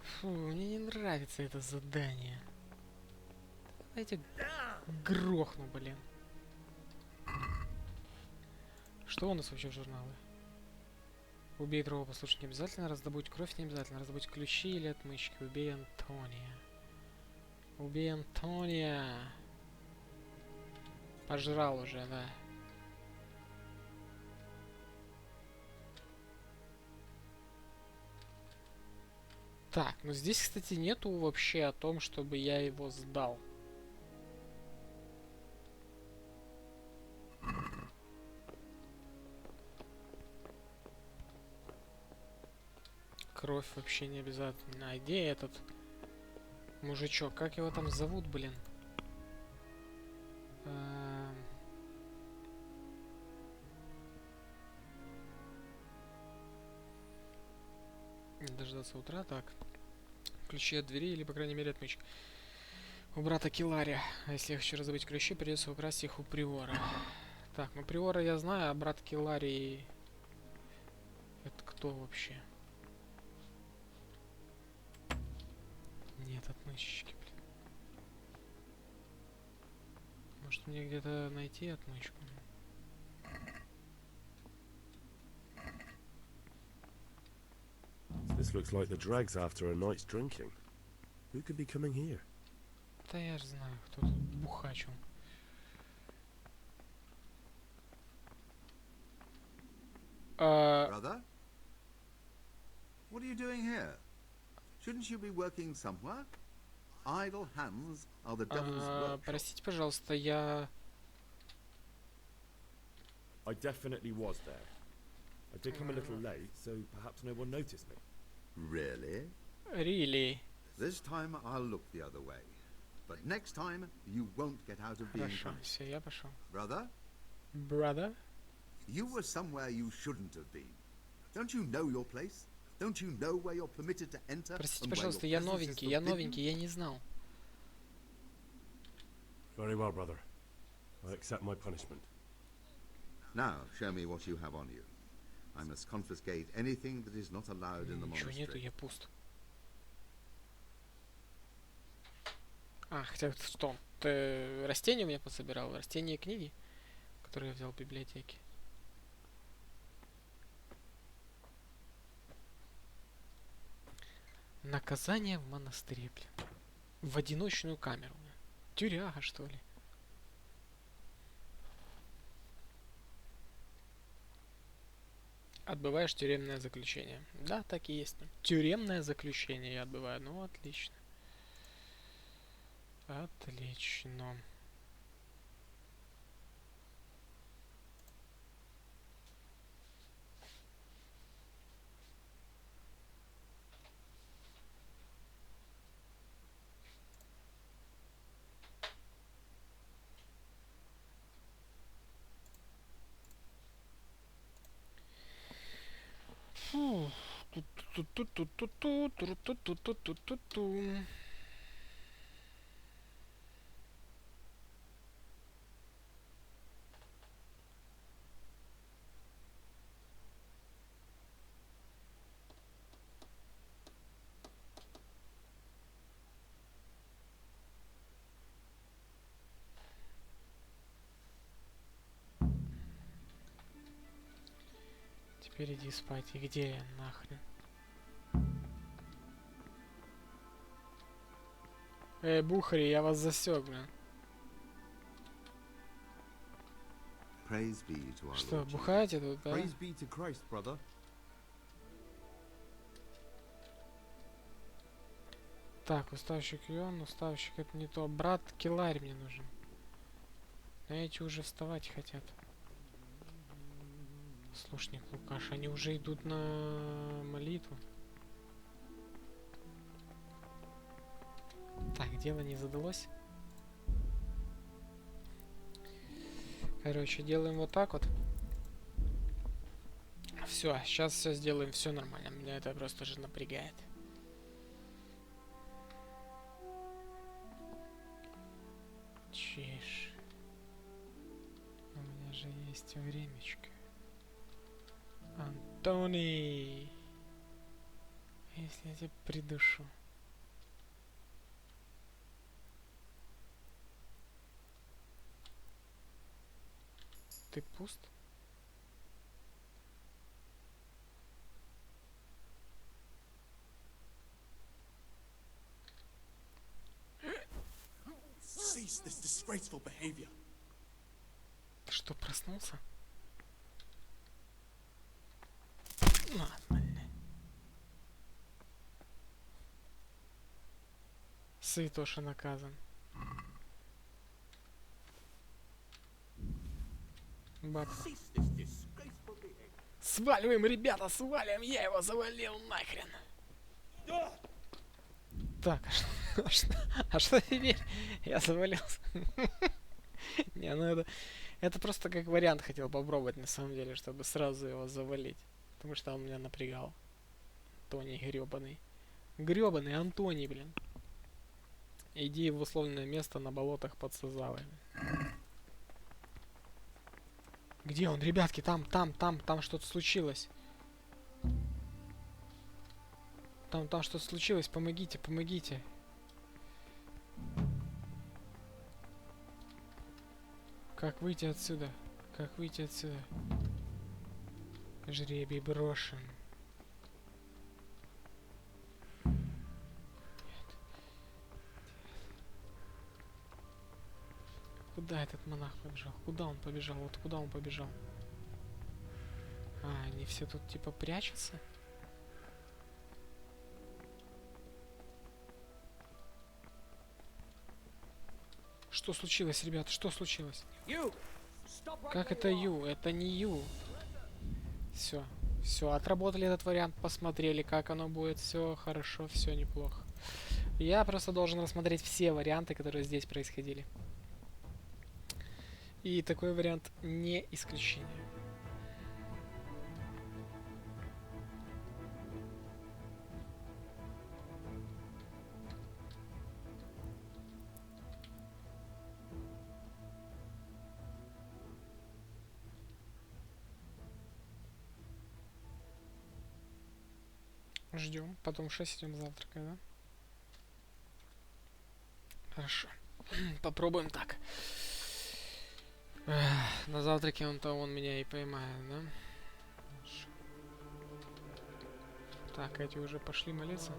Фу, мне не нравится это задание. Давайте грохну, блин. Что у нас вообще в журнале? Убей другого послушника не обязательно, раздобудь кровь не обязательно, раздобудь ключи или отмычки. Убей Антония. Убей Антония. Пожрал уже, да. Так, ну здесь, кстати, нету вообще о том, чтобы я его сдал. Кровь вообще не обязательно. А где этот мужичок? Как его там зовут, блин? Дождаться утра, так. Ключи от двери или, по крайней мере, отмычки. У брата Килария. А если я хочу раздобыть ключи, придется украсть их у приора. Так, ну приора я знаю, а брат Киларий... Это кто вообще? Нет отмычки, блин. Может мне где-то найти отмычку? This looks like the dregs after a night's drinking. Who could be coming here? Да я ж знаю, кто тут бухачил. Brother? What are you doing here? Shouldn't you be working somewhere? Idle hands are the devil's workshop. Простите, пожалуйста, я... I definitely was there. I did come a little late, so perhaps no one noticed me. Really? Really? This time I'll look the other way. But next time you won't get out of being Хорошо, punished. все, я пошел. Brother? Brother? You were somewhere you shouldn't have been. Don't you know your place? Don't you know where you're permitted to enter? Простите, пожалуйста, я новенький, я не знал. Very well, brother. I accept my punishment. Now, show me what you have on you. I must confiscate anything that is not allowed in the Ничего monastery. нету, я пуст. А, хотя что? Ты растения у меня пособирал? Растения и книги, которые я взял в библиотеке. Наказание в монастыре, блин. В одиночную камеру. Тюряга, что ли? Отбываешь тюремное заключение. Да, так и есть. Тюремное заключение я отбываю. Ну, отлично. Отлично. Фу. Ту-ту-ту-ту-ту-ту-ту-ту-ту-ту-ту-ту-ту. Теперь иди спать. И где я нахрен? Бухари, я вас засек, блин. Praise be to our Что, Lord бухаете тут, да? Praise be to Christ, brother. Так, уставщик Йон, уставщик это не то. Брат Киларь мне нужен. Но эти уже вставать хотят. Слушник Лукаш, они уже идут на молитву. Так, дело не задалось. Короче, делаем вот так вот. Все, сейчас все сделаем, все нормально. Меня это просто же напрягает. Чеш. У меня же есть времечко. Антоний. Если я тебя придушу. Ты пуст? Cease this disgraceful behavior. Ты что, проснулся? На, блин. Святоша наказан. Баб. Сваливаем, ребята, сваливаем! Я его завалил нахрен! Так, а что теперь? Я завалился. Не, ну это просто как вариант хотел попробовать на самом деле, чтобы сразу его завалить. Потому что он меня напрягал. Антоний грёбаный. Грёбаный Антоний, блин. Иди в условленное место на болотах под Сазавой. Где он, ребятки? Там что-то случилось. Там что-то случилось. Помогите, помогите. Как выйти отсюда? Как выйти отсюда? Жребий брошен. Куда этот монах побежал? Куда он побежал? Вот куда он побежал? А, они все тут типа прячутся? Что случилось, ребята? Что случилось? Как это Ю? Это не Ю. Все. Все, отработали этот вариант, посмотрели, как оно будет. Все хорошо, все неплохо. Я просто должен рассмотреть все варианты, которые здесь происходили. И такой вариант не исключение. Ждем, потом в 6 идем завтракать, да? Хорошо. Попробуем так. На завтраке он меня и поймает, да? Хорошо. Так, эти уже пошли молиться.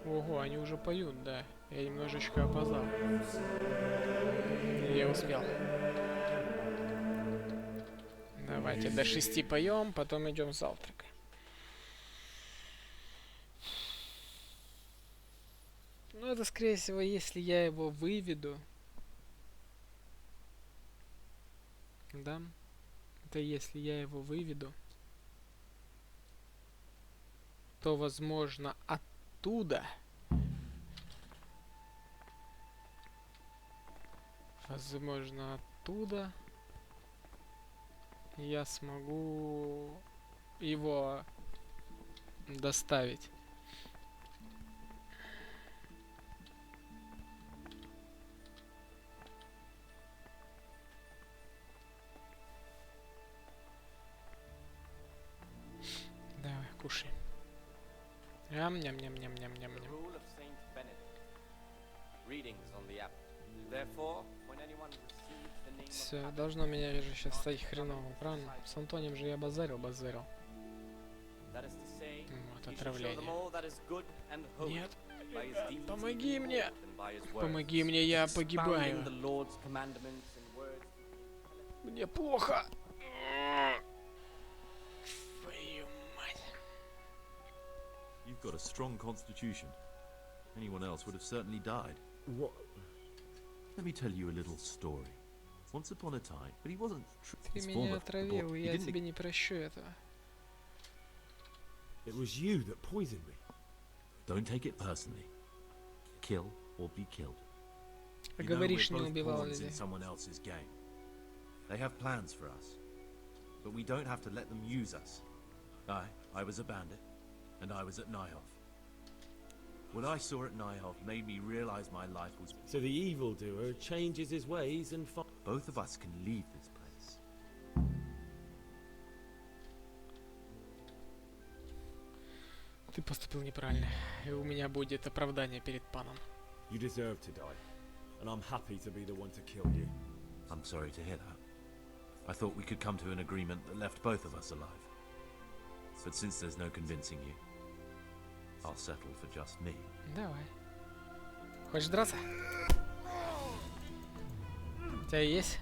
Ого, они уже поют, да. Я немножечко опоздал. Я успел. Давайте до 6 поем, потом идем завтракать. Ну, это, скорее всего, если я его выведу. Да? Это если я его выведу. То, возможно, оттуда. Возможно, оттуда. Я смогу его доставить. Давай, кушай. Ням-ням-ням-ням-ням-ням-ням. Все, должно меня, вижу, сейчас стать хреново, правильно? С Антонием же я базарил. Вот, отравление. Нет. Помоги мне! Помоги мне, я погибаю. Мне плохо. Твою мать. You've got a strong constitution. Anyone else would have certainly died. What? Let me tell you a little story. Once upon a time, but he wasn't. Ты меня отравил, и я тебе не прощу этого. It was you that poisoned me. Don't take it personally. Kill or be killed. Говоришь, не убивал людей. Someone else's game. They have plans for us, but we don't have to let them use us. I was a bandit, and I was at Nyhoff. What I saw at Nyhoff made me realize my life was... So the evildoer changes his ways and... Both of us can leave this place. Ты поступил неправильно, и у меня будет оправдание перед паном. You deserve to die, and I'm happy to be the one to kill you. I'm sorry to hear that. I thought we could come to an agreement that left both of us alive. But since there's no convincing you, I'll settle for just me. Давай. Хочешь драться? У тебя есть?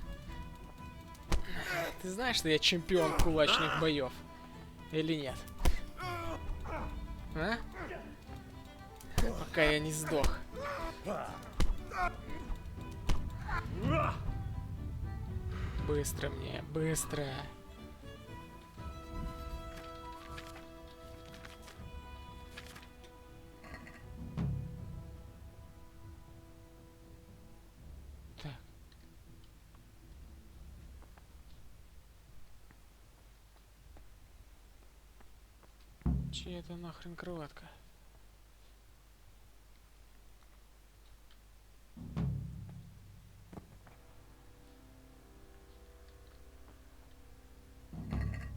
Ты знаешь, что я чемпион кулачных боев? Или нет? А? Пока я не сдох. Быстро мне, быстро. Так. Чья это нахрен кроватка?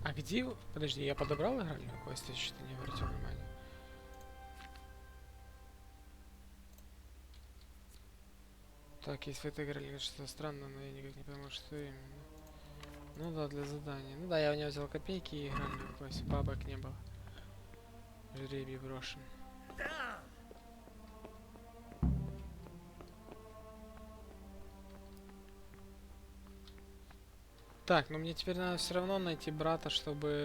А где... Подожди, я подобрал игральную кость, я что-то не обратил внимания. Так, если это играли что-то странное, но я никак не пойму, что именно. Ну да, для задания. Ну да, я у него взял копейки и игральную кость. Бабок не было. Жребий брошен. Так, но мне теперь надо все равно найти брата, чтобы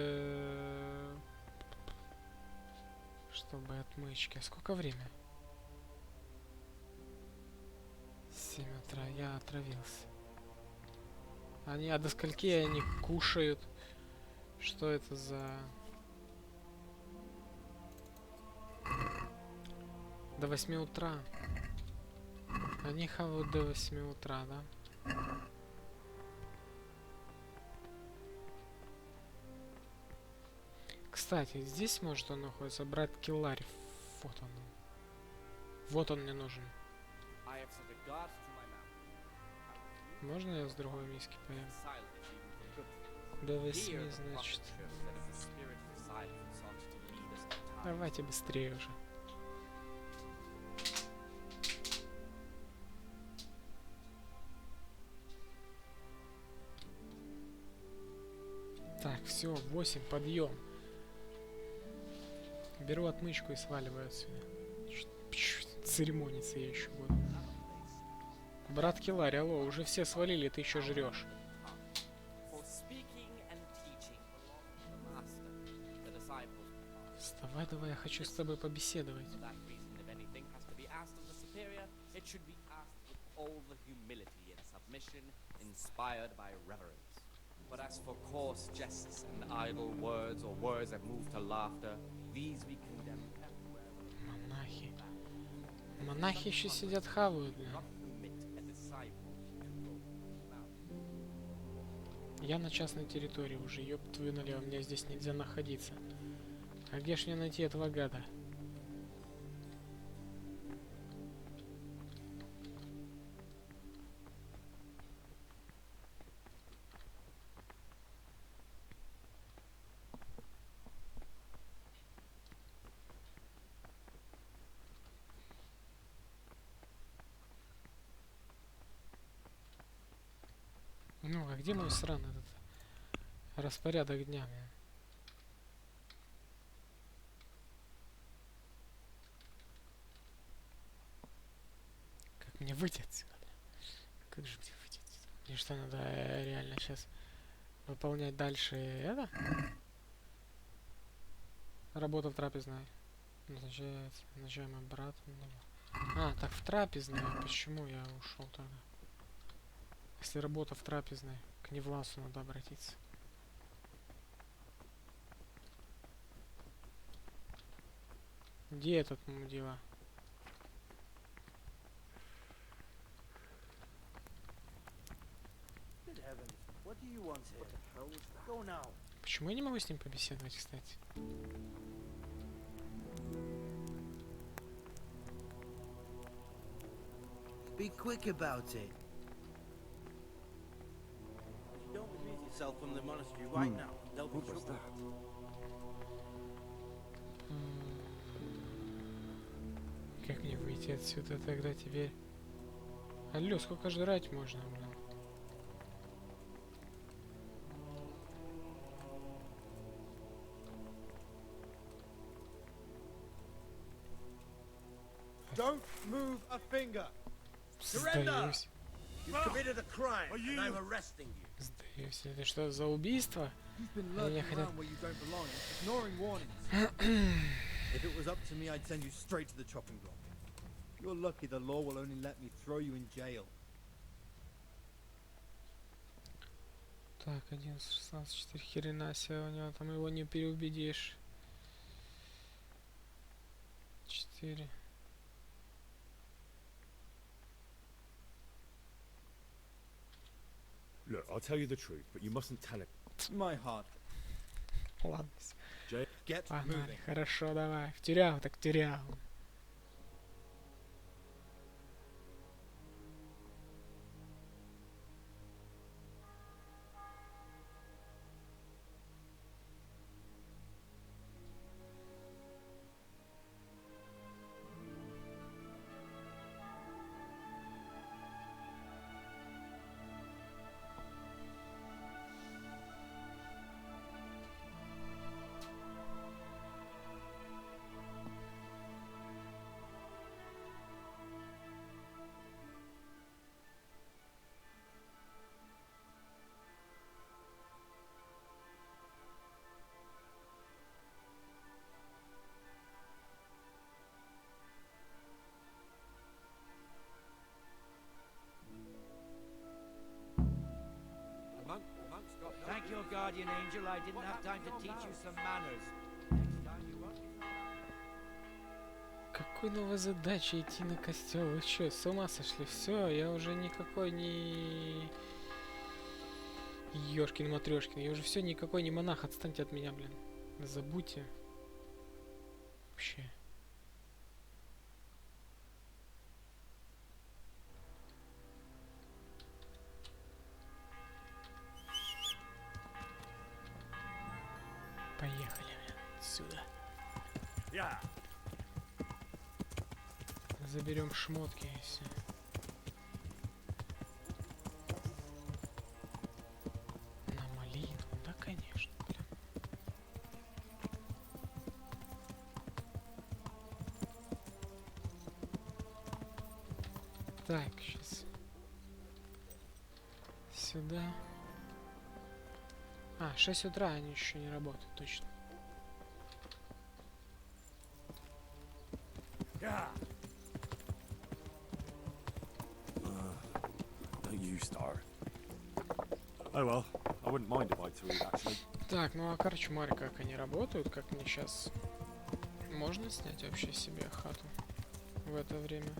отмычки. А сколько время? 7 утра. Я отравился. А до скольки они кушают? Что это за... До 8 утра. Они хавают до 8 утра, да? Кстати, здесь может он находится, брат Килларь. Вот он. Вот он мне нужен. Можно я с другой миски поем? До 8, значит. Давайте быстрее уже. Так, все, 8, подъем. Беру отмычку и сваливаю отсюда. Церемониться я еще буду. Брат Килларь, алло, уже все свалили, ты еще жрешь. Вставай, давай, я хочу с тобой побеседовать. But as for coarse jests and idle words, or words that move to laughter, these we condemn everywhere. Монахи. Монахи еще сидят, хавают, да? Я на частной территории уже, ёб твою налево, мне здесь нельзя находиться. А где ж мне найти этого гада? Ну, а где мой сраный этот распорядок дня? Как мне выйти отсюда? Как же мне выйти отсюда? Мне что, надо реально сейчас выполнять дальше это? Работа в трапезной. Назначается. Назначаемый братом. А, так в трапезной. Почему я ушел тогда? Если работа в трапезной, к Невласу надо обратиться. Где этот мудила? Почему я не могу с ним побеседовать, кстати? Be quick about it. Don't remove yourself from the monastery right now. There'll be trouble. Как мне выйти отсюда тогда теперь? Алло, сколько жрать можно, блин? Don't move a finger. Surrender. You've committed a crime, and I'm arresting you. Сдаюсь. Это что за убийство? You've been lurking around where you don't belong, ignoring warnings. If it was up to me, I'd send you straight to the chopping block. You're lucky the law will only let me throw you in jail. Так, 11, 16, 4, херена себе у него, там его не переубедишь. 4. Look, I'll tell you the truth, but you mustn't tell it. My heart. Ладно. Get Погнали, moving. хорошо, давай. В тюрягу, так в тюрягу. Thank your guardian angel, I didn't have time to teach you some manners. Next time you won't be so... Какой новой задачи идти на костел? Вы что, с ума сошли? Все, я уже никакой не... Ёшкин-матрёшкин. Я уже все никакой не монах. Отстаньте от меня, блин. Забудьте. Вообще. Поехали сюда. Заберем шмотки и все. На малину, да, конечно, блин. Так, сейчас. Сюда. А, 6 утра они еще не работают, точно. Oh well, I wouldn't mind a bite to eat actually. Так, ну а корчмарь как они работают, как мне сейчас? Можно снять вообще себе хату в это время?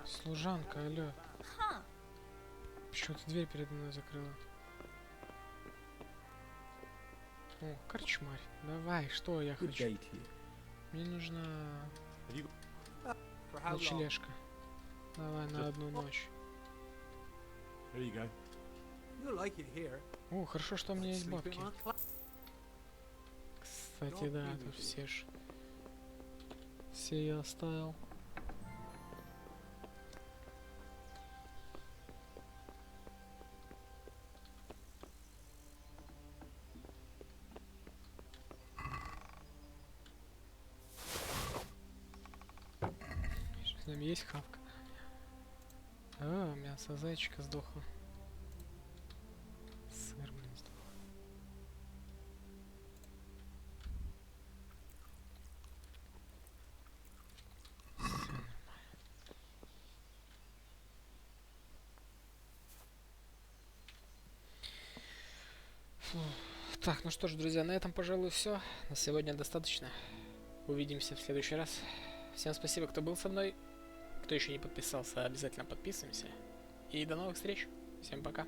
Служанка, алло. Почему ты дверь передо мной закрыла? О, корчмарь. Давай, что я хочу? Мне нужна ночлежка. Давай на одну ночь. О, хорошо, что у меня есть бабки. Кстати, да, тут все ж... Все я оставил. С нами есть хавка? А, мясо зайчика сдохло. Сыр, блин, сдох. Всё нормально. Фу. Так, ну что ж, друзья, на этом, пожалуй, все. На сегодня достаточно. Увидимся в следующий раз. Всем спасибо, кто был со мной. Кто еще не подписался, обязательно подписываемся. И до новых встреч. Всем пока.